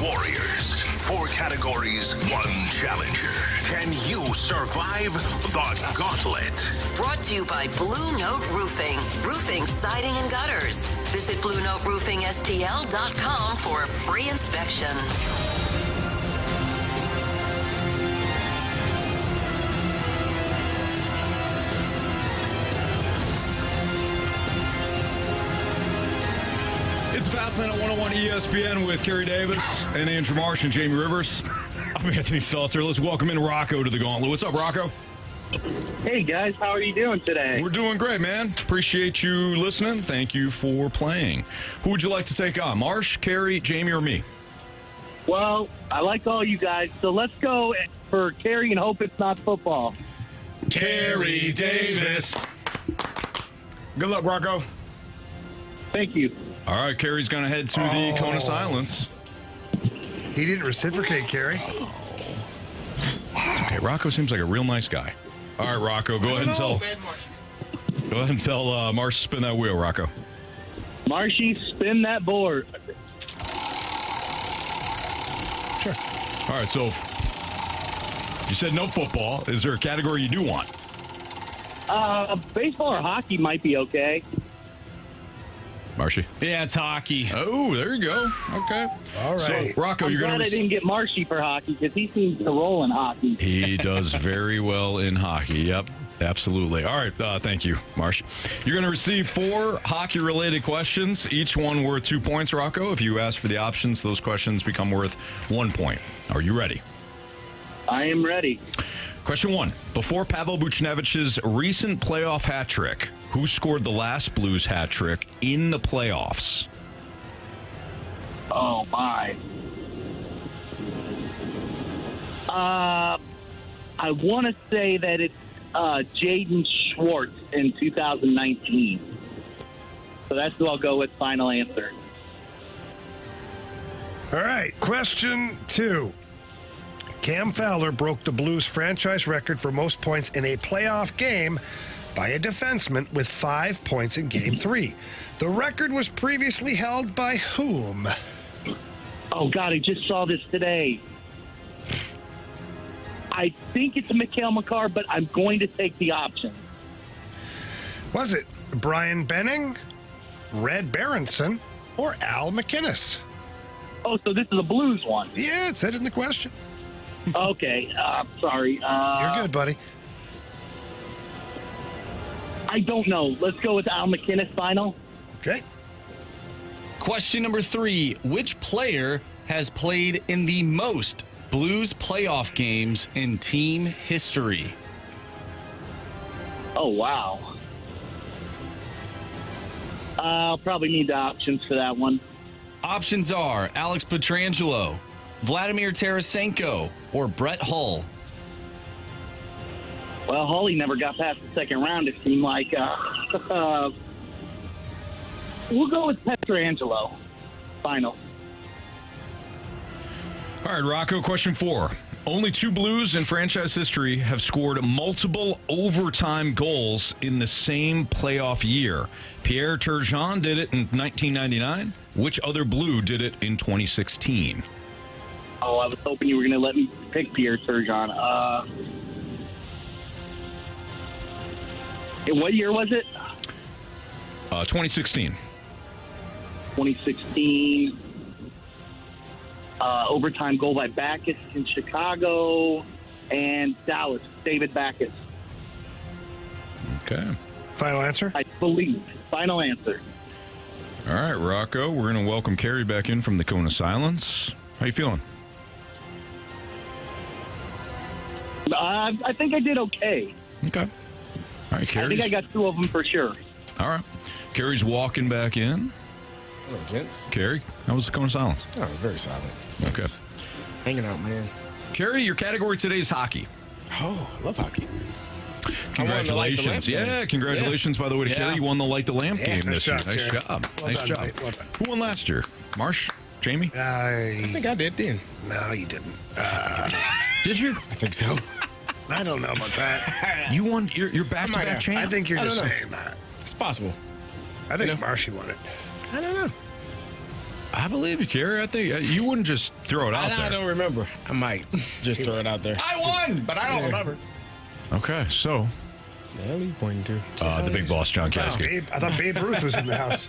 warriors. 4 categories, 1 challenger. Can you survive the Gauntlet? Brought to you by Blue Note Roofing. Roofing, siding, and gutters. Visit BlueNoteRoofingSTL.com for a free inspection. It's Fastlane at 101 ESPN with Carey Davis and Andrew Marsh and Jamie Rivers. I'm Anthony Stalter. Let's welcome in Rocco to the Gauntlet. What's up, Rocco? Hey, guys. How are you doing today? We're doing great, man. Appreciate you listening. Thank you for playing. Who would you like to take on, Marsh, Carey, Jamie, or me? Well, I like all you guys, so let's go for Carey and hope it's not football. Carey Davis. Good luck, Rocco. Thank you. All right, Carey's going to head to the Cone of Silence. He didn't reciprocate, Carey. It's okay. Rocco seems like a real nice guy. All right, Rocco, go ahead and tell Marsh to spin that wheel, Rocco. Marshy, spin that board. Sure. All right, so you said no football. Is there a category you do want? Baseball or hockey might be okay. Marshy? Yeah, it's hockey. Oh, there you go. Okay. All right. So, Rocco, I'm you're going glad I didn't get Marshy for hockey because he seems to roll in hockey. He does very well in hockey. Yep, absolutely. All right, thank you, Marsh. You're going to receive 4 hockey-related questions, each one worth 2 points, Rocco. If you ask for the options, those questions become worth 1 point. Are you ready? I am ready. Question 1. Before Pavel Buchnevich's recent playoff hat trick, who scored the last Blues hat trick in the playoffs? Oh, my. I want to say that it's Jaden Schwartz in 2019. So that's who I'll go with, final answer. All right, question 2. Cam Fowler broke the Blues franchise record for most points in a playoff game by a defenseman with 5 points in Game 3. The record was previously held by whom? Oh, God, I just saw this today. I think it's Mikhail Makar, but I'm going to take the option. Was it Brian Benning, Red Berenson, or Al McInnes? Oh, so this is a Blues one. Yeah, it said it in the question. Okay, sorry. You're good, buddy. I don't know. Let's go with Al McInnes final. Okay. Question number 3. Which player has played in the most Blues playoff games in team history? Oh, wow. I'll probably need the options for that one. Options are Alex Pietrangelo, Vladimir Tarasenko, or Brett Hull. Well, Hawley never got past the second round, it seemed like. We'll go with Pietrangelo. Final. All right, Rocco, question 4. Only 2 Blues in franchise history have scored multiple overtime goals in the same playoff year. Pierre Turgeon did it in 1999. Which other Blue did it in 2016? Oh, I was hoping you were going to let me pick Pierre Turgeon. What year was it? 2016. 2016. Overtime goal by Backes in Chicago and Dallas. David Backes. Okay. Final answer? I believe. Final answer. All right, Rocco, we're going to welcome Carey back in from the Cone of Silence. How you feeling? I think I did okay. Okay. All right, Carey. I think I got 2 of them for sure. All right. Carey's walking back in. Hello, gents. Carey, how was the Cone of Silence? Oh, very solid. Okay. Hanging out, man. Carey, your category today is hockey. Oh, I love hockey. Congratulations. Yeah, congratulations, by the way, to Carey. You won the Light the Lamp game this year. Nice job. Nice job. Who won last year? Marsh? Jamie? I think I did then. No, you didn't. Did you? I think so. I don't know about that. You won. You're back-to-back champ. I think you're just saying that. It's possible. I think Marshy won it. I don't know. I believe you, Carey. I think you wouldn't just throw it out there. I don't remember. I might just throw it out there. I won, but I don't remember. Okay, so. The hell are you pointing to? The big boss, John Kasky. I thought Babe Ruth was in the house.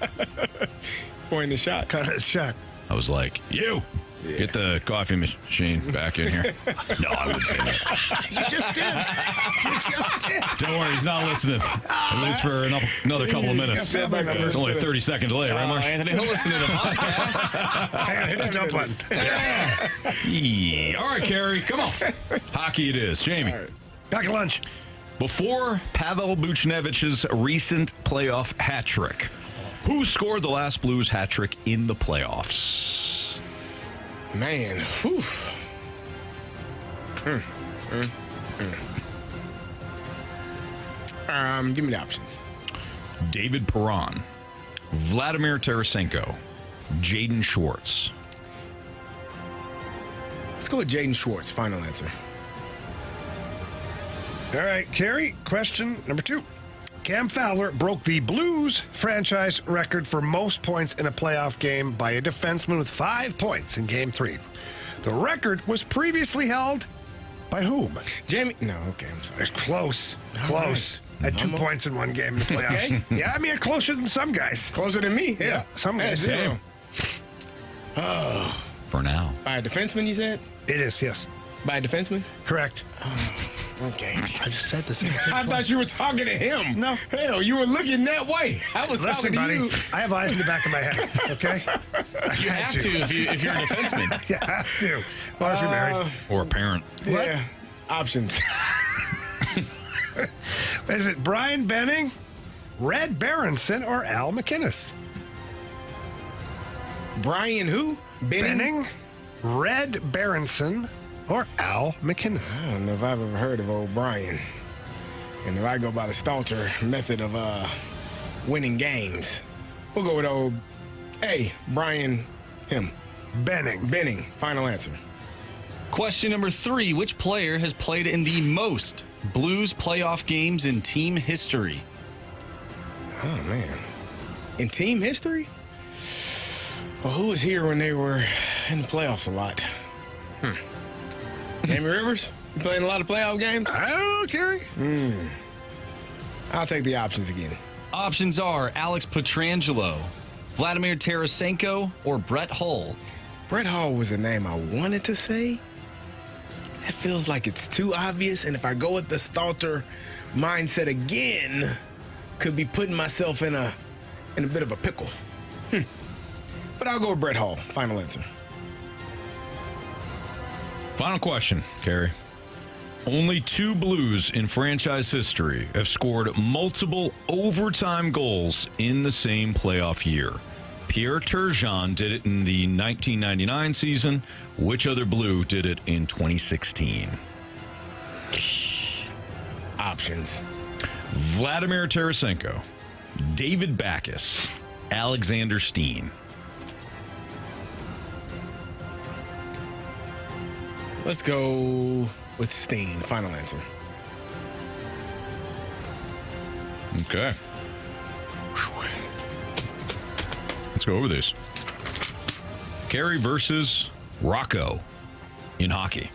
Pointing the shot. Cut a shot. I was like, get the coffee machine back in here. No, I wouldn't say that. You just did. You just did. Don't worry, he's not listening. At least for another couple of minutes. It's only a 30-second delay, right, Marsh? Anthony, he'll listen to the podcast. Hang on, hit the dump button. Yeah. All right, Carey, come on. Hockey it is. Jamie. Right. Back at lunch. Before Pavel Buchnevich's recent playoff hat trick, who scored the last Blues hat trick in the playoffs? Man, whew. Give me the options. David Perron, Vladimir Tarasenko, Jaden Schwartz. Let's go with Jaden Schwartz. Final answer. All right, Carey, question number 2. Cam Fowler broke the Blues franchise record for most points in a playoff game by a defenseman with 5 points in Game 3. The record was previously held by whom? Jamie. No, okay, I'm sorry. It's close. Close. Had 2 points in one game in the playoffs. Okay. Yeah, I mean, closer than some guys. Closer than me. Yeah, some guys. Same. For now. By a defenseman, you said? It is, yes. By a defenseman? Correct. Okay. I just said the same thing. I thought you were talking to him. No. Hell, you were looking that way. I was Listen, talking to buddy, you. I have eyes in the back of my head, okay? You have to if you're a defenseman. You have to. Or if you're married. Or a parent. Yeah. Options. Is it Brian Benning, Red Berenson, or Al McInnes? Brian who? Benning, Red Berenson, or Al McInnes? I don't know if I've ever heard of old Brian. And if I go by the Stalter method of winning games, we'll go with old Brian, him. Benning. Final answer. Question number 3. Which player has played in the most Blues playoff games in team history? Oh, man. In team history? Well, who was here when they were in the playoffs a lot? Jamie Rivers? You playing a lot of playoff games? I don't know, Carey. I'll take the options again. Options are Alex Pietrangelo, Vladimir Tarasenko, or Brett Hull. Brett Hull was a name I wanted to say. That feels like it's too obvious, and if I go with the Stalter mindset again, could be putting myself in a bit of a pickle. But I'll go with Brett Hull. Final answer. Final question, Carey. Only 2 Blues in franchise history have scored multiple overtime goals in the same playoff year. Pierre Turgeon did it in the 1999 season. Which other Blue did it in 2016? Options. Vladimir Tarasenko, David Backes, Alexander Steen. Let's go with Steen. Final answer. Okay. Let's go over this. Carey versus Rocco in hockey.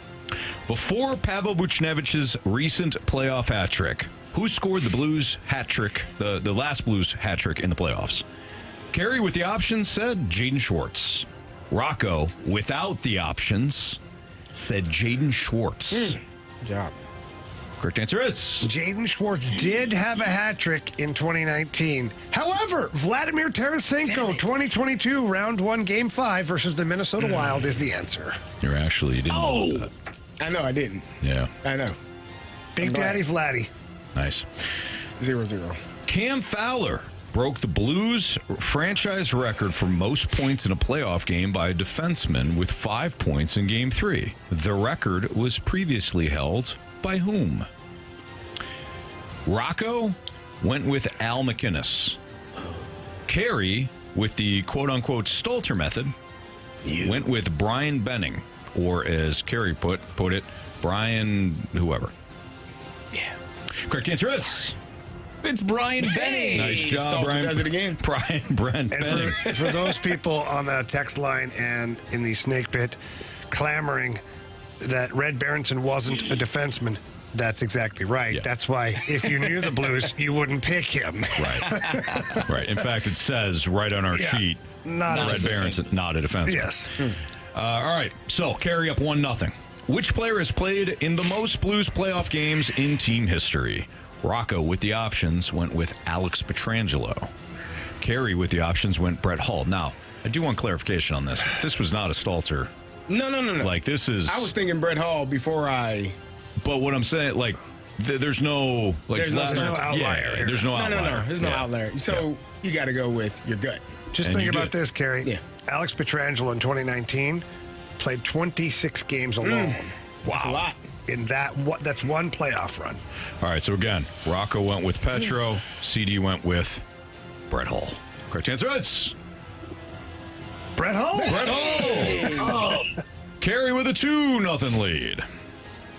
Before Pavel Buchnevich's recent playoff hat trick, who scored the Blues hat trick, the last Blues hat trick in the playoffs? Carey with the options said Jaden Schwartz. Rocco without the options said Jaden Schwartz. Good job. Correct answer is Jaden Schwartz did have a hat trick in 2019. However, Vladimir Tarasenko, 2022, round 1, game 5 versus the Minnesota Wild is the answer. You didn't know that. I know I didn't. Yeah. I know. Big Daddy Vladdy. Nice. 0-0. Cam Fowler broke the Blues franchise record for most points in a playoff game by a defenseman with 5 points in Game 3. The record was previously held by whom? Rocco went with Al McInnes. Carey, with the quote-unquote Stalter method, went with Brian Benning, or as Carey put it, Brian whoever. Yeah. Correct answer is It's Brian Benning. Nice job, Stalter Brian. does it again. Brent And Benning. for those people on the text line and in the snake pit clamoring that Red Berenson wasn't a defenseman, that's exactly right. Yeah. That's why if you knew the Blues, you wouldn't pick him. Right. Right. In fact, it says right on our sheet, Not a Red Berenson, not a defenseman. Yes. All right. So, Carey up 1-0. Which player has played in the most Blues playoff games in team history? Rocco with the options went with Alex Pietrangelo. Carey with the options went Brett Hull. Now, I do want clarification on this. This was not a Stalter. No. Like, this is... I was thinking Brett Hull before I... But what I'm saying, like, there's no... Like, There's no outlier. Yeah, there's no outlier. No. There's no outlier. So you got to go with your gut. Just And think you about did. this, Carey. Yeah. Alex Pietrangelo in 2019 played 26 games alone. That's a lot. In that's one playoff run. All right, so again, Rocco went with Petro. CD went with Brett Hull. Correct answer is... Brett Hull. Brett Hull! Carey with a 2-0 lead.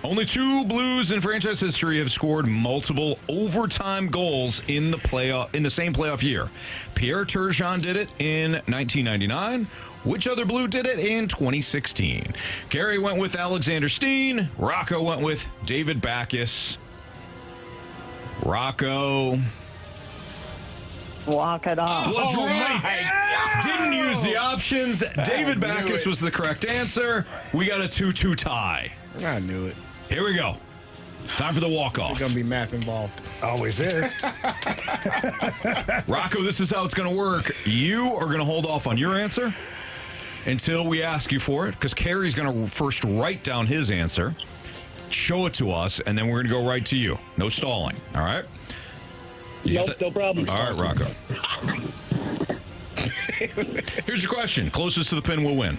Only 2 Blues in franchise history have scored multiple overtime goals in the same playoff year. Pierre Turgeon did it in 1999. Which other Blue did it in 2016? Carey went with Alexander Steen. Rocco went with David Backes. Rocco Walk it off. was right. Didn't use the options. David Backes was the correct answer. We got a 2-2 tie. I knew it. Here we go. Time for the walk-off. There's going to be math involved. Always is. Rocco, this is how it's going to work. You are going to hold off on your answer until we ask you for it, because Carey's going to first write down his answer, show it to us, and then we're going to go right to you. No stalling, all right? No problem. All right, Rocco. Here's your question. Closest to the pin will win.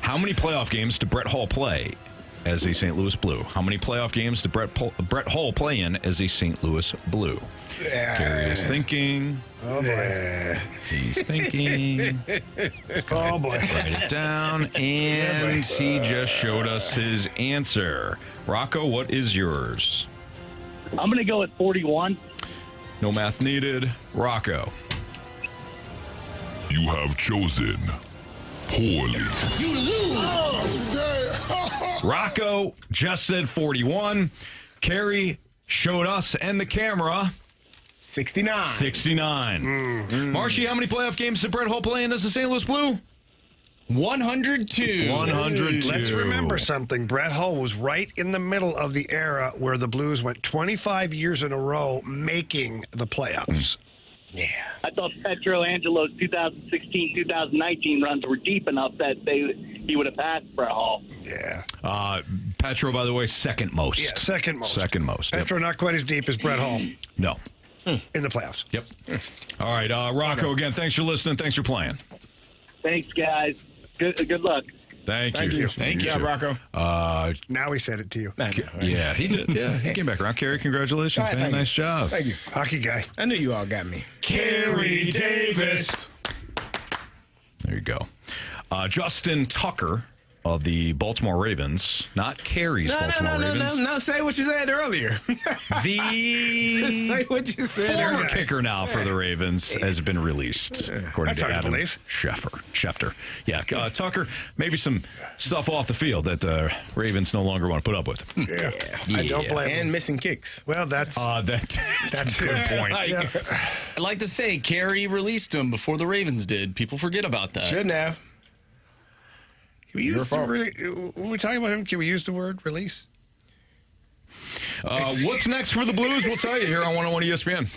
How many playoff games did Brett Hull play as a St. Louis Blue? How many playoff games did Brett Hull play in as a St. Louis Blue? Carey is thinking. Oh, boy. He's thinking. Oh, boy. Write it down. And he just showed us his answer. Rocco, what is yours? I'm going to go with 41. No math needed. Rocco. You have chosen poorly. You lose. Rocco just said 41. Carey showed us and the camera 69. 69. Marshy, how many playoff games did Brett Hull play in as a St. Louis Blue? 102. 102. Let's remember something. Brett Hull was right in the middle of the era where the Blues went 25 years in a row making the playoffs. Yeah. I thought Petrangelo's 2016-2019 runs were deep enough that he would have passed Brett Hull. Yeah. Petro, by the way, second most. Yeah, second most. Second most. Yep. Petro not quite as deep as Brett Hull No. in the playoffs. Yep. All right, Rocco, again, thanks for listening. Thanks for playing. Thanks, guys. Good luck. Thank Thank you. Thank you. Yeah, Rocco. Now he said it to you. Yeah, he did. Yeah, he came back around. Carey, congratulations, man. Nice job. Thank you. Hockey guy. I knew you all got me. Carey Davis. There you go. Justin Tucker of the Baltimore Ravens, not Carey's Baltimore Ravens. No, say what you said earlier. The Say what you said former earlier. kicker now for the Ravens has been released, according That's to hard to Adam believe. Schefter. Yeah, Tucker, maybe some stuff off the field that the Ravens no longer want to put up with. Yeah. I don't blame him. And missing kicks. Well, that's that's a good point. I'd like to say Carey released him before the Ravens did. People forget about that. Shouldn't have. Can we use when we talk about him, can we use the word release? What's next for the Blues? We'll tell you here on 101 ESPN.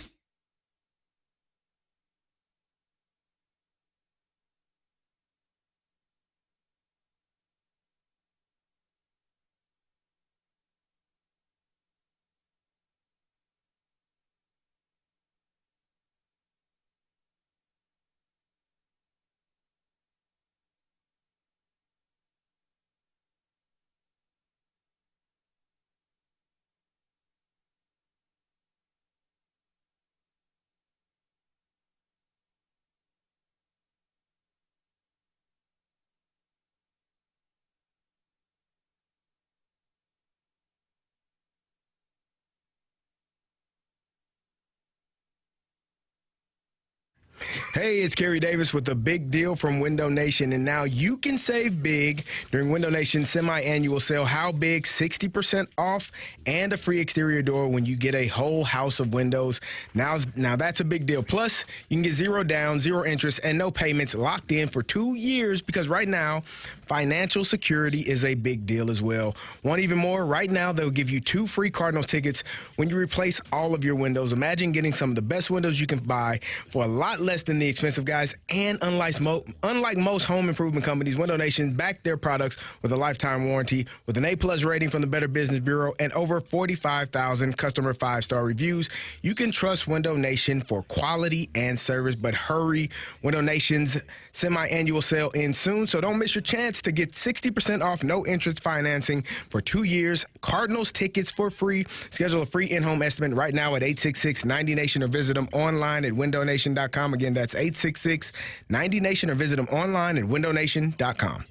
Hey, it's Carey Davis with a big deal from Window Nation, and now you can save big during Window Nation's semi-annual sale. How big? 60% off and a free exterior door when you get a whole house of windows. Now that's a big deal. Plus, you can get 0 down, 0 interest, and no payments locked in for 2 years because right now, financial security is a big deal as well. Want even more? Right now, they'll give you 2 free Cardinals tickets when you replace all of your windows. Imagine getting some of the best windows you can buy for a lot less than the expensive guys. And unlike most home improvement companies, Window Nation backed their products with a lifetime warranty with an A+ rating from the Better Business Bureau and over 45,000 customer 5-star reviews. You can trust Window Nation for quality and service, but hurry. Window Nation's semi-annual sale ends soon, so don't miss your chance to get 60% off no interest financing for 2 years. Cardinals tickets for free. Schedule a free in-home estimate right now at 866-90Nation or visit them online at windownation.com. Again, that's 866-90Nation or visit them online at windownation.com.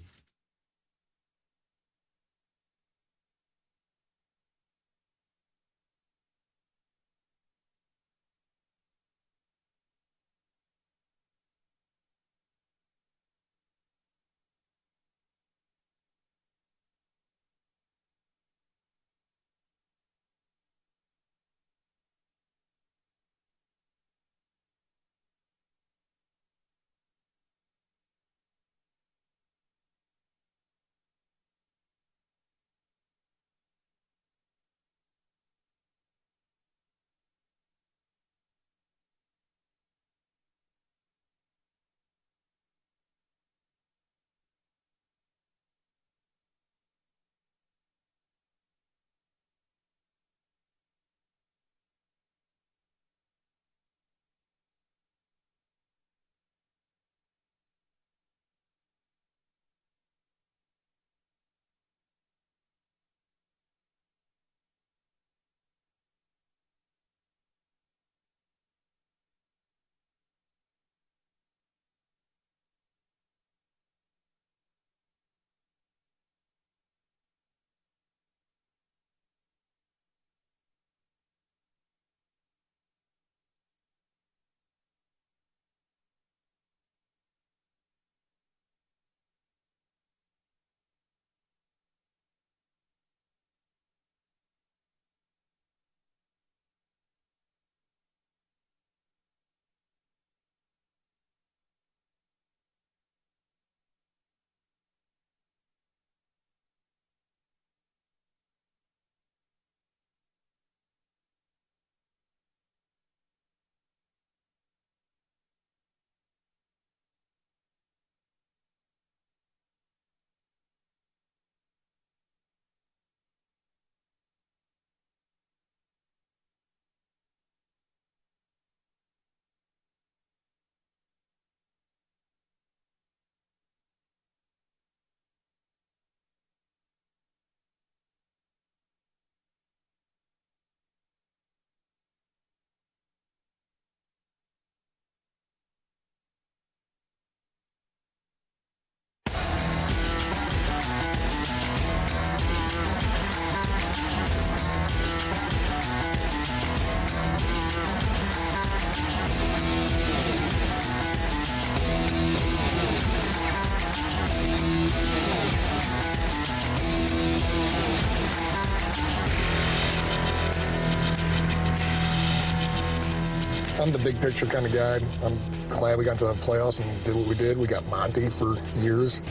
I'm the big picture kind of guy. I'm glad we got to the playoffs and did what we did. We got Monty for years.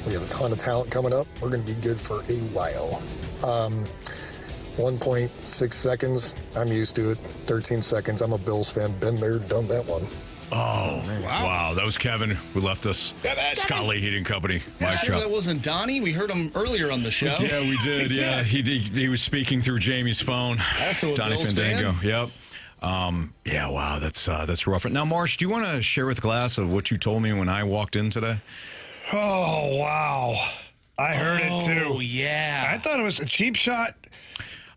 We have a ton of talent coming up. We're going to be good for a while. 1.6 seconds, I'm used to it. 13 seconds, I'm a Bills fan. Been there, done that one. Oh, wow. That was Kevin who left us. Scott Lee Heating Company. Yeah, sure that wasn't Donnie. We heard him earlier on the show. Yeah, we did. Yeah, he was speaking through Jamie's phone. Also a Donnie Bills Fandango. fan? Yep. Yeah, wow, that's rough. Now, Marsh, do you want to share with Glass of what you told me when I walked in today? Oh, wow. I heard it too. Oh, yeah. I thought it was a cheap shot.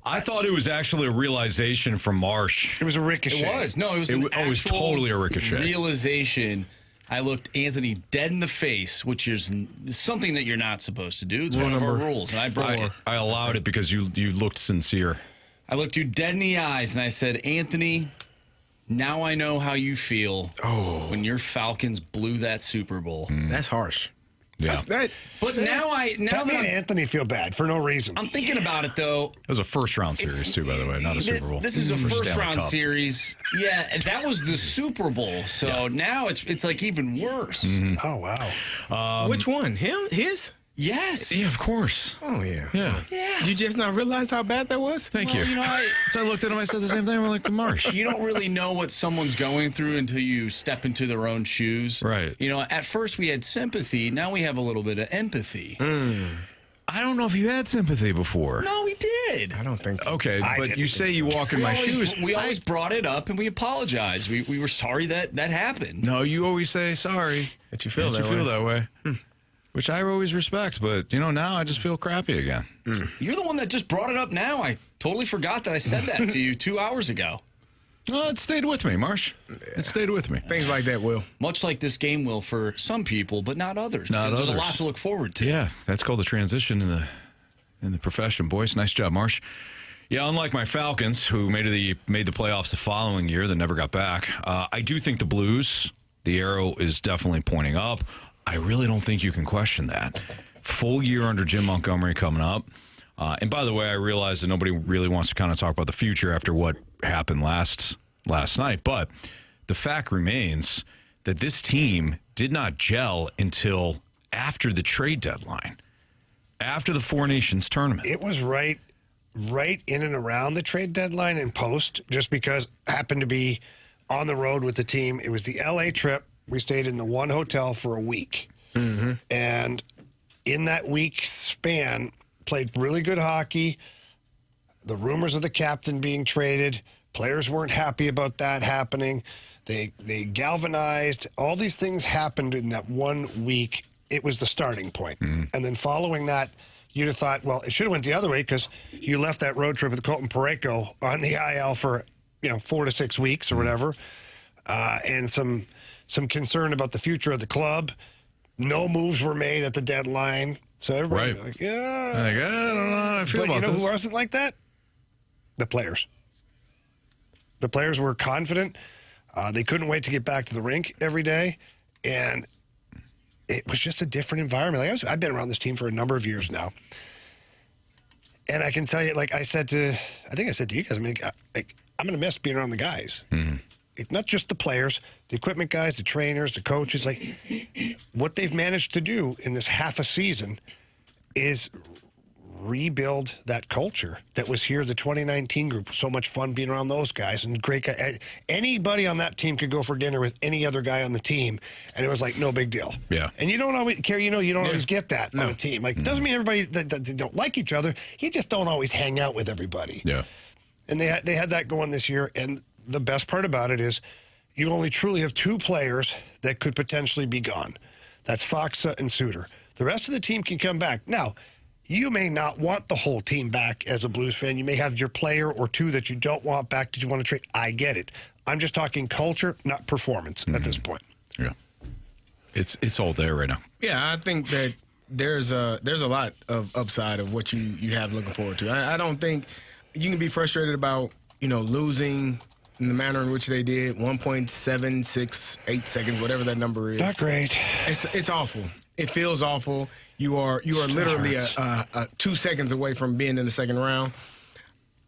I thought it was actually a realization from Marsh. It was a ricochet. It was. No, it was it was totally a ricochet. Realization. I looked Anthony dead in the face, which is something that you're not supposed to do. It's one of our rules. And I allowed it because you looked sincere. I looked you dead in the eyes and I said, Anthony, Now I know how you feel when your Falcons blew that Super Bowl. That's harsh. Yeah. But now that made Anthony feel bad for no reason. I'm thinking about it, though. It was a first-round series, too, by the way, not a Super Bowl. This is a first-round Cup. series. Yeah, that was the Super Bowl. So now it's like even worse. Mm-hmm. Oh, wow. Which one? Him? His? Yes. Yeah, of course. Oh, yeah. Yeah. You just not realize how bad that was? Thank you. So I looked at him, I said the same thing. We're like, Marsh. You don't really know what someone's going through until you step into their own shoes. Right. You know, at first we had sympathy. Now we have a little bit of empathy. I don't know if you had sympathy before. No, we did. I don't think so. Okay, but you say you walk in my shoes. We always brought it up and we apologized. We were sorry that happened. No, you always say sorry. That you feel that way. Which I always respect, but, now I just feel crappy again. You're the one that just brought it up now. I totally forgot that I said that to you 2 hours ago. Well, it stayed with me, Marsh. It stayed with me. Things like that will. Much like this game will for some people, but not others. Not because others. There's a lot to look forward to. Yeah, that's called the transition in the profession, boys. Nice job, Marsh. Yeah, unlike my Falcons, who made the playoffs the following year, that never got back, I do think the Blues, the arrow is definitely pointing up. I really don't think you can question that. Full year under Jim Montgomery coming up. And by the way, I realize that nobody really wants to kind of talk about the future after what happened last night. But the fact remains that this team did not gel until after the trade deadline, after the Four Nations tournament. It was right in and around the trade deadline and post, just because I happened to be on the road with the team. It was the L.A. trip. We stayed in the one hotel for a week. Mm-hmm. And in that week span, played really good hockey. The rumors of the captain being traded, players weren't happy about that happening. They galvanized. All these things happened in that 1 week. It was the starting point. Mm-hmm. And then following that, you'd have thought, well, it should have went the other way because you left that road trip with Colton Parayko on the IL for 4 to 6 weeks or whatever, and some concern about the future of the club. No moves were made at the deadline. So everybody's like, yeah. I don't know how I feel about this. Who wasn't like that? The players. The players were confident. They couldn't wait to get back to the rink every day. And it was just a different environment. I've been around this team for a number of years now. And I can tell you, I think I said to you guys, I'm going to miss being around the guys. Mm-hmm. Not just the players, the equipment guys, the trainers, the coaches. What they've managed to do in this half a season is rebuild that culture that was here, the 2019 group. So much fun being around those guys and great guys. Anybody on that team could go for dinner with any other guy on the team, and it was no big deal. Yeah. And you don't always, Carey, you don't always get that on a team. Doesn't mean everybody that they don't like each other. You just don't always hang out with everybody. Yeah. And they had that going this year, and the best part about it is you only truly have two players that could potentially be gone. That's Faksa and Suter. The rest of the team can come back. Now, you may not want the whole team back as a Blues fan. You may have your player or two that you don't want back that you want to trade. I get it. I'm just talking culture, not performance at this point. Yeah. It's all there right now. Yeah, I think that there's a lot of upside of what you have looking forward to. I don't think you can be frustrated about, losing in the manner in which they did, 1.768 seconds, whatever that number is. Not great. It's awful. It feels awful. You are literally 2 seconds away from being in the second round.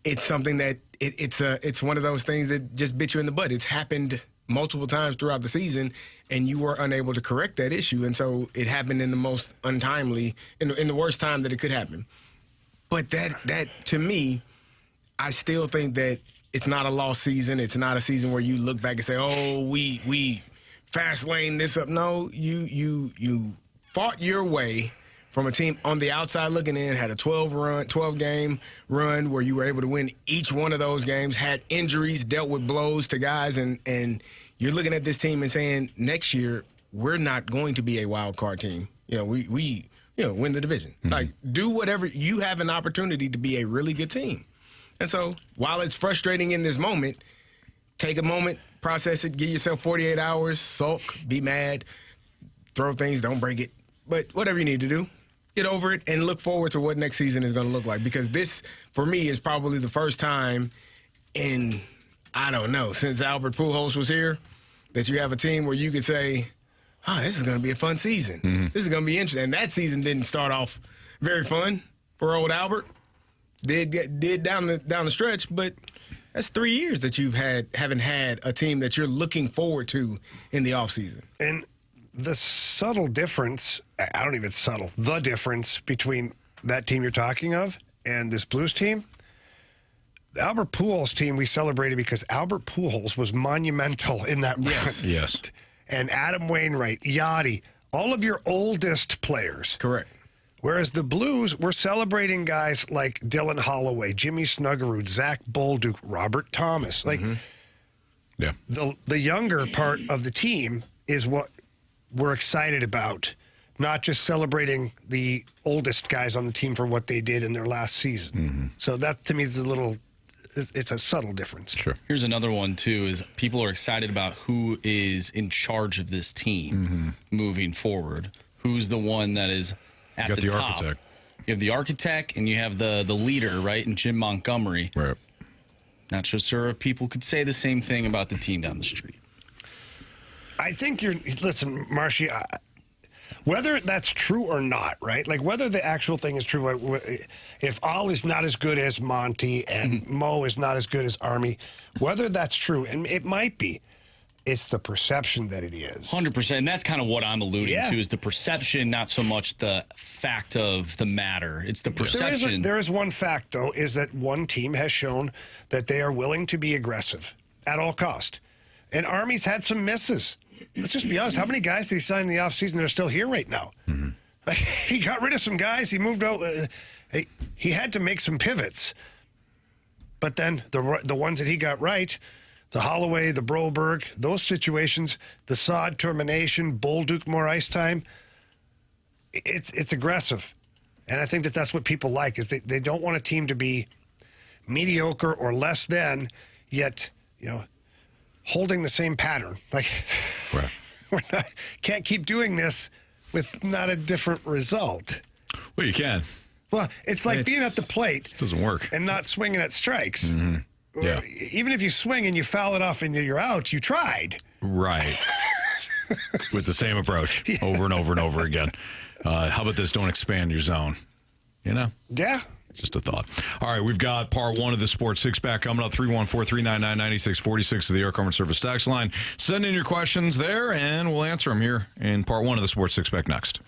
It's something that it's one of those things that just bit you in the butt. It's happened multiple times throughout the season, and you were unable to correct that issue. And so it happened in the most untimely, in the worst time that it could happen. But that to me, I still think that it's not a lost season. It's not a season where you look back and say, "Oh, we fast lane this up." No, you fought your way from a team on the outside looking in, had a 12-game run where you were able to win each one of those games, had injuries, dealt with blows to guys, and you're looking at this team and saying, next year, we're not going to be a wild card team. We win the division. Mm-hmm. Do whatever. You have an opportunity to be a really good team. And so while it's frustrating in this moment, take a moment, process it, give yourself 48 hours, sulk, be mad, throw things, don't break it. But whatever you need to do, get over it and look forward to what next season is going to look like. Because this, for me, is probably the first time in I don't know, since Albert Pujols was here, that you have a team where you could say, this is going to be a fun season. Mm-hmm. This is going to be interesting. And that season didn't start off very fun for old Albert. Did down the stretch, but that's 3 years that haven't had a team that you're looking forward to in the offseason. And the subtle difference, I don't even subtle, the difference between that team you're talking of and this Blues team, the Albert Pujols team we celebrated because Albert Pujols was monumental in that run. Yes. And Adam Wainwright, Yachty, all of your oldest players. Correct. Whereas the Blues, we're celebrating guys like Dylan Holloway, Jimmy Snuggerud, Zach Bolduc, Robert Thomas. Like, the younger part of the team is what we're excited about, not just celebrating the oldest guys on the team for what they did in their last season. Mm-hmm. So that, to me, is it's a subtle difference. Sure. Here's another one, too, is people are excited about who is in charge of this team moving forward. Who's the one that is at the top. Architect. You have the architect and you have the leader, right, in Jim Montgomery. Right. Not so sure if people could say the same thing about the team down the street. I think listen, Marshy, whether that's true or not, right? Like whether the actual thing is true, if Al is not as good as Monty and Mo is not as good as Army, whether that's true, and it might be, it's the perception that it is. 100%. And that's kind of what I'm alluding to is the perception, not so much the fact of the matter. It's the perception. There is one fact, though, is that one team has shown that they are willing to be aggressive at all cost. And Army's had some misses. Let's just be honest. How many guys did he sign in the offseason that are still here right now? Mm-hmm. Like, he got rid of some guys. He moved out. He had to make some pivots. But then the ones that he got right, the Holloway, the Broberg, those situations, the Saad termination, Bolduc more ice time, it's aggressive. And I think that's what people like, is they don't want a team to be mediocre or less than, yet, holding the same pattern. Like, can't keep doing this with not a different result. Well, you can. Well, it's like being at the plate. It doesn't work. And not swinging at strikes. Mm-hmm. Yeah. Even if you swing and you foul it off and you're out, you tried. Right. With the same approach over and over and over again. How about this? Don't expand your zone. Yeah. Just a thought. All right, we've got part one of the Sports Six-Pack coming up. 314-399-9646 is the Air Comfort Service tax line. Send in your questions there, and we'll answer them here in part one of the Sports Six-Pack next.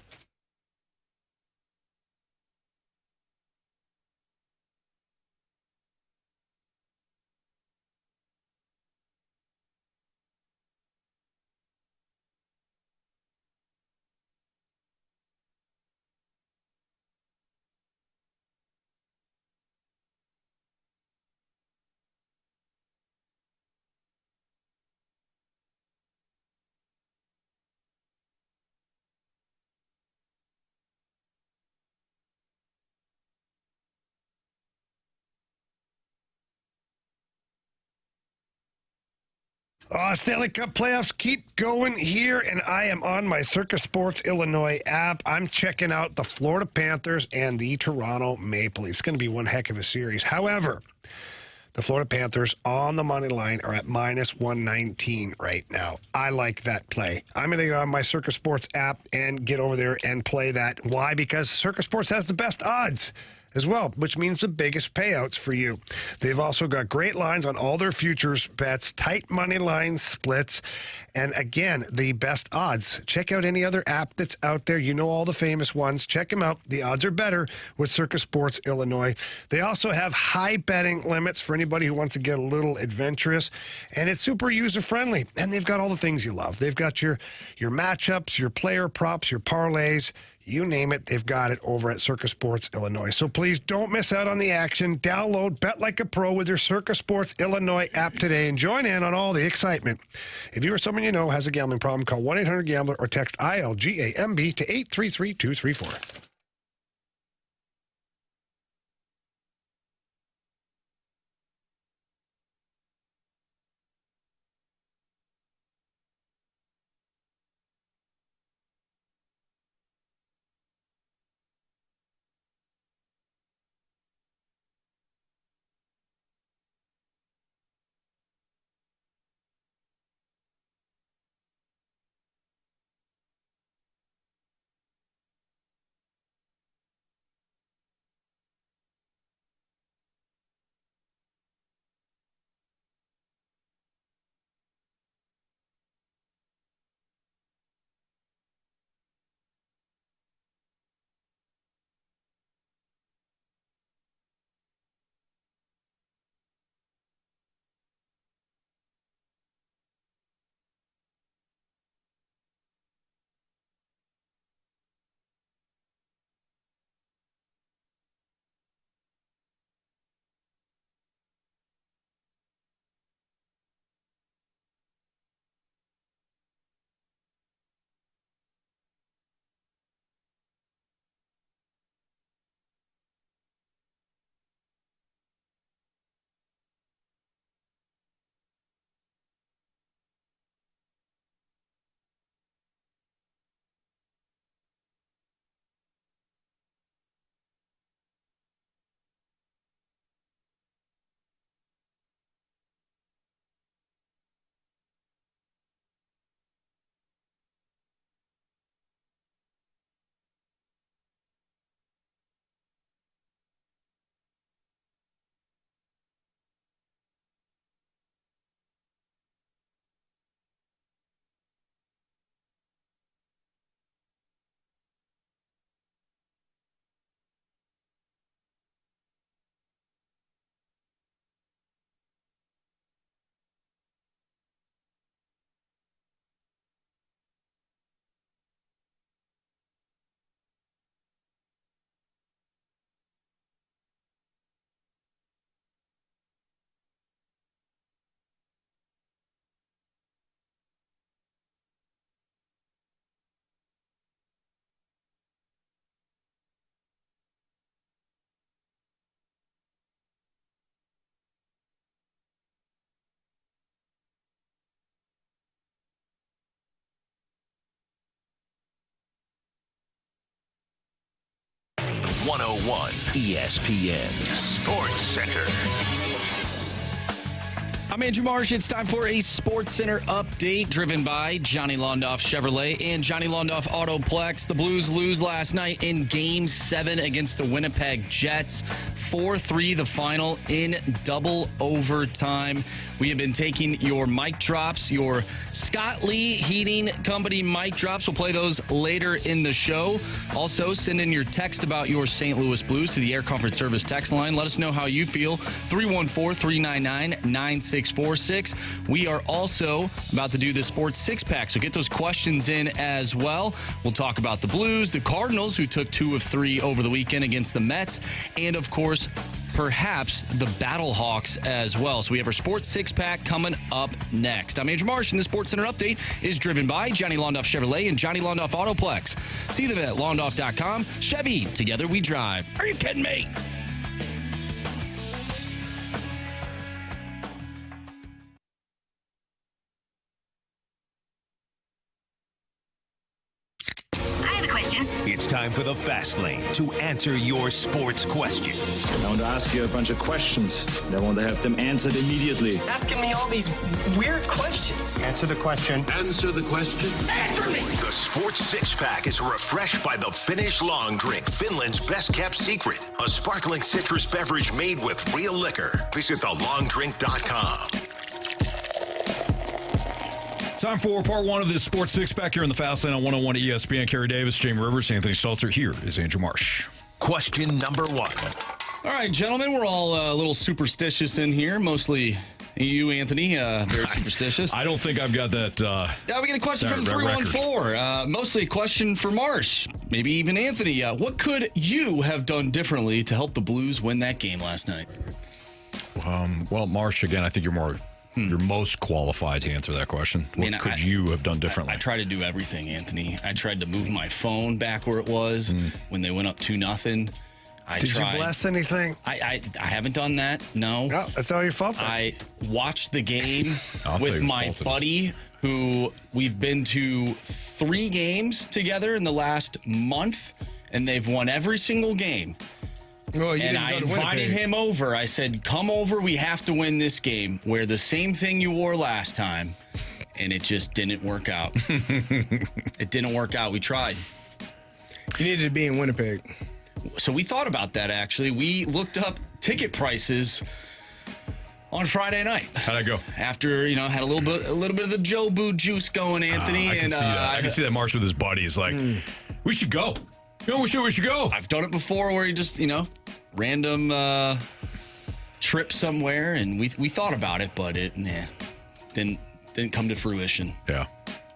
Stanley Cup Playoffs keep going here, and I am on my Circa Sports Illinois app. I'm checking out the Florida Panthers and the Toronto Maple Leafs. It's going to be one heck of a series. However, the Florida Panthers on the money line are at minus 119 right now. I like that play. I'm going to get on my Circa Sports app and get over there and play that. Why? Because Circa Sports has the best odds as well, which means the biggest payouts for you. They've also got great lines on all their futures bets, tight money line splits, and again, the best odds. Check out any other app that's out there. You know all the famous ones. Check them out. The odds are better with Circa Sports Illinois. They also have high betting limits for anybody who wants to get a little adventurous, and it's super user-friendly, and they've got all the things you love. They've got your matchups, your player props, your parlays, you name it, they've got it over at Circa Sports Illinois. So please don't miss out on the action. Download Bet Like a Pro with your Circa Sports Illinois app today and join in on all the excitement. If you or someone you know has a gambling problem, call 1-800-GAMBLER or text ILGAMB to 833-234. 101 ESPN Sports Center. I'm Andrew Marsh. It's time for a Sports Center update driven by Johnny Londoff Chevrolet and Johnny Londoff Autoplex. The Blues lose last night in Game 7 against the Winnipeg Jets. 4-3 the final in double overtime. We have been taking your mic drops, your Scott Lee Heating Company mic drops. We'll play those later in the show. Also, send in your text about your St. Louis Blues to the Air Comfort Service text line. Let us know how you feel. 314-399-9646. We are also about to do the Sports Six-Pack, so get those questions in as well. We'll talk about the Blues, the Cardinals, who took 2 of 3 over the weekend against the Mets, and, of course, perhaps the Battlehawks as well. So we have our Sports Six-Pack coming up next. I'm Andrew Marsh, and the Sports Center update is driven by Johnny Londoff Chevrolet and Johnny Londoff Autoplex. See them at londoff.com. Chevy, together we drive. Are you kidding me? It's time for the Fast Lane to answer your sports questions. I want to ask you a bunch of questions, and I want to have them answered immediately. Asking me all these weird questions. Answer the question. Answer the question. Answer me! The Sports Six-Pack is refreshed by the Finnish Long Drink, Finland's best-kept secret. A sparkling citrus beverage made with real liquor. Visit thelongdrink.com. Time for part 1 of this Sports Six-Pack here in the Fast Lane on 101 ESPN. Carey Davis, Jamie Rivers, Anthony Stalter. Here is Andrew Marsh. Question number 1. All right, gentlemen, we're all a little superstitious in here. Mostly you, Anthony, very superstitious. I don't think I've got that. Now we get a question from the 314. Mostly a question for Marsh, maybe even Anthony. What could you have done differently to help the Blues win that game last night? Well, Marsh, again, I think you're most qualified to answer that question. What could you have done differently? I try to do everything, Anthony. I tried to move my phone back where it was when they went up 2-0. Did you bless anything? I haven't done that. No. No, that's all your fault. I watched the game with my buddy who we've been to 3 games together in the last month, and they've won every single game. Well, and I invited him over. I said, come over. We have to win this game. Wear the same thing you wore last time. And it just didn't work out. It didn't work out. We tried. You needed to be in Winnipeg. So we thought about that, actually. We looked up ticket prices on Friday night. How'd that go? After, had a little bit of the Joe Boo juice going, Anthony. I can see that. I can see that Marsh with his buddies. Like, we should go. We should go. I've done it before where you just, random trip somewhere, and we thought about it, but it didn't come to fruition. Yeah.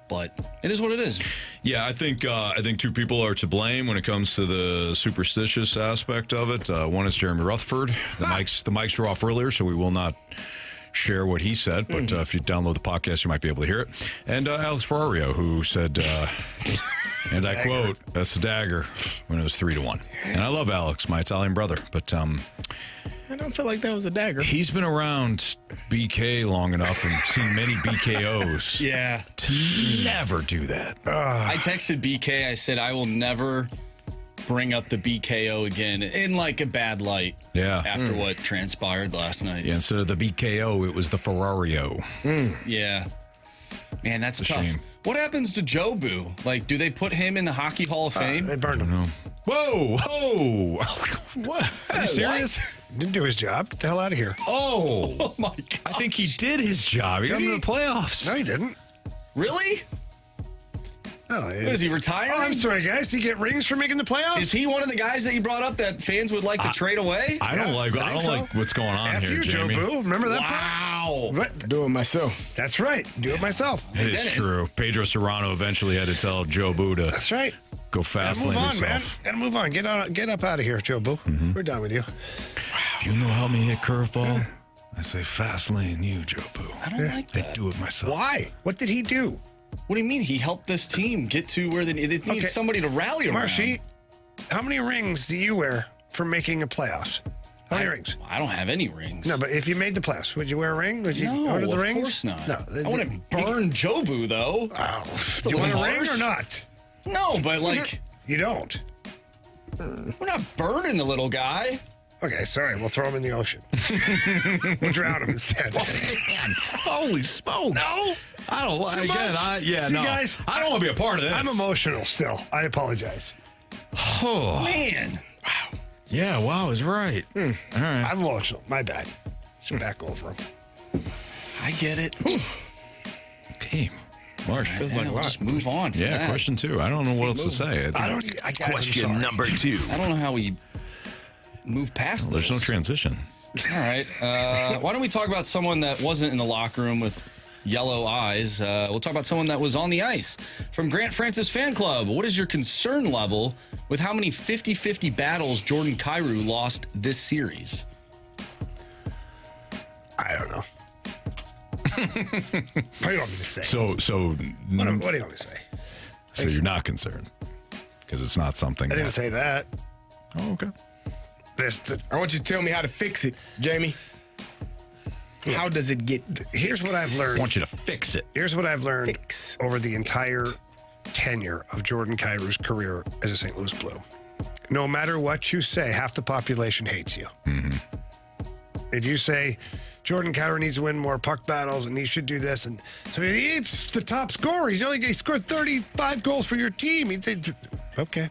But it is what it is. Yeah, I think 2 people are to blame when it comes to the superstitious aspect of it. One is Jeremy Rutherford. The mics were off earlier, so we will not share what he said, but if you download the podcast, you might be able to hear it. And Alex Ferrario, who said, and I quote, "That's a dagger," when it was 3-1. And I love Alex, my Italian brother, but I don't feel like that was a dagger. He's been around BK long enough and seen many BKOs. Yeah. To never do that. I texted BK. I said, I will never bring up the BKO again in like a bad light. Yeah. After what transpired last night. Yeah, instead of the BKO, it was the Ferrario. Yeah. Man, that's a tough. shame. What happens to Joe Boo? Like, do they put him in the Hockey Hall of Fame? They burned him. Whoa! What? Are you serious? Didn't do his job. Get the hell out of here. Oh my God! I think he did his job. He got into the playoffs. No, he didn't. Really? Oh, Is he retiring? Oh, I'm sorry, guys. Did he get rings for making the playoffs? Is he one of the guys that you brought up that fans would like to trade away? I don't like what's going on After here, you, Jamie. Joe Boo. Remember that? Wow. Do it myself. That's right. Do it myself. It is true. Pedro Serrano eventually had to tell Joe Boo to. That's right. Go fast Move lane on, man. himself. Gotta move on. Get up out of here, Joe Boo. We're done with you. If you know how me hit curveball, I say fast lane you, Joe Boo. I don't like that. I do it myself. Why? What did he do? What do you mean? He helped this team get to where they need somebody to rally around. Marshy, how many rings do you wear for making the playoffs? How many rings? I don't have any rings. No, but if you made the playoffs, would you wear a ring? Would you order the rings? Of course not. No, I wouldn't burn Joe Boo, though. Do you want a ring or not? No, but like... You don't. We're not burning the little guy. Okay, sorry. We'll throw him in the ocean. We'll drown him instead. Man, holy smokes. No. I don't like it. See, guys, I don't want to be a part of this. I'm emotional still. I apologize. Oh. Man. Wow. Yeah, wow is right. All right. I'm emotional. My bad. Just back over him. I get it. Okay. Marsh. Feels like we'll just move on. Yeah, that. question 2. I don't know what else to say. Question number 2. I don't know how we move past this. There's no transition. All right. Why don't we talk about someone that wasn't in the locker room with yellow eyes? We'll talk about someone that was on the ice. From Grant Francis Fan Club, what is your concern level with how many 50-50 battles Jordan Kyrou lost this series? I don't know. What do you want me to say? So what do you want me to say? So you're not concerned because it's not something. I didn't say that. Oh, okay. I want you to tell me how to fix it, Jamie. Yeah. How does it get fixed? Here's what I've learned. I want you to fix it. Here's what I've learned over the entire tenure of Jordan Kyrou's career as a St. Louis Blue. No matter what you say, half the population hates you. Mm-hmm. If you say Jordan Kyrou needs to win more puck battles and he should do this, and so he's the top scorer. He scored 35 goals for your team. He'd say, okay.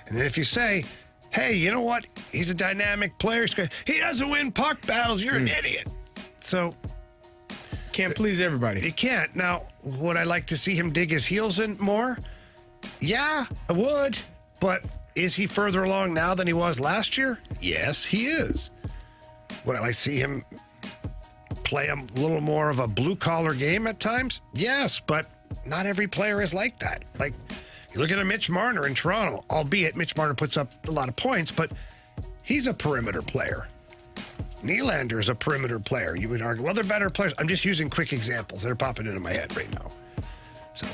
And then if you say, hey, you know what? He's a dynamic player. He doesn't win puck battles. You're an idiot. So can't please everybody. You can't. Now, would I like to see him dig his heels in more? Yeah, I would. But is he further along now than he was last year? Yes, he is. Would I like to see him play a little more of a blue-collar game at times? Yes, but not every player is like that. Like, you look at a Mitch Marner in Toronto, albeit Mitch Marner puts up a lot of points, but he's a perimeter player. Nylander is a perimeter player. You would argue, well, they're better players. I'm just using quick examples that are popping into my head right now. So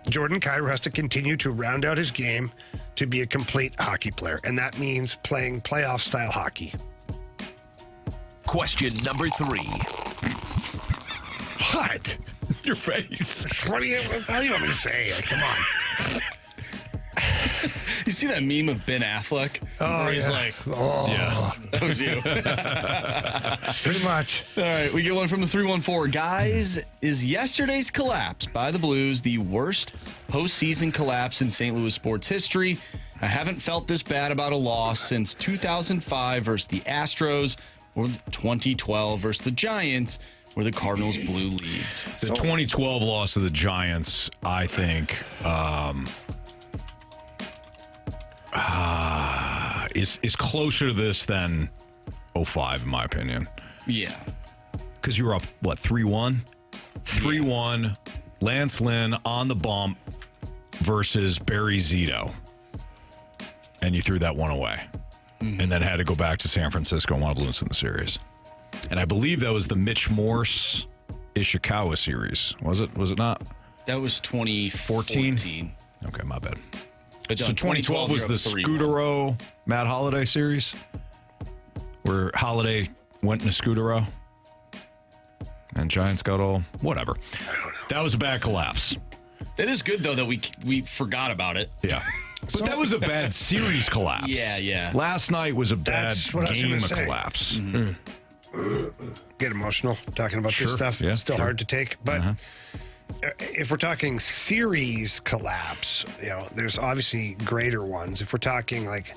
Jordan Kyrou has to continue to round out his game to be a complete hockey player, and that means playing playoff-style hockey. Question number 3. What? Your face. What do you want me to say? Come on. You see that meme of Ben Affleck? Oh, where he's like, yeah, that was you. Pretty much. All right, we get one from the 314. Guys, is yesterday's collapse by the Blues the worst postseason collapse in St. Louis sports history? I haven't felt this bad about a loss since 2005 versus the Astros or 2012 versus the Giants, where the Cardinals blew leads. The 2012 loss to the Giants, I think, is closer to this than 05, in my opinion. Yeah. Because you were up, what, 3-1? 3-1, Lance Lynn on the bump versus Barry Zito. And you threw that one away. Mm-hmm. And then had to go back to San Francisco and want to lose in the series. And I believe that was the Mitch Morse Ishikawa series. Was it not? That was 2014. Okay, my bad. But so 2012 was the Scudero Matt Holliday series, where Holliday went in a Scudero and Giants got all whatever. That was a bad collapse. That is good though that we forgot about it. Yeah, but that was a bad series collapse. Yeah. Last night was a bad game collapse. Mm-hmm. Get emotional talking about this stuff. Yeah, it's still hard to take, but. If we're talking series collapse, there's obviously greater ones. If we're talking like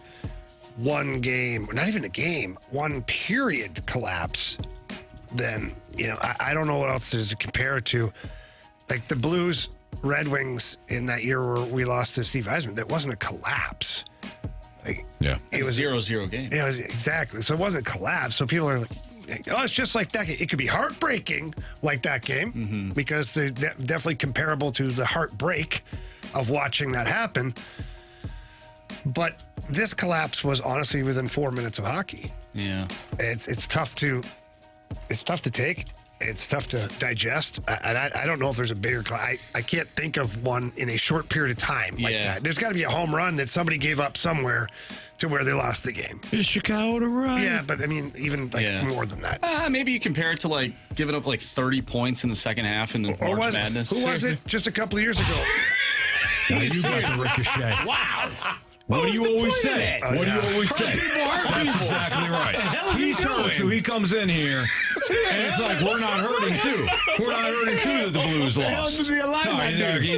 one game, not even a game, one period collapse, then, I don't know what else there's to compare it to. Like the Blues, Red Wings in that year where we lost to Steve Eisman, that wasn't a collapse. It was a 0-0 game. Yeah, exactly. So it wasn't a collapse. So people are like, oh, it's just like that. It could be heartbreaking like that game because they're definitely comparable to the heartbreak of watching that happen. But this collapse was honestly within 4 minutes of hockey. Yeah, it's tough to take. It's tough to digest. I don't know if there's a bigger. I can't think of one in a short period of time like that. There's got to be a home run that somebody gave up somewhere to where they lost the game. Is Chicago to run? Yeah, but I mean, even more than that. Maybe you compare it to like giving up like 30 points in the second half in the March Madness. Who was it just a couple of years ago? You got the ricochet. Wow. What do you always say? What do you always say? That's exactly right. He's hurt, so he comes in here, and it's like, we're not hurting, too. We're not hurting, too, that the Blues lost. He's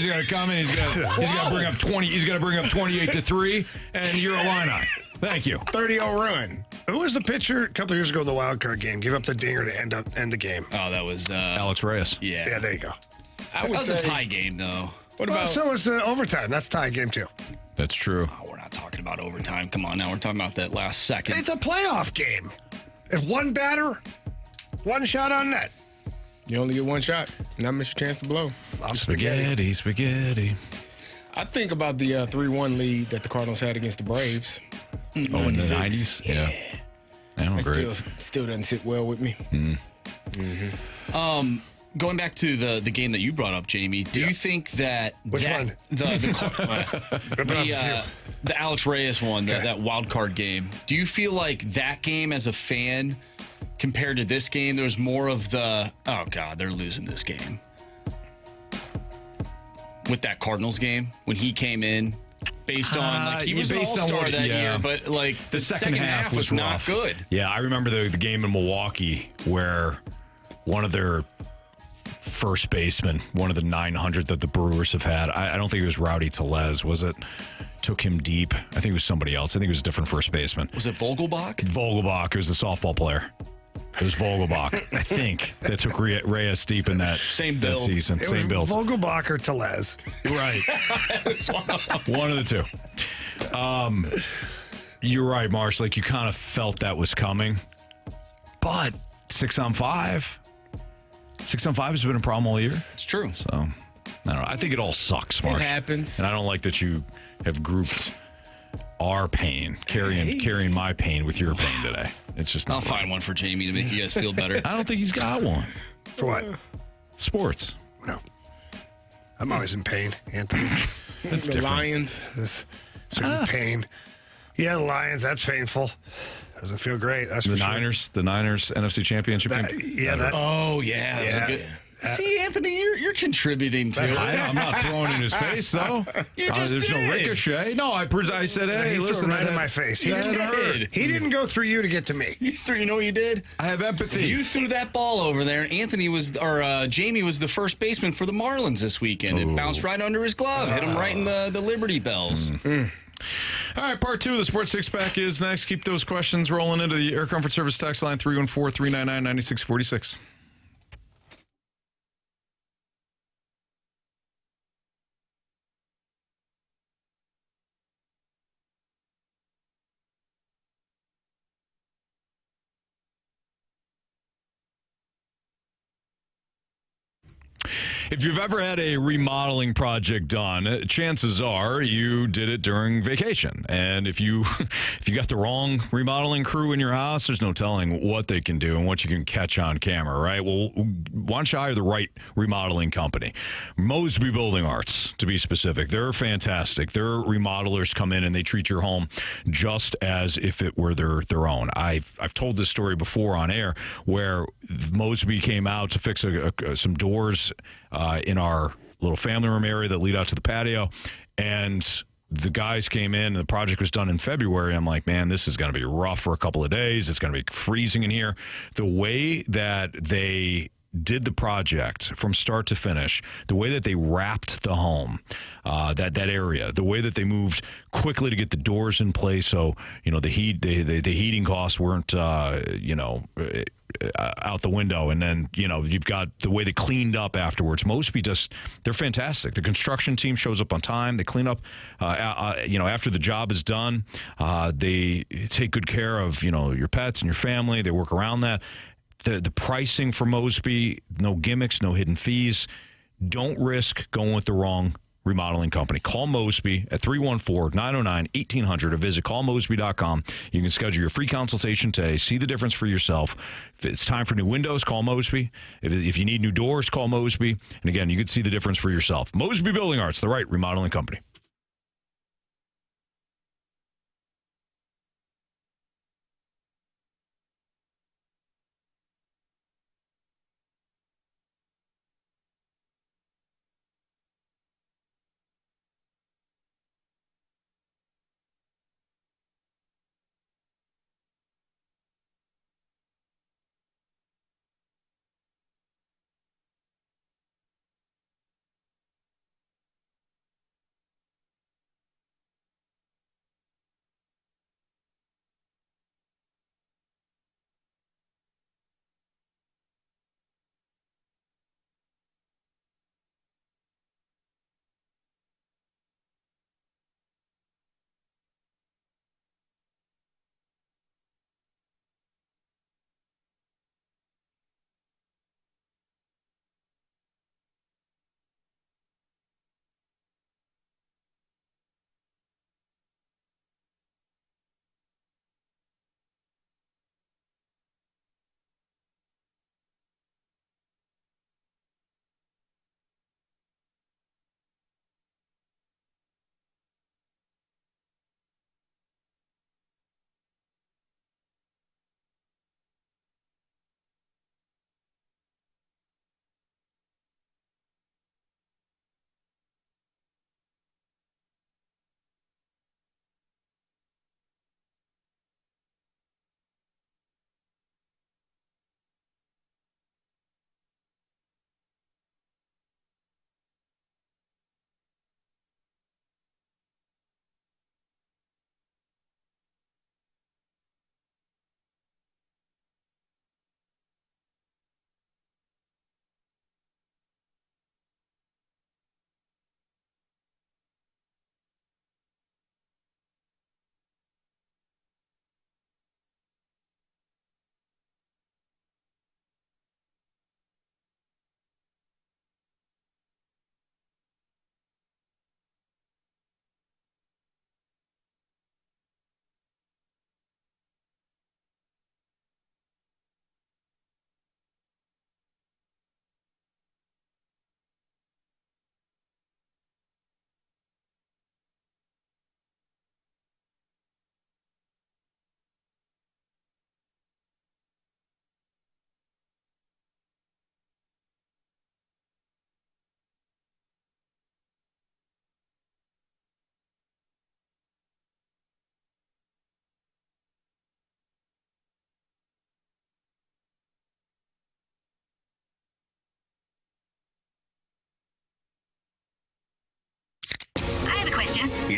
got to come in. He's got to bring up 20. He's got to bring up 28-3, and you're Illini. Thank you. 30-0 run. Who was the pitcher a couple of years ago in the wild card game? Give up the dinger to end the game. Oh, that was Alex Reyes. Yeah. Yeah, there you go. That was a tie game, though. What about? So was overtime. That's a tie game, too. That's true. Oh, we're not talking about overtime. Come on, now we're talking about that last second. It's a playoff game. If one batter, one shot on net. You only get one shot. Not miss your chance to blow. Spaghetti. I think about the 3-1 lead that the Cardinals had against the Braves. Oh, in the 90s? Yeah. That still doesn't sit well with me. Going back to the game that you brought up, Jamie, do you think that Which one? The Alex Reyes one, that wild card game, do you feel like that game as a fan compared to this game, there was more of the, oh God, they're losing this game? With that Cardinals game, when he came in, based on, he was an all-star that year, but like the second half was not good. Yeah, I remember the game in Milwaukee where one of their first baseman, one of the 900 that the Brewers have had, I don't think it was Rowdy Tellez, was it? Took him deep. I think it was somebody else. I think it was a different first baseman. Was it Vogelbach? Vogelbach. It was the softball player. It was Vogelbach, I think, that took Reyes deep in that season. Same build. Vogelbach or Tellez. Right. One of the two. You're right, Marsh. Like, you kind of felt that was coming. But 6-on-5. 6-on-5 has been a problem all year. It's true. So, I don't know. I think it all sucks, Marsh. It happens. And I don't like that you have grouped our pain, carrying my pain with your pain today. It's just not. I'll find one for Jamie to make you guys feel better. I don't think he's got one. For what? Sports. No. I'm always in pain, Anthony. That's the different. Lions. Certain pain. Yeah, the Lions, that's painful. Doesn't feel great. That's the for Niners, sure. the Niners NFC Championship game. Oh yeah, that was a good. See, Anthony, you're contributing to it. I'm not throwing in his face, though. There's no ricochet. No, I said, hey, listen. Right in my face. He didn't go through you to get to me. You know what you did? I have empathy. You threw that ball over there, and Jamie was the first baseman for the Marlins this weekend. It bounced right under his glove, hit him right in the Liberty Bells. All right, part 2 of the Sports Six-Pack is next. Keep those questions rolling into the Air Comfort Service text line, 314-399-9646. If you've ever had a remodeling project done, chances are you did it during vacation. And if you got the wrong remodeling crew in your house, there's no telling what they can do and what you can catch on camera, right? Well, why don't you hire the right remodeling company? Mosby Building Arts, to be specific. They're fantastic. Their remodelers come in and they treat your home just as if it were their own. I've told this story before on air where Mosby came out to fix some doors in our little family room area that lead out to the patio, and the guys came in and the project was done in February. I'm like, man, this is going to be rough for a couple of days. It's going to be freezing in here. The way that they did the project from start to finish, the way that they wrapped the home, that area, the way that they moved quickly to get the doors in place, so the heating costs weren't out the window, and then you've got the way they cleaned up afterwards. Mosby they're fantastic. The construction team shows up on time. They clean up after the job is done. They take good care of your pets and your family. They work around that. The pricing for Mosby, no gimmicks, no hidden fees. Don't risk going with the wrong remodeling company. Call Mosby at 314-909-1800 or visit callmosby.com. You can schedule your free consultation today. See the difference for yourself. If it's time for new windows, call Mosby. If you need new doors, call Mosby. And again, you can see the difference for yourself. Mosby Building Arts, the right remodeling company.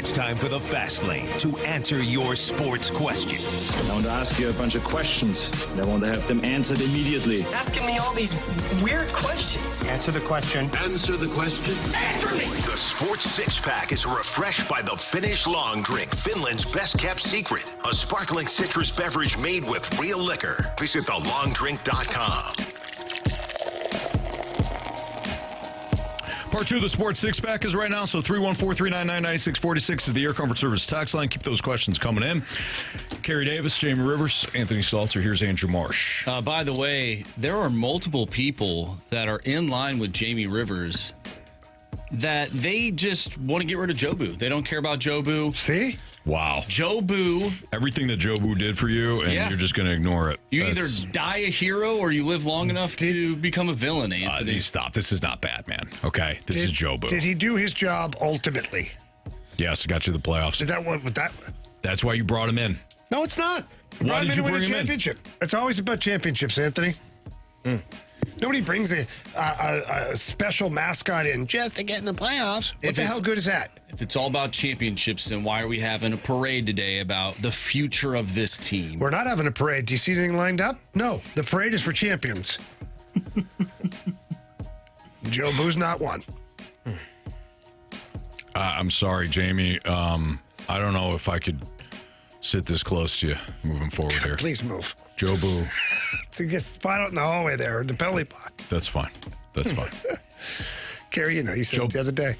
It's time for the Fast Lane to answer your sports questions. I want to ask you a bunch of questions. And I want to have them answered immediately. Asking me all these weird questions. Answer the question. Answer the question. Answer me! The Sports Six-Pack is refreshed by the Finnish Long Drink, Finland's best-kept secret. A sparkling citrus beverage made with real liquor. Visit thelongdrink.com. Part 2 of the Sports Six-Pack is right now, so 314-399-9646 is the Air Comfort Service text line. Keep those questions coming in. Carey Davis, Jamie Rivers, Anthony Stalter. Here's Andrew Marsh. By the way, there are multiple people that are in line with Jamie Rivers that they just want to get rid of Jobu. They don't care about Jobu. See? Wow. Jobu. Everything that Jobu did for you, and you're just going to ignore it. You either die a hero or you live long enough to become a villain, Anthony. Stop. This is not bad, man. Okay? This is Jobu. Did he do his job ultimately? Yes, it got you the playoffs. Is that what that? That's why you brought him in. No, it's not. Why did you bring him in? Championship. It's always about championships, Anthony. Nobody brings a special mascot in just to get in the playoffs. What the hell good is that? If it's all about championships, then why are we having a parade today about the future of this team? We're not having a parade. Do you see anything lined up? No. The parade is for champions. Jobu's not one. I'm sorry, Jamie. I don't know if I could sit this close to you moving forward here. Please move. Jobu. To get spot out in the hallway there, in the penalty box. That's fine. That's fine. Carey, you said it the other day.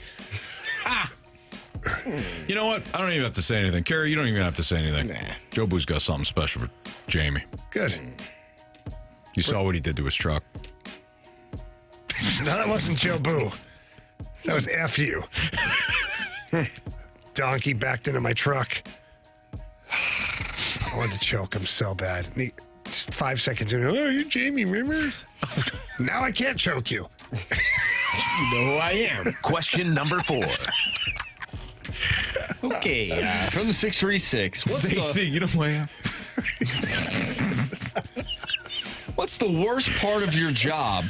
You know what? I don't even have to say anything. Carey, you don't even have to say anything. Nah. Jobu's got something special for Jamie. Good. You saw what he did to his truck. No, that wasn't Jobu. That was F you. Donkey backed into my truck. I wanted to choke him so bad. And 5 seconds in, you're Jamie Rivers? Now I can't choke you. You know who I am. Question number 4. Okay, from the 636. You know who I am. What's the worst part of your job?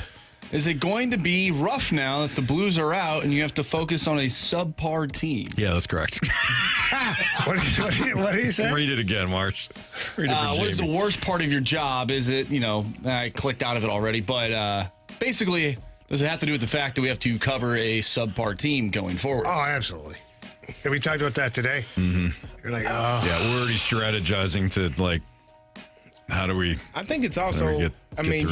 Is it going to be rough now that the Blues are out and you have to focus on a subpar team? Yeah, that's correct. What did he say? Read it again, Marsh. Read it for what is the worst part of your job? Is it, I clicked out of it already, but basically, does it have to do with the fact that we have to cover a subpar team going forward? Oh, absolutely. Yeah, we talked about that today. Mm-hmm. You're like, oh. Yeah, we're already strategizing to, how do we... I think it's also... I think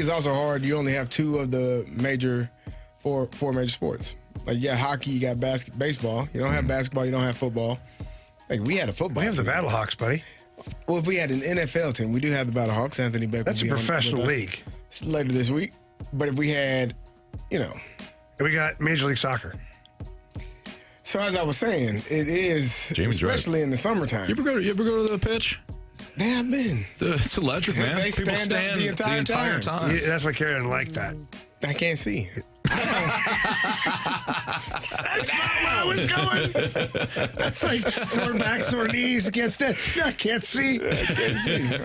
it's also hard. You only have 2 of the four major sports. Like, hockey, you got baseball. You don't have basketball, you don't have football. Like, we had a football We have team. the Battlehawks, buddy. Well, if we had an NFL team, we do have the Battlehawks. Anthony Beck. That's a professional league. Later this week. But if we had, We got Major League Soccer. So as I was saying, it is, Jamie's especially in the summertime. You ever go to the pitch? Yeah, I've been. It's electric, man. They People stand up the entire time. Yeah, that's why Carey didn't like that. I can't see. That's not where I was going. It's like sore back, sore knees against it. I can't see. I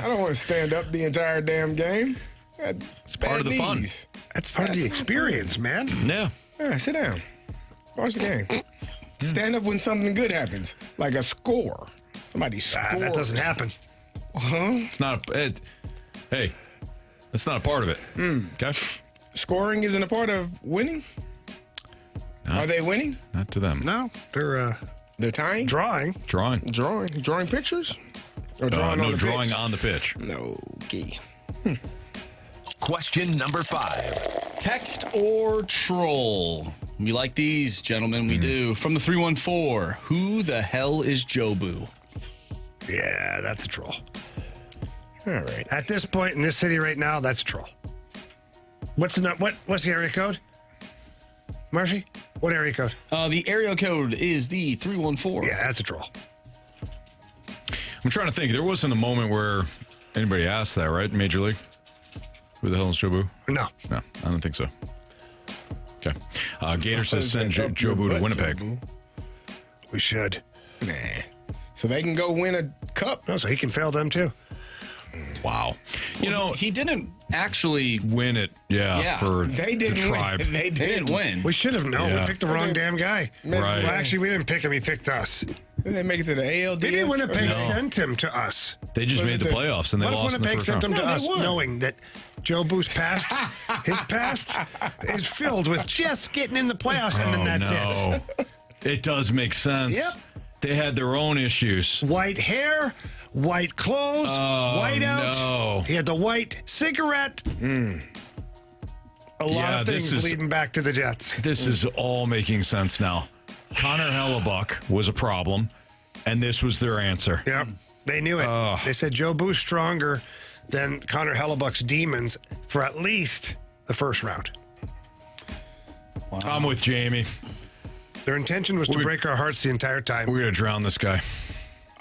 don't want to stand up the entire damn game. It's part of the fun. That's part of the experience, man. Yeah. Sit down. Watch the game. Stand up when something good happens, like a score. Somebody scores. That doesn't happen. It's not hey, that's not a part of it. Okay? Scoring isn't a part of winning? Are they winning? Not to them. No, they're tying? Drawing Pictures? Or drawing on the drawing pitch? on the pitch. No, okay. Question number 5. Text or troll? We like these, gentlemen. We do. From the 314, who the hell is Jobu? Yeah, that's a troll. All right. At this point in this city right now, that's a troll. What's the area code? Marshy? What area code? The area code is the 314. Yeah, that's a troll. I'm trying to think. There wasn't a moment where anybody asked that, right? Major League? Who the hell is Jobu? No, I don't think so. Okay. Gator says send Jobu to Winnipeg. Jobu. We should. Nah. So they can go win a cup? No, so he can fail them too. Wow. You know, he didn't actually win it. Yeah. For they didn't the tribe. win. They didn't win. We should have known. Yeah. We picked the wrong damn guy. Right. Well, actually, we didn't pick him. He picked us. Did they make it to the ALDS? Didn't Winnipeg sent him to us? They just made the playoffs and they what lost if Winnipeg in the first sent round. him to us, knowing that Joe Boo's past, his past is filled with just getting in the playoffs, and then that's it. It does make sense. Yep. They had their own issues. White hair, white clothes, white out. No. He had the white cigarette. A lot of things leading back to the Jets. This is all making sense now. Connor Hellebuck was a problem, and this was their answer. Yep. They knew it. They said Joe Boo's stronger than Connor Hellebuck's demons for at least the first round. Wow. I'm with Jamie. Their intention was to break our hearts the entire time. We're going to drown this guy.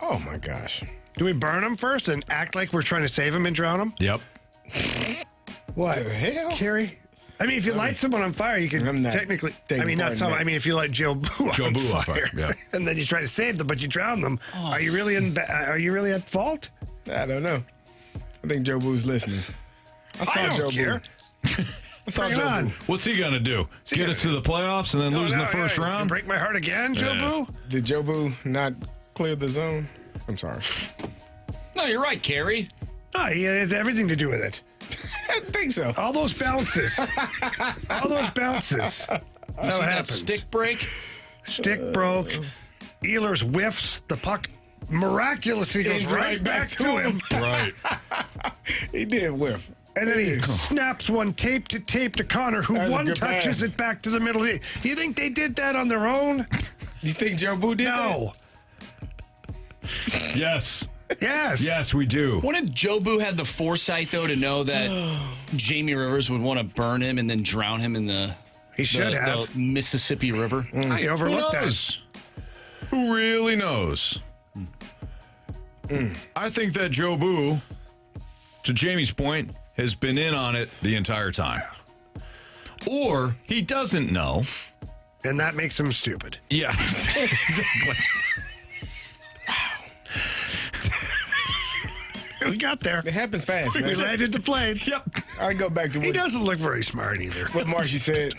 Oh, my gosh. Do we burn him first and act like we're trying to save him and drown him? Yep. What the hell? Carey? I mean, if you light someone on fire, you can technically. I mean, not some. I mean, if you light Joe Boo on fire, yeah. and then you try to save them, but you drown them, are you really Are you really at fault? I don't know. I think Joe Boo's listening. I saw Joe Boo. I saw Joe Boo. What's he going to do? Get us to the playoffs and then lose in the first round? Break my heart again, Joe Boo? Did Joe Boo not clear the zone? I'm sorry. No, you're right, Carey. No, he has everything to do with it. I think so. All those bounces. All those bounces. That's how it happens. Stick break? Stick broke. Ehlers whiffs. The puck miraculously goes right back to him. Right. He did whiff. And then he snaps one tape to Connor, who one touches it back to the middle. Do you think they did that on their own? You think Joe Boo did No. Yes. Yes. Yes, we do. Wouldn't Joe Boo have the foresight, though, to know that Jamie Rivers would want to burn him and then drown him in the Mississippi River? I overlooked that. Who really knows? I think that Joe Boo, to Jamie's point, has been in on it the entire time. Or he doesn't know. And that makes him stupid. Yeah, exactly. We got there. It happens fast, man. We landed the plane. Yep. I go back to what he doesn't look very smart either. What Marshy said.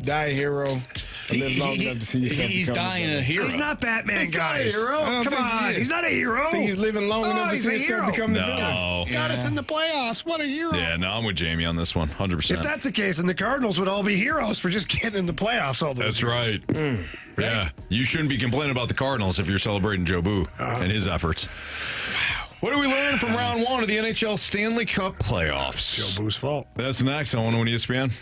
Die a hero. Live long enough to see yourself. He's dying a hero. He's not Batman, guys. Not a hero. Come on. He's not a hero. I think he's living long enough to see himself become the villain. Got us in the playoffs. What a hero. Yeah, no, I'm with Jamie on this one, 100%. If that's the case, then the Cardinals would all be heroes for just getting in the playoffs all those That's years. right. Yeah, you shouldn't be complaining about the Cardinals if you're celebrating Joe Boo and his efforts. What do we learn from round one of the NHL Stanley Cup Playoffs? Joe Boo's fault. That's next on 101 ESPN.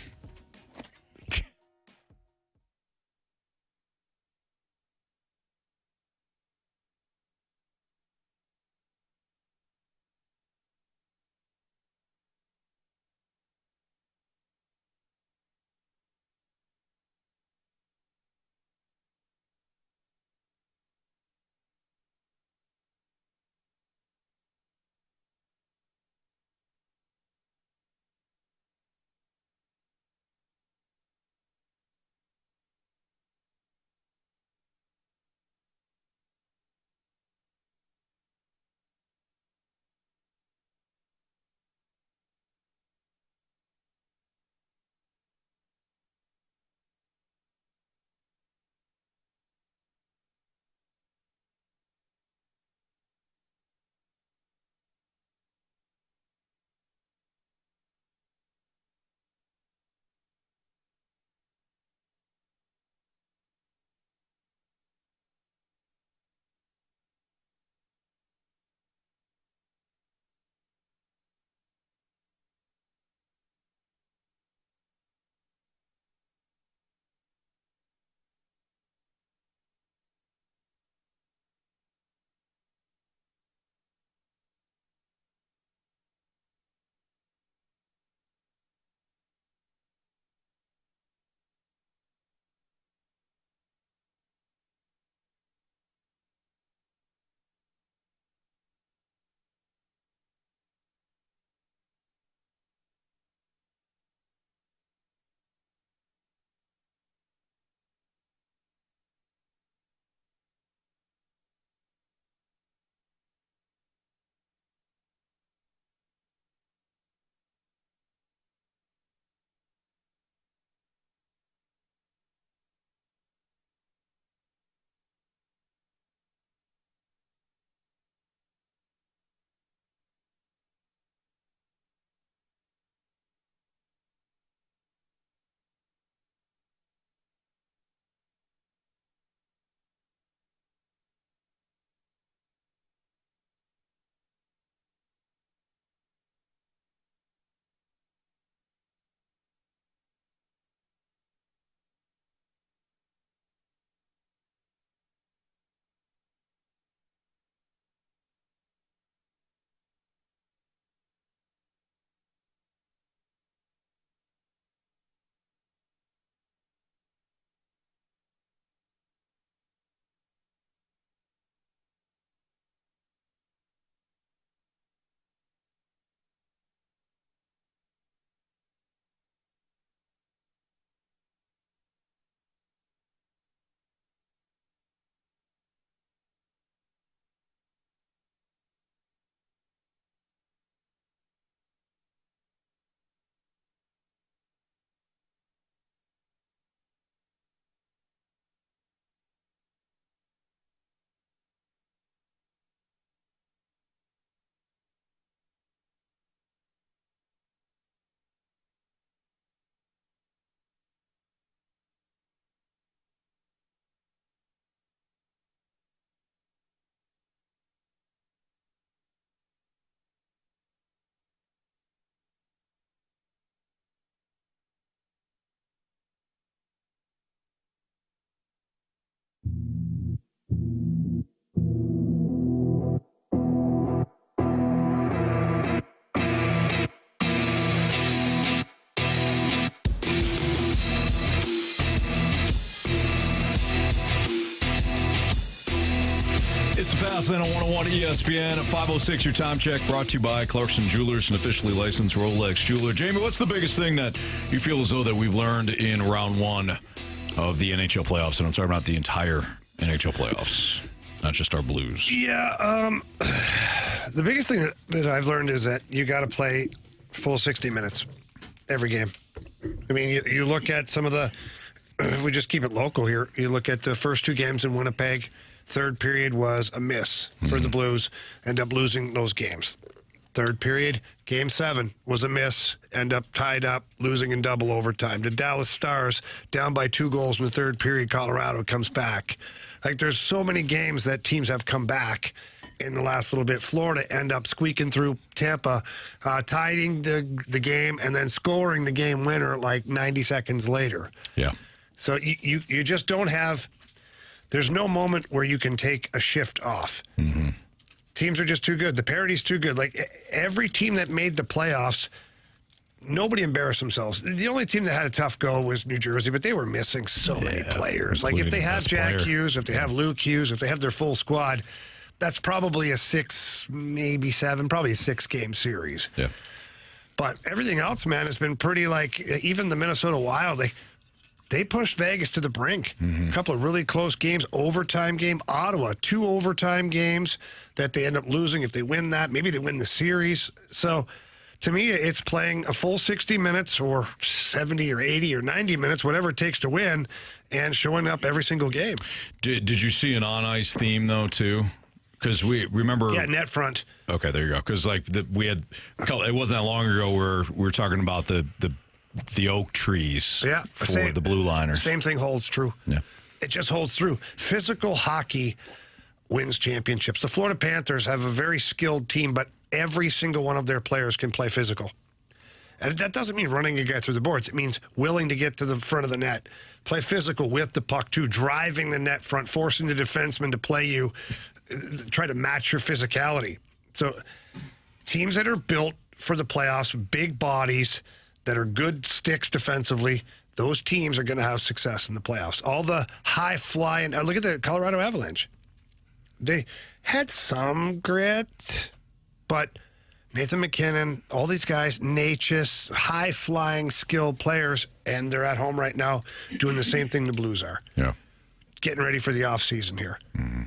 It's a Fast Lane on 101 ESPN at 5:06. Your time check brought to you by Clarkson Jewelers, an officially licensed Rolex jeweler. Jamie, what's the biggest thing that you feel as though that we've learned in round one of the NHL playoffs? And I'm talking about the entire NHL playoffs, not just our Blues. Yeah, the biggest thing that I've learned is that you got to play full 60 minutes every game. I mean, you look at some of the, if we just keep it local here, you look at the first two games in Winnipeg. Third period was a miss for the Blues. End up losing those games. Third period, Game 7 was a miss. End up tied up, losing in double overtime. The Dallas Stars down by 2 goals in the third period. Colorado comes back. Like, there's so many games that teams have come back in the last little bit. Florida end up squeaking through Tampa, tying the game and then scoring the game winner like 90 seconds later. Yeah. So you just don't have. There's no moment where you can take a shift off. Mm-hmm. Teams are just too good. The parity's too good. Like, every team that made the playoffs, nobody embarrassed themselves. The only team that had a tough go was New Jersey, but they were missing so many players. Like, if they have Jack Hughes, if they have Luke Hughes, if they have their full squad, that's probably a 6, maybe 7, probably a 6-game series. Yeah. But everything else, man, has been pretty, like, even the Minnesota Wild, they pushed Vegas to the brink. A couple of really close games, overtime game. Ottawa, 2 overtime games that they end up losing. If they win that, maybe they win the series. So, to me, it's playing a full 60 minutes or 70 or 80 or 90 minutes, whatever it takes to win, and showing up every single game. Did you see an on-ice theme, though, too? Because we remember... Yeah, net front. Okay, there you go. Because, like, we had... It wasn't that long ago where we were talking about the oak trees for the blue liners. Same thing holds true. Yeah. It just holds through. Physical hockey wins championships. The Florida Panthers have a very skilled team, but every single one of their players can play physical. And that doesn't mean running a guy through the boards. It means willing to get to the front of the net, play physical with the puck too, driving the net front, forcing the defenseman to play you, try to match your physicality. So teams that are built for the playoffs, big bodies, that are good sticks defensively, those teams are going to have success in the playoffs. All the high-flying... look at the Colorado Avalanche. They had some grit, but Nathan McKinnon, all these guys, Natchez, high-flying, skilled players, and they're at home right now doing the same thing the Blues are. Yeah. Getting ready for the offseason here. Mm-hmm.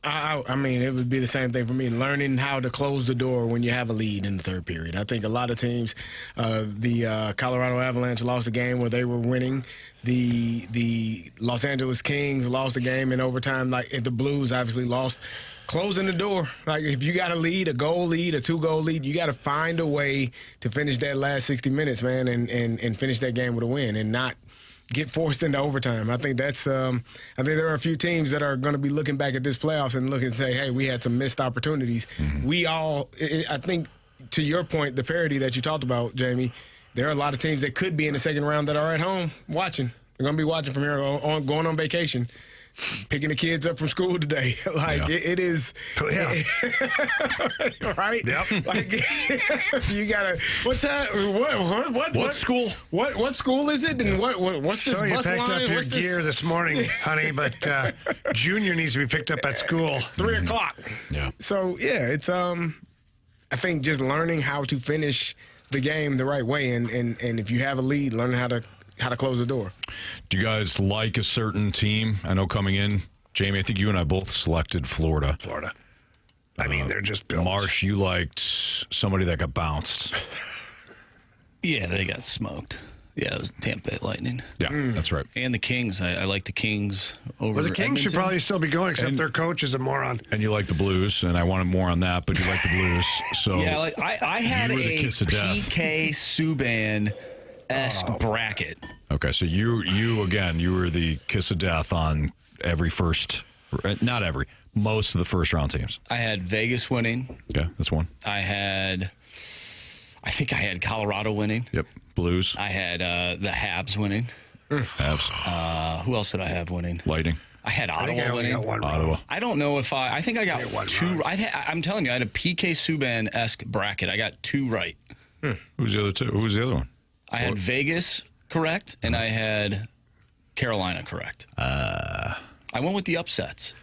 I mean, it would be the same thing for me, learning how to close the door when you have a lead in the third period. I think a lot of teams, the Colorado Avalanche lost a game where they were winning. The Los Angeles Kings lost a game in overtime. Like, the Blues obviously lost. Closing the door. Like, if you got a lead, a goal lead, a 2-goal lead, you got to find a way to finish that last 60 minutes, man, and finish that game with a win and not get forced into overtime. I think that's. I think there are a few teams that are going to be looking back at this playoffs and looking and say, "Hey, we had some missed opportunities." Mm-hmm. We all. I think, to your point, the parity that you talked about, Jamie. There are a lot of teams that could be in the second round that are at home watching. They're going to be watching from here going on vacation. Picking the kids up from school today, like it is, right? Yep. Like, you gotta. What time? What school? What school is it? And what's this so bus you picked line? up your What's gear this morning, honey, but Junior needs to be picked up at school. 3 o'clock. Yeah. So yeah, it's I think just learning how to finish the game the right way, and if you have a lead, learning how to close the door. Do you guys like a certain team? I know coming in, Jamie, I think you and I both selected Florida. I mean, they're just built. Marsh, you liked somebody that got bounced. Yeah, they got smoked. Yeah, it was Tampa Bay Lightning. Yeah, that's right. And the Kings. I like the Kings over Well, the Kings should Edmonton. probably still be going, except their coach is a moron. And you like the Blues, and I wanted more on that, but you like the Blues. So yeah, like, I had you were a the kiss of death. PK Subban-esque bracket. Okay, so you were the kiss of death on most of the first round teams. I had Vegas winning. Yeah, that's one. I think I had Colorado winning. Yep, Blues. I had the Habs winning. Habs. Who else did I have winning? Lightning. I had Ottawa I think I only winning. got one Ottawa. wrong. I don't know if I think I got two. I'm telling you, I had a PK Subban-esque bracket. I got 2 right. Who was the other two? Who was the other one? I had Vegas correct, and I had Carolina correct. I went with the upsets.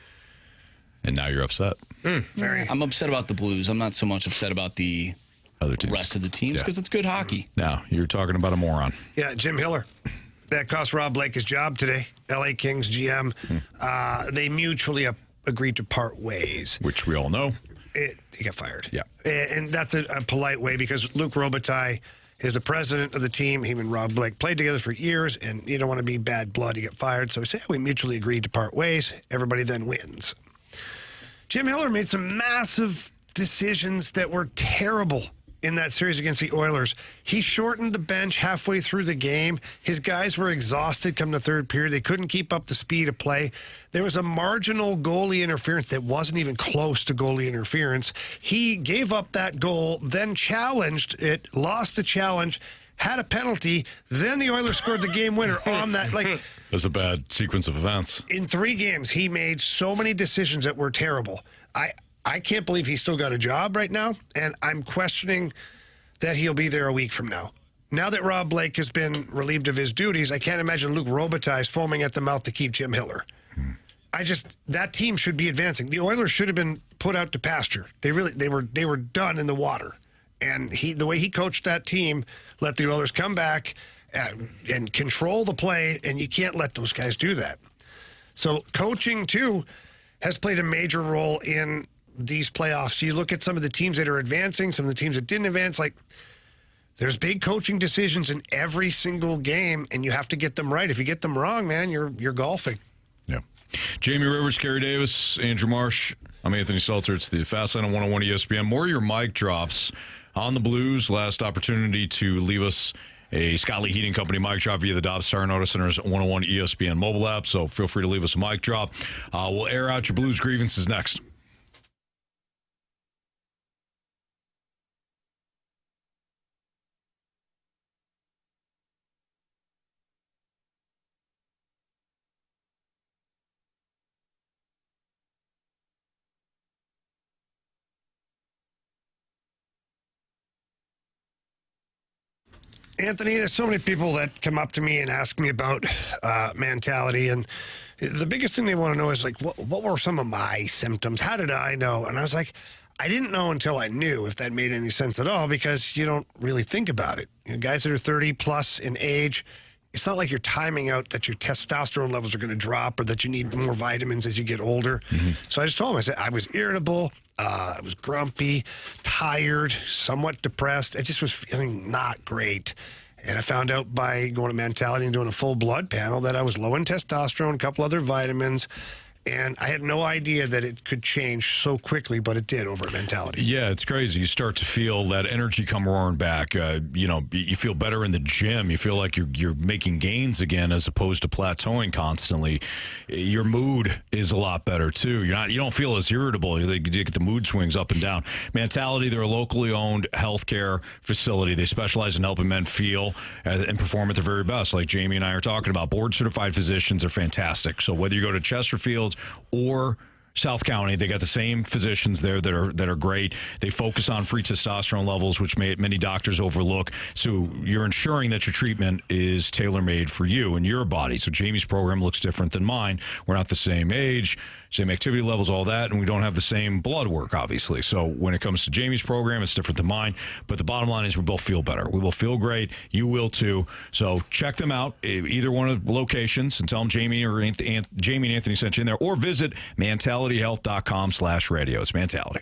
And now you're upset. Very. I'm upset about the Blues. I'm not so much upset about the other teams. Rest of the teams because it's good hockey. Now, you're talking about a moron. Yeah, Jim Hiller. That cost Rob Blake his job today. LA Kings GM. They mutually agreed to part ways. Which we all know. He got fired. Yeah. And that's a polite way because Luke Robitaille is the president of the team. Him and Rob Blake played together for years, and you don't want to be bad blood. You get fired. So we say, we mutually agreed to part ways. Everybody then wins. Jim Hiller made some massive decisions that were terrible in that series against the Oilers. He shortened the bench halfway through the game. His guys were exhausted come the third period. They couldn't keep up the speed of play. There was a marginal goalie interference that wasn't even close to goalie interference. He gave up that goal, then challenged it, lost the challenge, had a penalty. Then the Oilers scored the game winner on that. Like, that's a bad sequence of events. In 3 games, he made so many decisions that were terrible. I can't believe he's still got a job right now, and I'm questioning that he'll be there a week from now. Now that Rob Blake has been relieved of his duties, I can't imagine Luke Robitaille foaming at the mouth to keep Jim Hiller. That team should be advancing. The Oilers should have been put out to pasture. They were done in the water. And the way he coached that team, let the Oilers come back and control the play, and you can't let those guys do that. So coaching, too, has played a major role in these playoffs. You look at some of the teams that are advancing, some of the teams that didn't advance, like there's big coaching decisions in every single game, and you have to get them right. If you get them wrong, man, you're golfing. Yeah. Jamie Rivers, Carey Davis, Andrew Marsh. I'm Anthony Stalter. It's the Fast Line on 101 ESPN. More of your mic drops on the Blues. Last opportunity to leave us a Scott Lee Heating Company mic drop via the Dobbs Star Notice Center's 101 ESPN mobile app. So feel free to leave us a mic drop. We'll air out your Blues grievances next. Anthony, there's so many people that come up to me and ask me about mentality, and the biggest thing they want to know is, like, what were some of my symptoms? How did I know? And I was like, I didn't know until I knew, if that made any sense at all, because you don't really think about it. You know, guys that are 30 plus in age, it's not like you're timing out that your testosterone levels are going to drop or that you need more vitamins as you get older. So I just told him, I said, I was irritable, I was grumpy, tired, somewhat depressed. I just was feeling not great. And I found out by going to Mentality and doing a full blood panel that I was low in testosterone, a couple other vitamins. And I had no idea that it could change so quickly, but it did over at Mentality. Yeah, it's crazy. You start to feel that energy come roaring back. You feel better in the gym. You feel like you're making gains again as opposed to plateauing constantly. Your mood is a lot better too. You don't feel as irritable. You get the mood swings up and down. Mentality, they're a locally owned healthcare facility. They specialize in helping men feel and perform at their very best, like Jamie and I are talking about. Board certified physicians are fantastic. So whether you go to Chesterfield or South County, they got the same physicians there that are great. They focus on free testosterone levels, which many doctors overlook. So you're ensuring that your treatment is tailor-made for you and your body. So Jamie's program looks different than mine. We're not the same age, same activity levels, all that, and we don't have the same blood work, obviously. So when it comes to Jamie's program, it's different than mine. But the bottom line is we both feel better. We will feel great. You will too. So check them out, either one of the locations, and tell them Jamie and Anthony sent you in there, or visit mentalityhealth.com/radio. It's Mentality.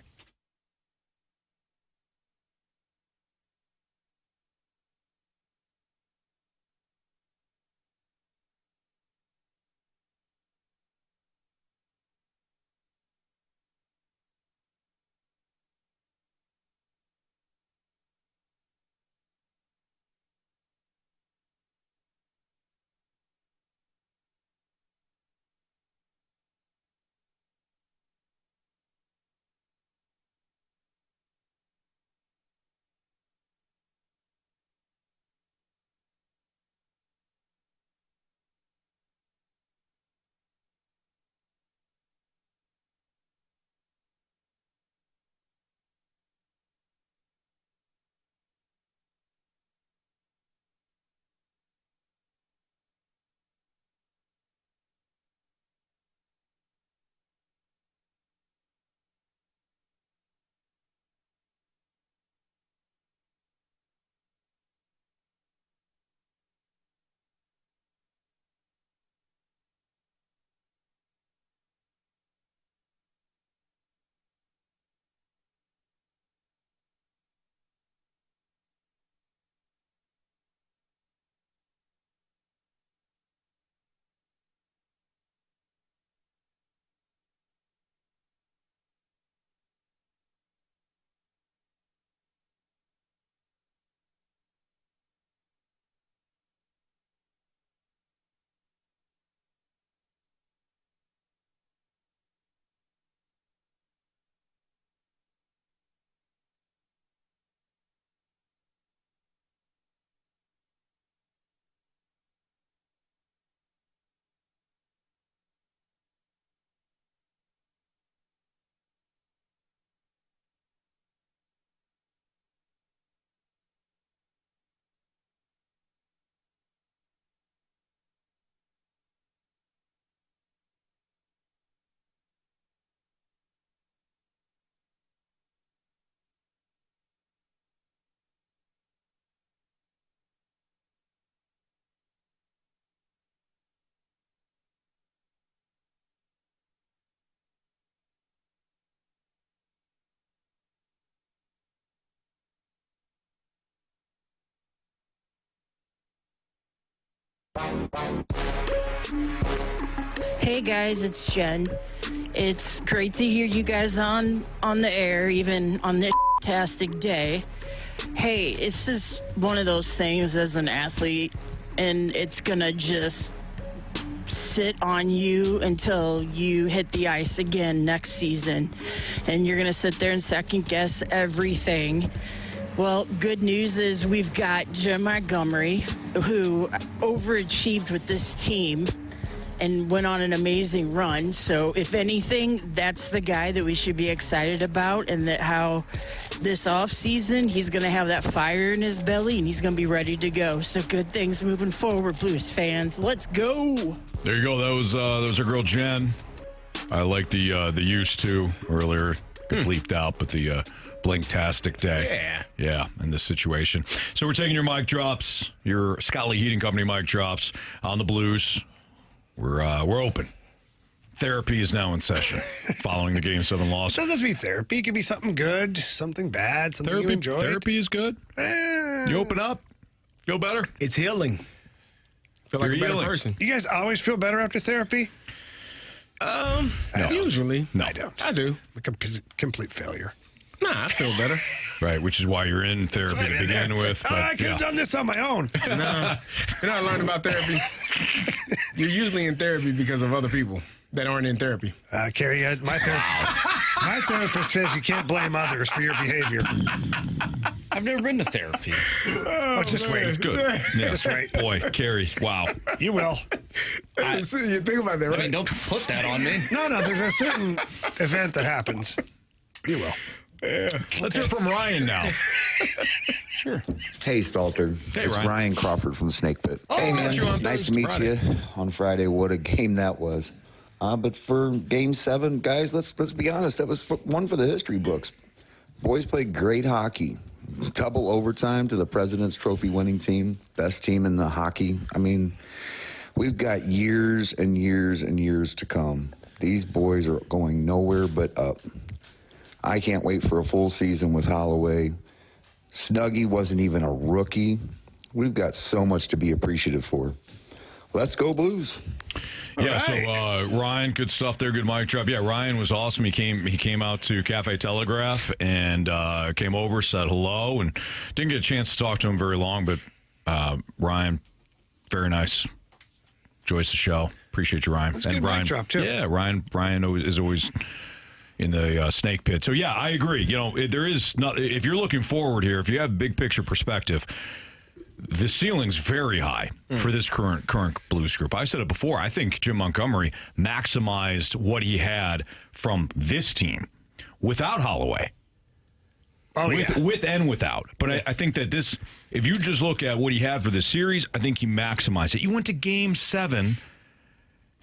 Hey guys, it's Jen. It's great to hear you guys on the air, even on this fantastic day. Hey, it's just one of those things as an athlete, and it's gonna just sit on you until you hit the ice again next season, and you're gonna sit there and second guess everything. Well, good news is we've got Jim Montgomery, who overachieved with this team and went on an amazing run. So if anything, that's the guy that we should be excited about, and that how this offseason, he's going to have that fire in his belly and he's going to be ready to go. So good things moving forward, Blues fans. Let's go. There you go. That was our girl Jen. I like the used to earlier. Got bleeped out, but the Blinktastic day. Yeah, in this situation. So we're taking your mic drops, your Scully Heating Company mic drops on the Blues. We're open. Therapy is now in session following the Game 7 loss. It doesn't have to be therapy. It could be something good, something bad, something you enjoy. Therapy is good. You open up, feel better. It's healing. Feel like a better person. You guys always feel better after therapy? No. Usually. No, I don't. I do. I'm a complete failure. Nah, I feel better. Right, which is why you're in therapy to begin with. But, I could have done this on my own. Nah, you're not learning about therapy. You're usually in therapy because of other people that aren't in therapy. Carey, my therapist says you can't blame others for your behavior. I've never been to therapy. Just wait. It's good. Yeah. Just wait. Boy, Carey, wow. You will. You think about that, right? I mean, don't put that on me. No, there's a certain event that happens. You will. Yeah. Let's hear from Ryan now. Sure. Hey, Stalter. Hey, it's Ryan Crawford from Snake Pit. Oh, hey, met you on man. Nice to Thursday, meet Friday. you on Friday. What a game that was. But for Game 7, guys, let's be honest. That was one for the history books. Boys played great hockey. Double overtime to the President's Trophy winning team. Best team in the hockey. I mean, we've got years and years and years to come. These boys are going nowhere but up. I can't wait for a full season with Holloway. Snuggie wasn't even a rookie. We've got so much to be appreciative for. Let's go Blues. Yeah, right. so Ryan, good stuff there, good mic drop. Yeah, Ryan was awesome. He came out to Cafe Telegraph and came over, said hello, and didn't get a chance to talk to him very long, but Ryan, very nice. Enjoys the show. Appreciate you, Ryan. That's a and good Ryan, mic drop, too. Yeah, Ryan is always in the Snake Pit. So, yeah, I agree. You know, there is not, if you're looking forward here, if you have big picture perspective, the ceiling's very high for this current Blues group. I said it before. I think Jim Montgomery maximized what he had from this team without Holloway. With and without. But I think that this, if you just look at what he had for this series, I think he maximized it. You went to Game 7,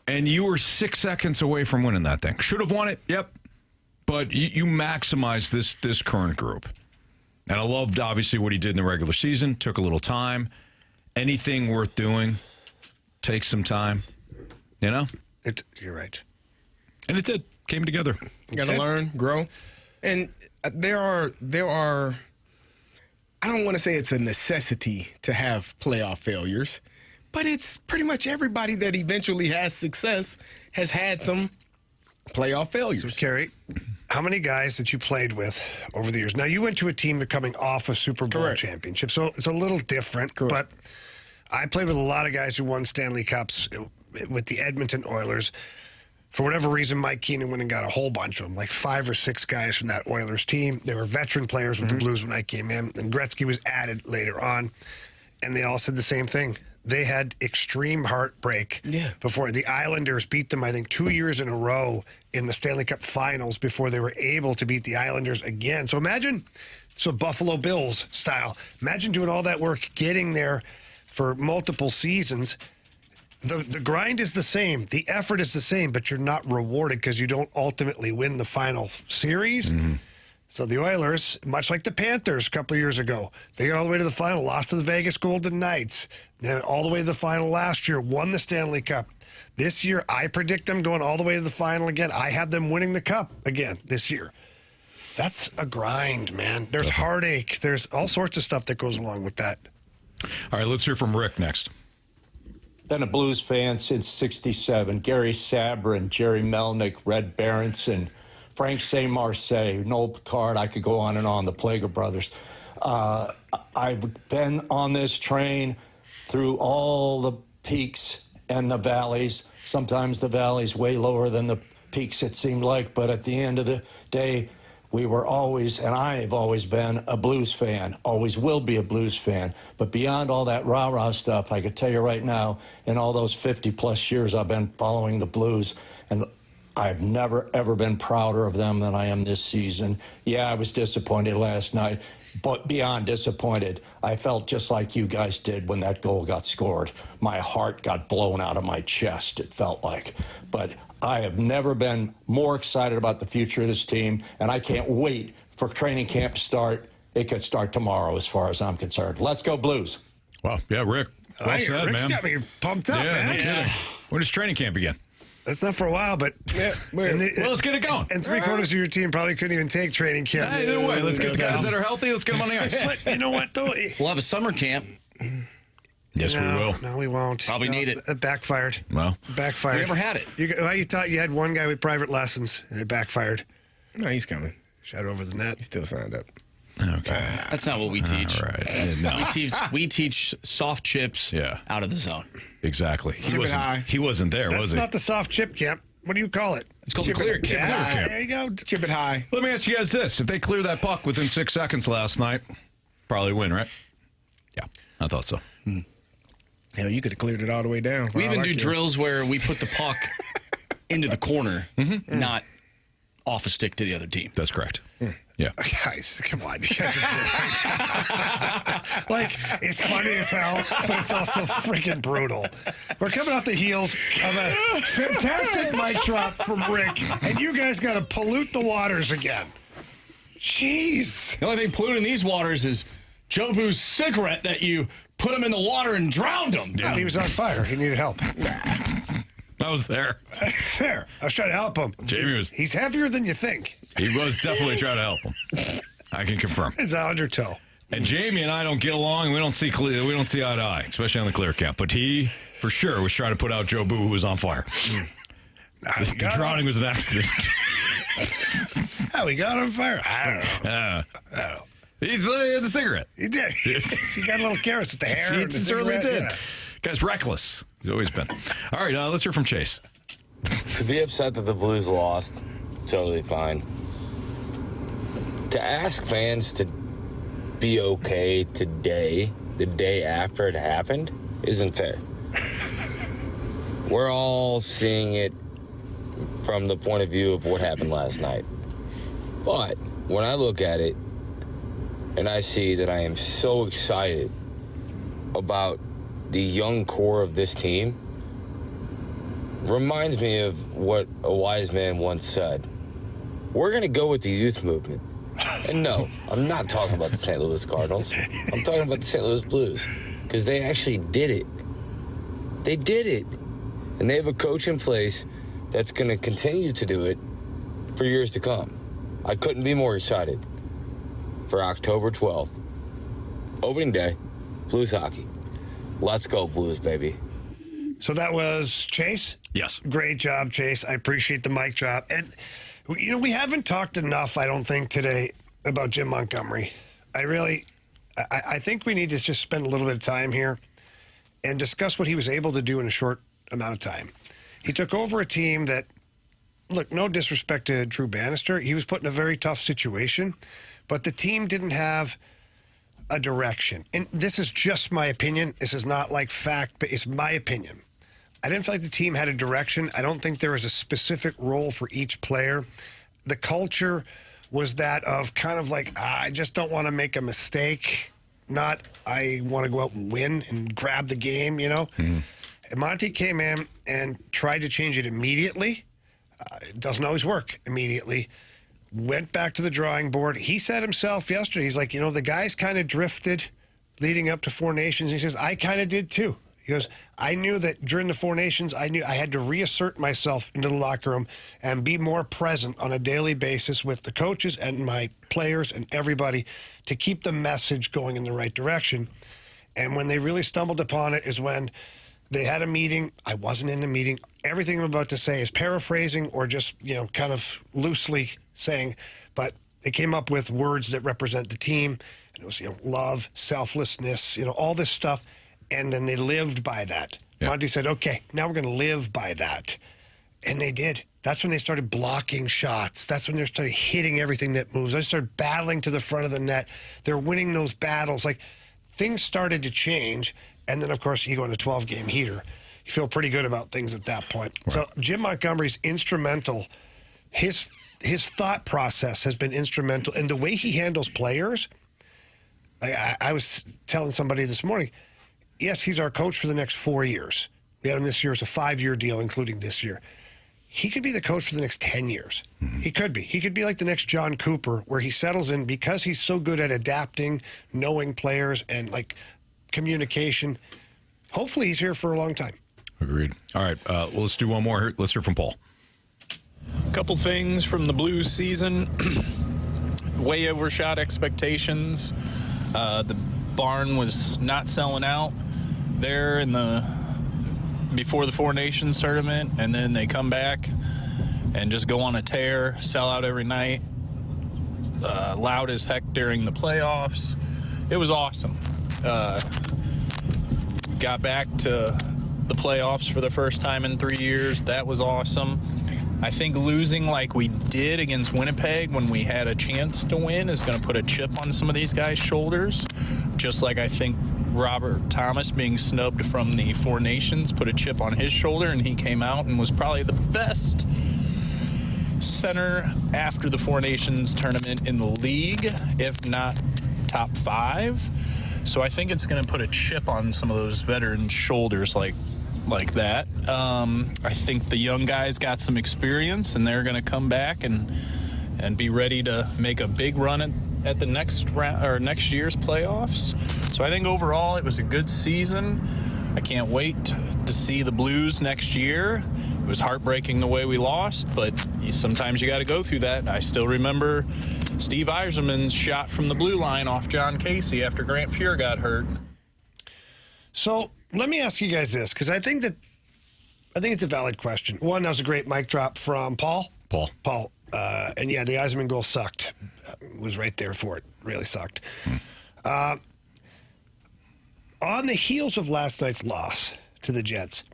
and you were 6 seconds away from winning that thing. Should have won it, yep. But you maximized this current group. And I loved, obviously, what he did in the regular season. Took a little time. Anything worth doing takes some time. You know? You're right. And it did. Came together. You got to learn, grow. And there are, I don't want to say it's a necessity to have playoff failures, but it's pretty much everybody that eventually has success has had some playoff failures. So, Carey, how many guys that you played with over the years? Now, you went to a team that coming off a Super Bowl championship, so it's a little different. Correct. But I played with a lot of guys who won Stanley Cups with the Edmonton Oilers. For whatever reason, Mike Keenan went and got a whole bunch of them, like 5 or 6 guys from that Oilers team. They were veteran players with the Blues when I came in, and Gretzky was added later on. And they all said the same thing. They had extreme heartbreak before the Islanders beat them, I think, 2 years in a row in the Stanley Cup Finals before they were able to beat the Islanders again. So imagine, Buffalo Bills style. Imagine doing all that work, getting there for multiple seasons. The grind is the same. The effort is the same, but you're not rewarded because you don't ultimately win the final series. Mm-hmm. So the Oilers, much like the Panthers a couple of years ago, they got all the way to the final, lost to the Vegas Golden Knights, then all the way to the final last year, won the Stanley Cup. This year, I predict them going all the way to the final again. I have them winning the Cup again this year. That's a grind, man. There's heartache. There's all sorts of stuff that goes along with that. All right, let's hear from Rick next. been a Blues fan since '67. Gary Sabrin, Jerry Melnick, Red Berenson, Frank St. Marseille, Noel Picard. I could go on and on, the Plager brothers. I've been on this train through all the peaks and the valleys. Sometimes the valleys way lower than the peaks, it seemed like. But at the end of the day, we were always, and I have always been, a Blues fan, always will be a Blues fan. But beyond all that rah-rah stuff, I could tell you right now, in all those 50-plus years I've been following the Blues, and I've never, ever been prouder of them than I am this season. Yeah, I was disappointed last night, but beyond disappointed, I felt just like you guys did when that goal got scored. My heart got blown out of my chest, it felt like. But I have never been more excited about the future of this team, and I can't wait for training camp to start. It could start tomorrow as far as I'm concerned. Let's go Blues. Wow. Yeah, Rick. Well said, Rick's man. got me pumped up, man. No kidding. When does training camp begin? That's not for a while, but well, let's get it going. And three-quarters of your team probably couldn't even take training camp. Either way, let's get the guys that are healthy. Let's get them on the ice. But you know what, though? We'll have a summer camp. Yes, we will. No, we won't. Probably need it. It backfired. Well, backfired. We never had it. You thought you had one guy with private lessons, and it backfired. No, he's coming. Shot over the net. He's still signed up. Okay. That's not what we teach. All right. No. We teach soft chips out of the zone. Exactly. Chip it high. He wasn't there, That's was he? not the soft chip camp. What do you call it? It's called the clear camp. camp. There you go. Chip it high. Let me ask you guys this. If they clear that puck within 6 seconds last night, probably win, right? Yeah, I thought so. Hell, you could have cleared it all the way down. We even do drills where we put the puck into the corner, not off a stick to the other team. That's correct. Yeah. Guys, come on. You guys are like, it's funny as hell, but it's also freaking brutal. We're coming off the heels of a fantastic mic drop from Rick, and you guys got to pollute the waters again. Jeez. The only thing polluting these waters is Jobu's cigarette that you put him in the water and drowned him. Yeah. He was on fire. He needed help. I was there. There. I was trying to help him. Jamie was. He's heavier than you think. He was definitely trying to help him. I can confirm. He's an undertow. And Jamie and I don't get along. We don't see eye to eye, especially on the clear camp. But he, for sure, was trying to put out Jobu, who was on fire. The drowning was an accident. How he got on fire? I don't know. He had the cigarette. He did. He got a little careless with the hair. He and the certainly cigarette. did. Yeah. Guy's reckless. He's always been. All right, let's hear from Chase. To be upset that the Blues lost, totally fine. To ask fans to be okay today, the day after it happened, isn't fair. We're all seeing it from the point of view of what happened last night. But when I look at it and I see that I am so excited about the young core of this team, reminds me of what a wise man once said. We're going to go with the youth movement. And no, I'm not talking about the St. Louis Cardinals. I'm talking about the St. Louis Blues, because they actually did it. They did it. And they have a coach in place that's going to continue to do it for years to come. I couldn't be more excited for October 12th. Opening day, Blues hockey. Let's go, Blues, baby. So that was Chase? Yes. Great job, Chase. I appreciate the mic drop. And, you know, we haven't talked enough, I don't think, today about Jim Montgomery. I think we need to just spend a little bit of time here and discuss what he was able to do in a short amount of time. He took over a team that, look, no disrespect to Drew Bannister, he was put in a very tough situation, but the team didn't have a direction. And this is just my opinion. This is not like fact, but it's my opinion. I didn't feel like the team had a direction. I don't think there was a specific role for each player. The culture was that of kind of like, I just don't want to make a mistake, not I want to go out and win and grab the game, you know? And Monty came in and tried to change it immediately. It doesn't always work immediately. Went back to the drawing board. He said himself yesterday, he's like, you know, the guys kind of drifted leading up to Four Nations. He says, I kind of did too. He goes, I knew that during the Four Nations, I knew I had to reassert myself into the locker room and be more present on a daily basis with the coaches and my players and everybody to keep the message going in the right direction. And when they really stumbled upon it is when They had a meeting. I wasn't in the meeting. Everything I'm about to say is paraphrasing or just, kind of loosely saying, but they came up with words that represent the team. And it was, love, selflessness, all this stuff. And then they lived by that. Yeah. Monty said, okay, now we're going to live by that. And they did. That's when they started blocking shots. That's when they started hitting everything that moves. They started battling to the front of the net. They're winning those battles. Like, things started to change. And then, of course, you go on a 12-game heater. You feel pretty good about things at that point. Right. So Jim Montgomery's instrumental. His thought process has been instrumental. And the way he handles players, I was telling somebody this morning, yes, he's our coach for the next 4 years. We had him this year as a 5-year deal, including this year. He could be the coach for the next 10 years. Mm-hmm. He could be. He could be like the next John Cooper, where he settles in because he's so good at adapting, knowing players, and communication. Hopefully he's here for a long time. Agreed. All right, well, let's do one more here. Let's hear from Paul. A couple things from the Blues season. Way overshot expectations. The barn was not selling out there before the Four Nations tournament, and then they come back and just go on a tear, sell out every night, loud as heck during the playoffs. It was awesome. Got back to the playoffs for the first time in 3 years. That was awesome. I think losing like we did against Winnipeg when we had a chance to win is going to put a chip on some of these guys' shoulders, just like I think Robert Thomas being snubbed from the Four Nations put a chip on his shoulder, and he came out and was probably the best center after the Four Nations tournament in the league, if not top 5. So I think it's going to put a chip on some of those veterans' shoulders like that. I think the young guys got some experience, and they're going to come back and be ready to make a big run at the next round or next year's playoffs. So I think overall it was a good season. I can't wait to see the Blues next year. It was heartbreaking the way we lost, but sometimes you got to go through that. I still remember Steve Yzerman's shot from the blue line off John Casey after Grant Fuhr got hurt. So let me ask you guys this, because I think it's a valid question. One, that was a great mic drop from Paul. And yeah, the Yzerman goal sucked. Was right there for it. Really sucked. On the heels of last night's loss to the Jets,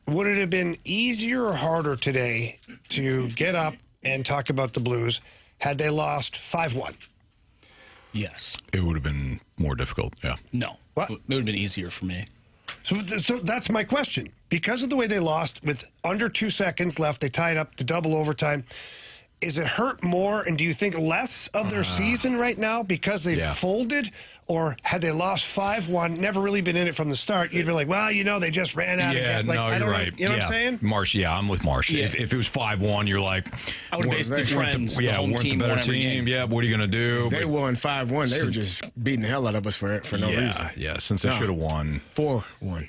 would it have been easier or harder today to get up and talk about the Blues had they lost 5-1? Yes. It would have been more difficult, yeah. No. What? It would have been easier for me. So that's my question. Because of the way they lost, with under 2 seconds left, they tied up to double overtime. Is it hurt more, and do you think less of their season right now because they've folded? Or had they lost 5-1, never really been in it from the start, you'd be like, well, they just ran out again. No, you're right. You know what I'm saying? Marsh, I'm with Marsh. Yeah. If it was 5-1, you're like, I would have based the trends. The home team the better team. Yeah, what are you going to do? If they won 5-1, they were just beating the hell out of us for no reason. Yeah, since they should have won. 4-1.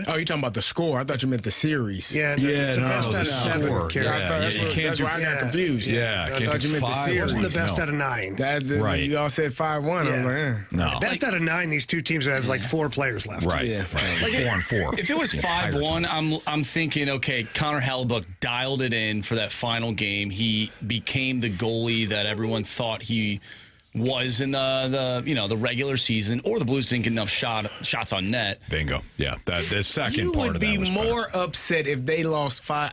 Oh, you're talking about the score. I thought you meant the series. Yeah, the best out of 7. That's why I got confused. Yeah, I thought you meant the series. It wasn't the best out of 9. Right. You all said 5-1. Yeah. I'm like, No. Best out of 9, these two teams have 4 players left. Right. Yeah. Like 4-4. If it was 5-1, I'm thinking, okay, Connor Hellebuyck dialed it in for that final game. He became the goalie that everyone thought he was in the regular season, or the Blues didn't get enough shots on net. Bingo. Yeah, the second part of that was You would be more upset if they lost 5.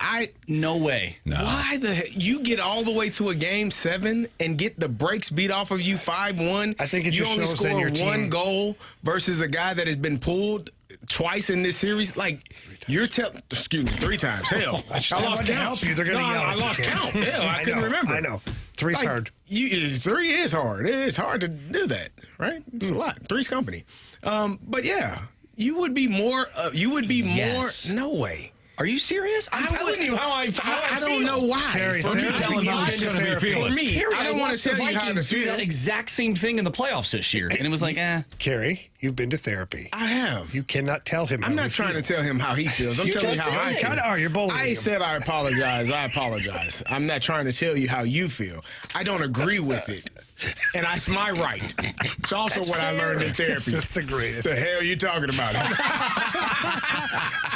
No way. No. Why the heck? You get all the way to a game 7 and get the brakes beat off of you 5-1. I think it you just only shows score then your team. 1 goal versus a guy that has been pulled twice in this series. You're 3 times. Hell, I lost count. They're going to yell. I lost count. Hell, I couldn't remember. I know. 3's hard. 3 is hard. It's hard to do that, right? It's a lot. 3's company. But yeah, you would be more. More. No way. Are you serious? I'm telling you how I don't know why. Carey, Don't you tell him how he's going to be feeling. For me, Carey, I don't want to tell you how to do feel. that exact same thing in the playoffs this year, and it was like, Carey, you've been to therapy. I have. You cannot tell him. I'm not trying to tell him how he feels. I'm telling you how I feel. Kind of are. You're bullying I him. said I apologize. I apologize. I'm not trying to tell you how you feel. I don't agree with it. And that's my right. It's also what I learned in therapy. It's just the greatest. The hell you talking about?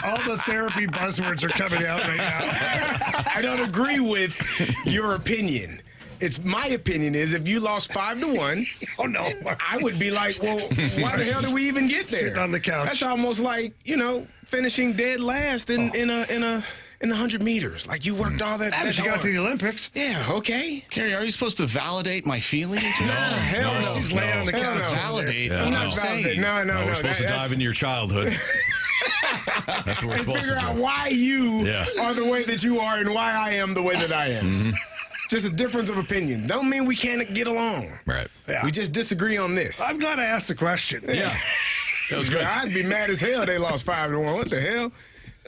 All the therapy buzzwords are coming out right now. I don't agree with your opinion. It's my opinion is if you lost 5-1, oh no, I would be like, well, why the hell did we even get there? Sitting on the couch. That's almost like finishing dead last in the 100 meters. Like you worked all that. You got to the Olympics. Yeah. Okay. Carey, are you supposed to validate my feelings? No, hell no. She's laying on the couch. Validate. Yeah, I'm no. not validating. No. We're supposed to dive into your childhood. That's what we're supposed figure to out do. why you are the way that you are and why I am the way that I am. Just a difference of opinion. Don't mean we can't get along. Right. Yeah. We just disagree on this. I'm glad I asked the question. Yeah. That was good. I'd be mad as hell they lost 5-1. What the hell?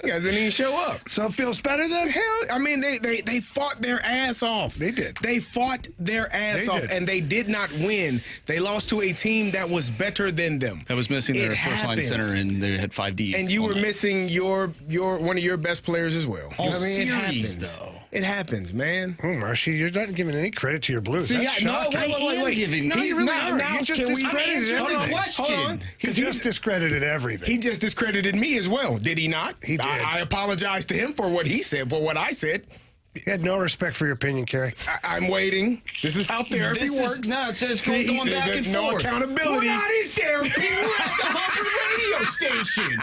You guys didn't even show up. So it feels better then? Hell, I mean, they fought their ass off. They did. They fought their ass off, and they did not win. They lost to a team that was better than them. That was missing their first-line center, and they had 5D. And you were missing your one of your best players as well. All I mean, it series, happens. though. It happens, man. Oh, Marshy, you're not giving any credit to your Blues. See, That's no, shocking. wait. No, you really now, are. now You just can we discredited answer the everything. question? Hold on. He just discredited everything. He just discredited me as well, did he not? He did. I apologize to him for what he said, for what I said. He had no respect for your opinion, Carey. I'm waiting. This is how therapy works. No, it says going back and no forth. accountability. We're not in therapy. We're at the Hubbard radio station.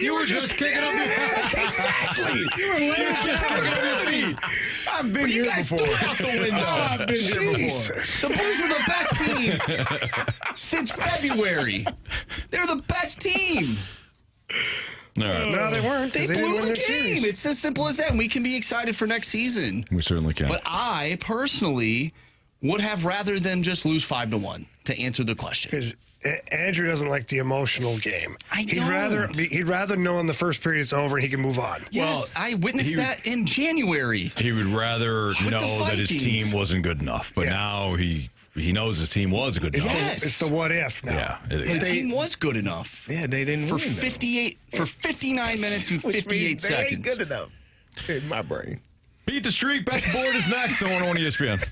You were just kicking up your feet. Exactly. You were just kicking up your feet. I've been here before. You guys threw out the window. I've been here before. The Blues were the best team since February. They're the best team. All right. No, they weren't. They didn't blew win the their game. series. It's as simple as that. And we can be excited for next season. We certainly can. But I personally would have rather them just lose 5-1 to answer the question. Because Andrew doesn't like the emotional game. He'd rather know in the first period it's over and he can move on. Yes, I witnessed that in January. He would rather the know that his Vikings. team wasn't good enough. But now he knows his team was good enough. Yes. It's the what if now. Yeah, it is. The team was good enough. Yeah, they didn't for win, though. 59 minutes and Which 58 means they seconds. ain't good enough in my brain. Beat the Streak. Bet the Board is next on 101 ESPN.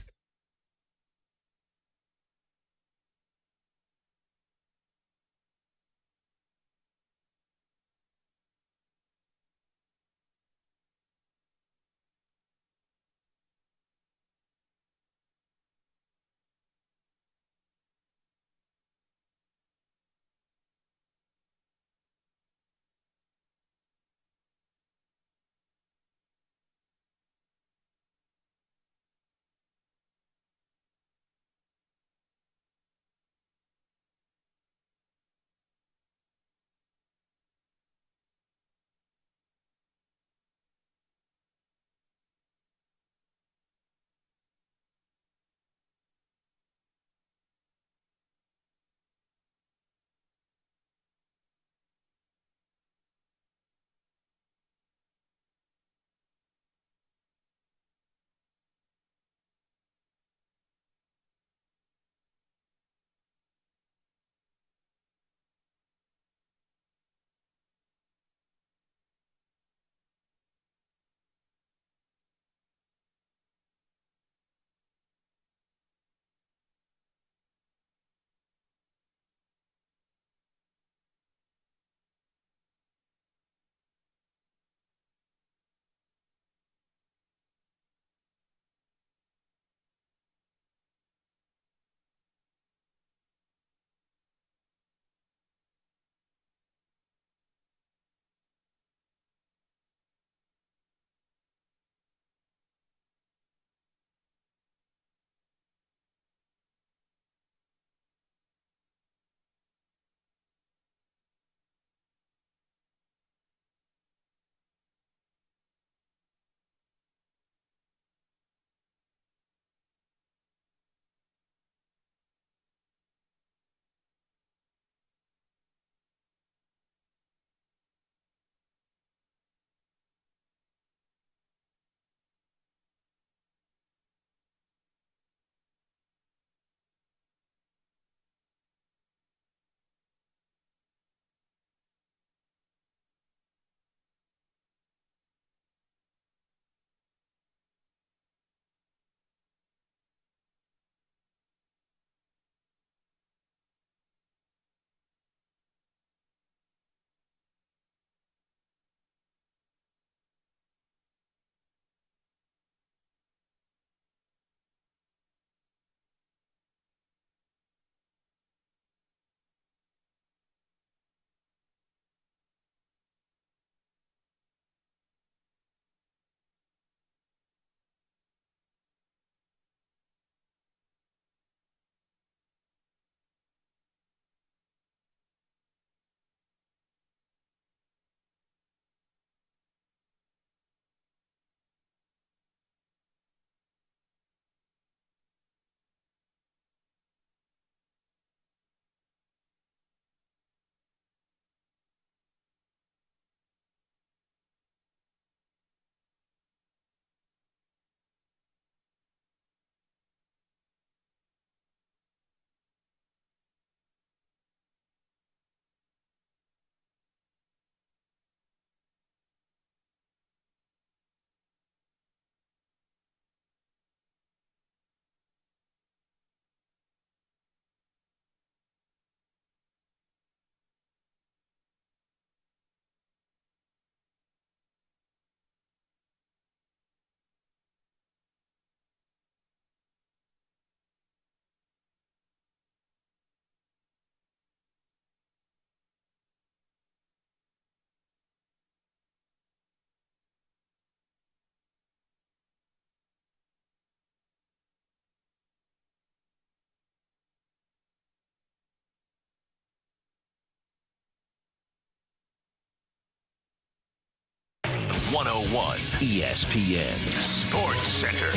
101 ESPN Sports Center.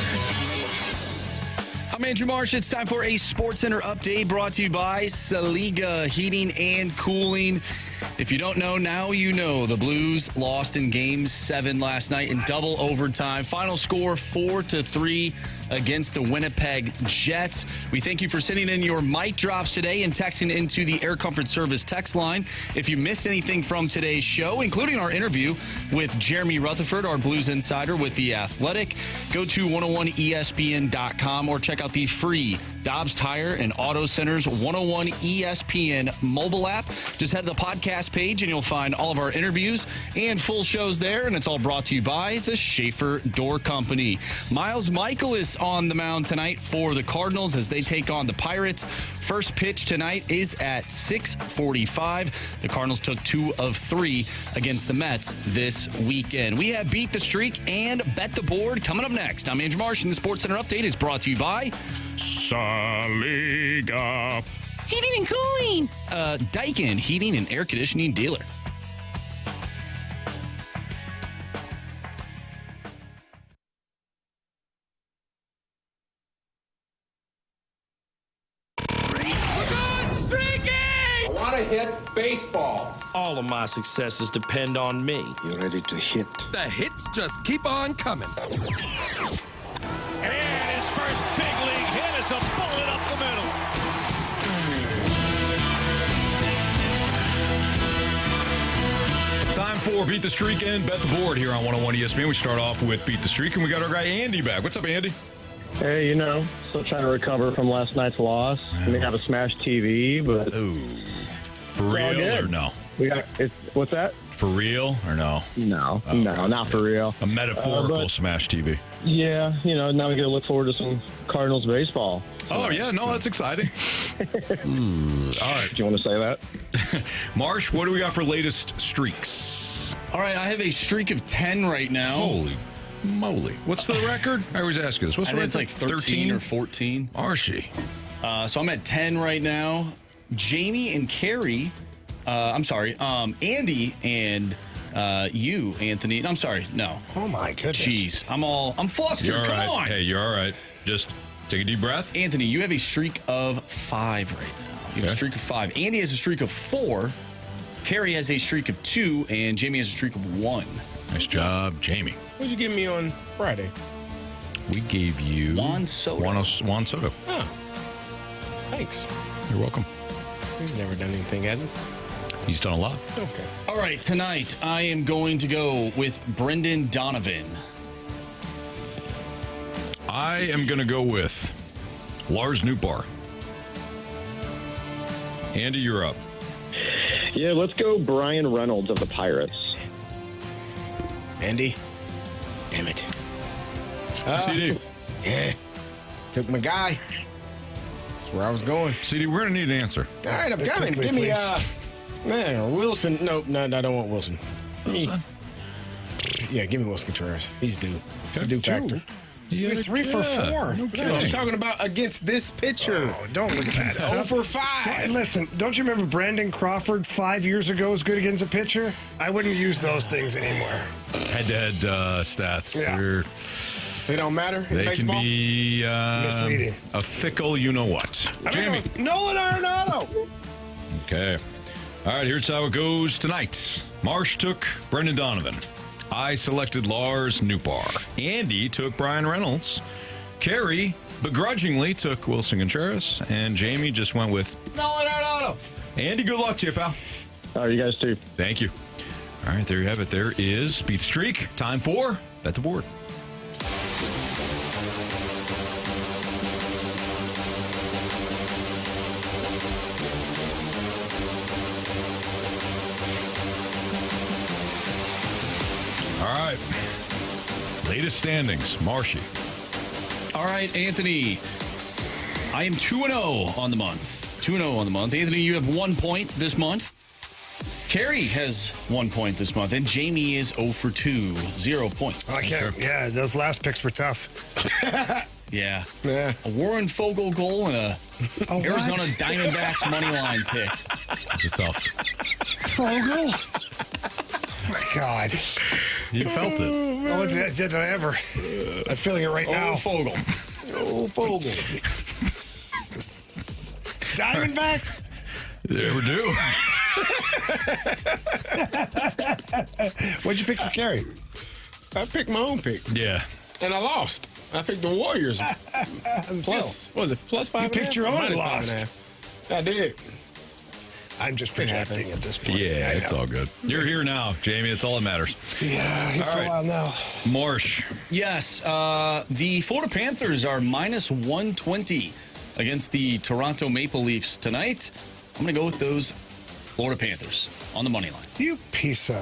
I'm Andrew Marsh. It's time for a Sports Center update brought to you by Saliga Heating and Cooling. If you don't know, now you know. The Blues lost in Game 7 last night in double overtime. Final score 4-3 against the Winnipeg Jets. We thank you for sending in your mic drops today and texting into the Air Comfort Service text line. If you missed anything from today's show, including our interview with Jeremy Rutherford, our Blues insider with The Athletic, go to 101ESPN.com or check out the free Dobbs Tire and Auto Center's 101 ESPN mobile app. Just head to the podcast page and you'll find all of our interviews and full shows there. And it's all brought to you by the Schaefer Door Company. Miles Michaelis on the mound tonight for the Cardinals as they take on the Pirates. First pitch tonight is at 6:45. The Cardinals took 2 of 3 against the Mets this weekend. We have Beat the Streak and Bet the Board coming up next. I'm Andrew Marsh, and the Sports Center update is brought to you by Saliga Heating and Cooling. Daikin Heating and Air Conditioning dealer. I want to hit baseballs. All of my successes depend on me. You ready to hit? The hits just keep on coming. And his first big league hit is a bullet up the middle. Time for Beat the Streak and Bet the Board here on 101 ESPN. We start off with Beat the Streak, and we got our guy Andy back. What's up, Andy? Hey, still trying to recover from last night's loss. We have a smashed TV, but for real or no? What's that? For real or no? No, not for real. A metaphorical smash TV. Yeah, now we got to look forward to some Cardinals baseball. Oh, yeah, no, that's exciting. All right. Do you want to say that? Marsh, what do we got for latest streaks? All right, I have a streak of 10 right now. Holy moly. What's the record? I always ask you this. What's the record? It's like 13 or 14. Marshy. So I'm at 10 right now. Jamie and Carey, Andy and you, Anthony. I'm sorry, no. Oh, my goodness. Jeez, I'm flustered. You're all Come right. on. Hey, you're all right. Just take a deep breath. Anthony, you have a streak of 5 right now. You have a streak of 5. Andy has a streak of 4. Carey has a streak of 2, and Jamie has a streak of 1. Nice job, Jamie. What'd you give me on Friday? We gave you Juan Soto. Juan Soto. Oh, thanks. You're welcome. He's never done anything, has he? He's done a lot. Okay. All right, tonight I am going to go with Brendan Donovan. I am going to go with Lars Nootbaar. Andy, you're up. Yeah, let's go Brian Reynolds of the Pirates. Andy? Damn it. CD. Yeah. Took my guy. That's where I was going. CD, we're going to need an answer. All right, I'm coming. Give me, Wilson. No, I don't want Wilson. Wilson? Yeah, give me Wilson Contreras. He's due. He's due factor. You're 3 for 4. No, I'm talking about against this pitcher. Oh, don't look at that stuff. 0 for 5. Listen, don't you remember Brandon Crawford 5 years ago was good against a pitcher? I wouldn't use those things anymore. Head-to-head stats. Yeah. They don't matter in They baseball? can be misleading. A fickle you-know-what. Jamie. Nolan Arenado. Okay. All right, here's how it goes tonight. Marsh took Brendan Donovan. I selected Lars Nootbaar. Andy took Brian Reynolds. Carey begrudgingly took Wilson Contreras. And Jamie just went with Nolan Arenado. Andy, good luck to you, pal. All right, you guys too. Thank you. All right, there you have it. There is Beat the Streak. Time for Bet the Board. All right. Latest standings. Marshy. All right, Anthony. I am 2-0 on the month. 2-0 on the month. Anthony, you have 1 point this month. Carey has 1 point this month, and Jamie is 0 for 2, 0 points. I can't. Yeah, those last picks were tough. Yeah. A Warren Fogle goal and a Arizona Diamondbacks money line pick. It's tough. Fogle? God. You felt it. Oh, did I ever? I'm feeling it right now. Fogel. Oh, Fogel. Diamondbacks? They ever do. What'd you pick for Carey? I picked my own pick. Yeah. And I lost. I picked the Warriors. Plus, what was it? Plus 5.5? You picked your own and lost. 5.5. I did. I'm just projecting at this point. Yeah, it's all good. You're here now, Jamie. It's all that matters. Yeah, here for a while now. Marsh. Yes, the Florida Panthers are minus 120 against the Toronto Maple Leafs tonight. I'm going to go with those Florida Panthers on the money line. You piece of...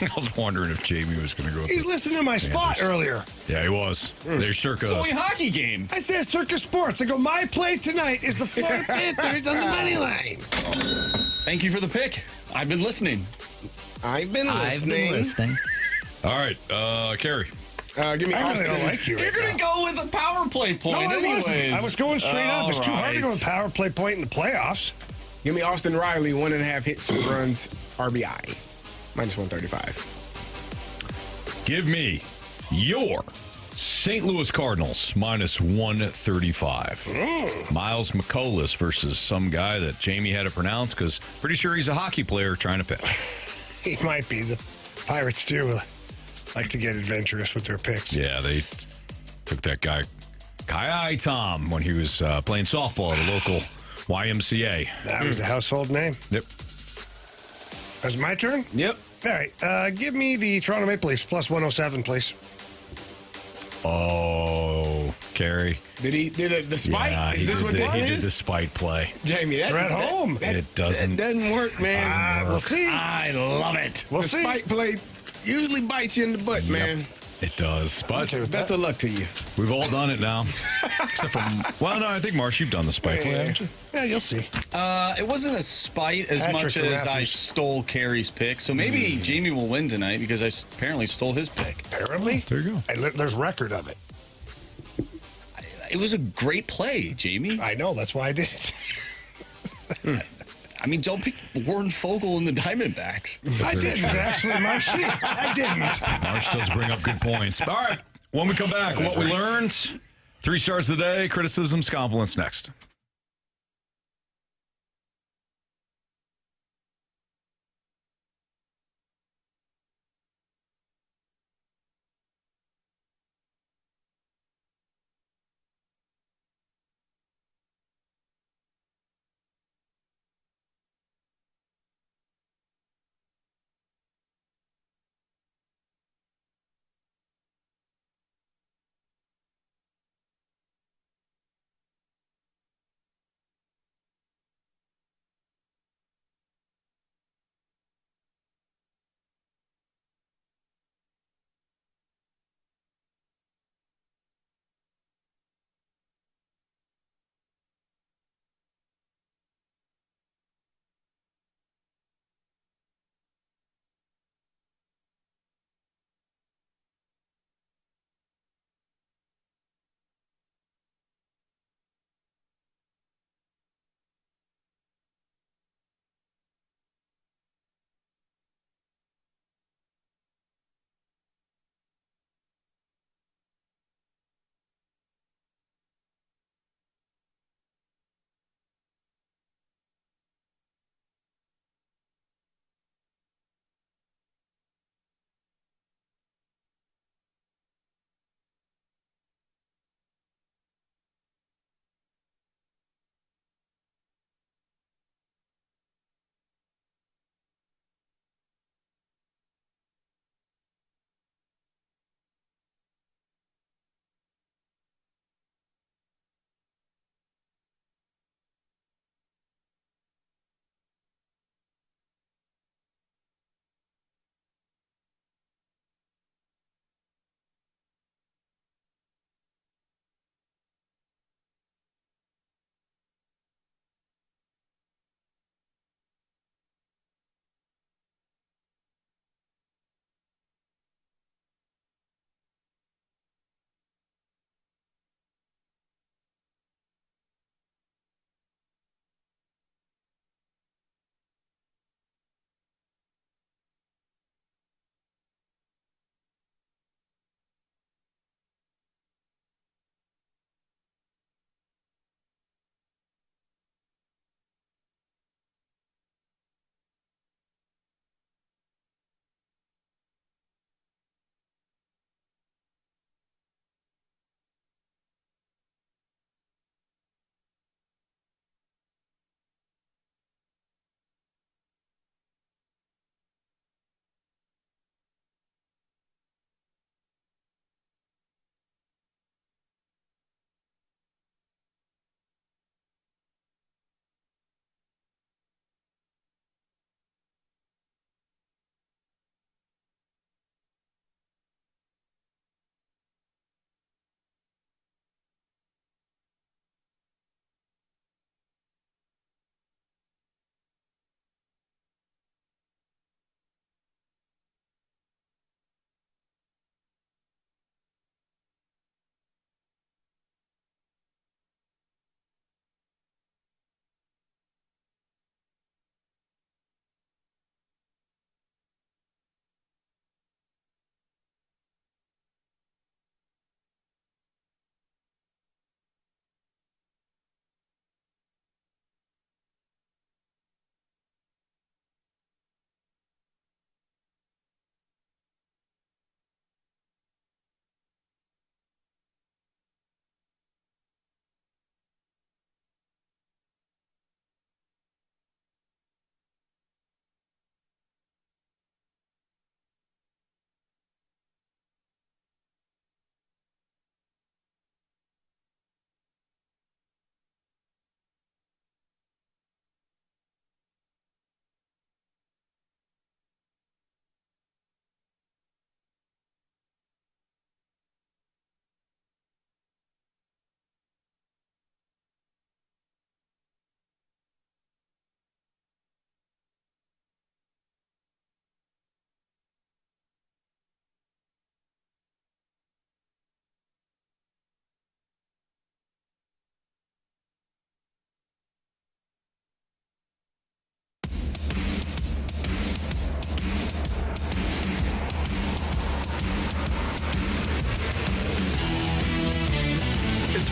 I was wondering if Jamie was going to go with He's listening to my spot earlier. Yeah, he was. There's circa. It's only a hockey game. I said Circa Sports. I go, my play tonight is the Florida Panthers on the money line. Thank you for the pick. I've been listening. I've been listening. All right, Carey. Give me I Austin. really don't like you. You're going to go with a power play point No, I anyways. wasn't. I was going straight up. It's too hard to go with power play point in the playoffs. Give me Austin Riley, 1.5 hits, runs, RBI. Minus 135. Give me your St. Louis Cardinals, minus 135. Miles McCollus versus some guy that Jamie had to pronounce because pretty sure he's a hockey player trying to pitch. He might be. The Pirates do like to get adventurous with their picks. Yeah, they took that guy, Kai Tom, when he was playing softball at a local YMCA. That was a household name. Yep. That's my turn? Yep. All right. Give me the Toronto Maple Leafs plus 107, please. Oh, Carey. Did the spite? Yeah, is this what this he is? did the spite play. Jamie, They're at home. It doesn't. That doesn't work, man. We'll see. I love it. We'll the see. spite play usually bites you in the butt, man. It does. But Best of luck to you. we've all done it now. Except for, well, no, I think, Marsh, you've done the spite play, haven't you? Yeah, you'll see. It wasn't a spite as Patrick much as I Matthews. stole Carey's pick. So maybe Jamie will win tonight because I apparently stole his pick. Apparently? There you go. There's record of it. It was a great play, Jamie. I know. That's why I did it. I mean, don't pick Warren Fogle in the Diamondbacks. I didn't, actually, Marsh. I didn't. Marsh does bring up good points. All right. When we come back, what we learned, 3 stars of the day, criticisms, compliments next.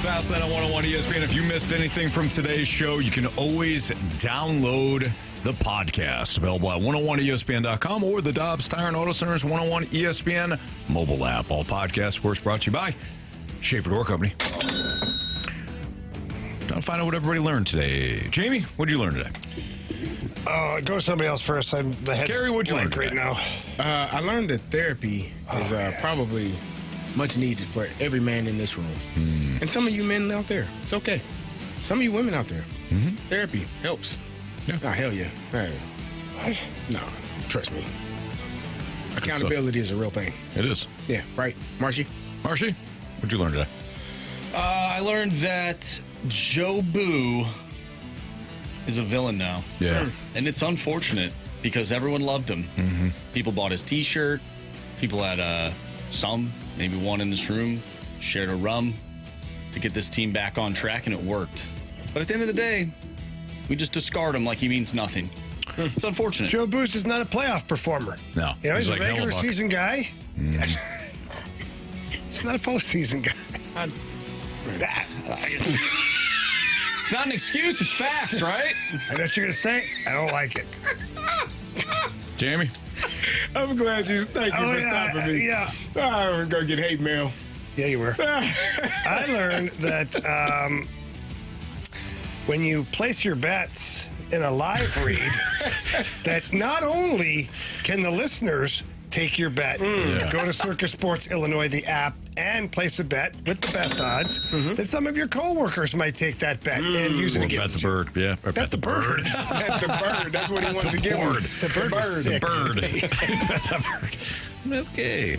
Fastlane on 101 ESPN. If you missed anything from today's show, you can always download the podcast. Available at 101ESPN.com or the Dobbs Tire and Auto Center's 101 ESPN mobile app. All podcasts, of course, brought to you by Schaefer Door Company. Trying to find out what everybody learned today. Jamie, what did you learn today? Go to somebody else first. I'm the head. Carey, what'd you learn right now? I learned that therapy is probably much needed for every man in this room. And some of you men out there, it's okay. Some of you women out there, therapy helps. Yeah. Oh, hell yeah. No, trust me. Accountability is a real thing. It is. Yeah, right. Marshy, what'd you learn today? I learned that Joe Boo is a villain now. Yeah. And it's unfortunate because everyone loved him. People bought his T-shirt. People had some, maybe one in this room, shared a rum to get this team back on track, and it worked. But at the end of the day, we just discard him like he means nothing. It's unfortunate. Joe Booth is not a playoff performer. No. You know, he's a like regular Hellebuck. season guy. He's not a postseason guy. It's not an excuse, it's facts, right? I know what you're going to say. I don't like it. Jamie? I'm glad you thank you for stopping me. Yeah. I was going to get hate mail. Yeah, you were. I learned that when you place your bets in a live read, that not only can the listeners take your bet, go to Circus Sports Illinois, the app, and place a bet with the best odds, that some of your coworkers might take that bet and use it against Bet the bird, yeah. Or Bet the bird. Bet the bird. That's what he wanted to give him. The bird. The bird. Bet the bird. Okay.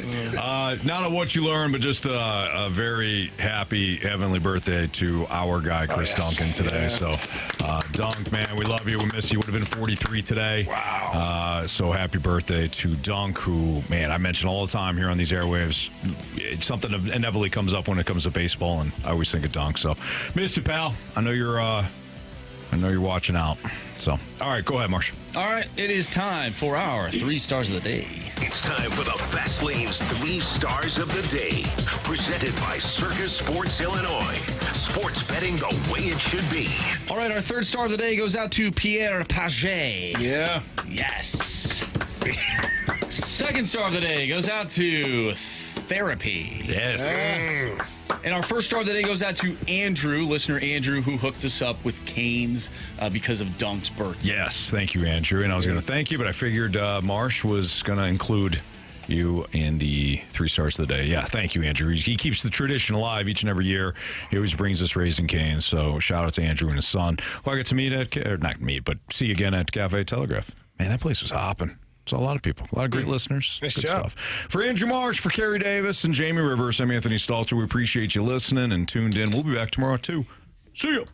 Not what you learned, but just a very happy heavenly birthday to our guy, Chris Duncan, today. So, Dunk, man, we love you. We miss you. Would have been 43 today. Wow. So happy birthday to Dunk, who, man, I mention all the time here on these airwaves. It's something that inevitably comes up when it comes to baseball, and I always think of Dunk. So, miss you, pal. I know you're watching out. So, all right, go ahead, Marsh. All right, it is time for our 3 stars of the day. It's time for the Fastlane's 3 stars of the day. Presented by Circus Sports Illinois. Sports betting the way it should be. All right, our 3rd star of the day goes out to Pierre Paget. Yeah. Yes. 2nd star of the day goes out to Therapy. Yes. And our 1st star of the day goes out to Andrew, listener Andrew, who hooked us up with Canes because of Dunk's birthday. Yes, thank you, Andrew. And I was going to thank you, but I figured Marsh was going to include you in the 3 stars of the day. Yeah, thank you, Andrew. He keeps the tradition alive each and every year. He always brings us Raising Canes. So shout out to Andrew and his son, who I get to meet but see again at Cafe Telegraph. Man, that place was hopping. So a lot of people, a lot of great listeners. Nice Good job. stuff. For Andrew Marsh, for Carey Davis, and Jamie Rivers, I'm Anthony Stalter. We appreciate you listening and tuned in. We'll be back tomorrow, too. See ya.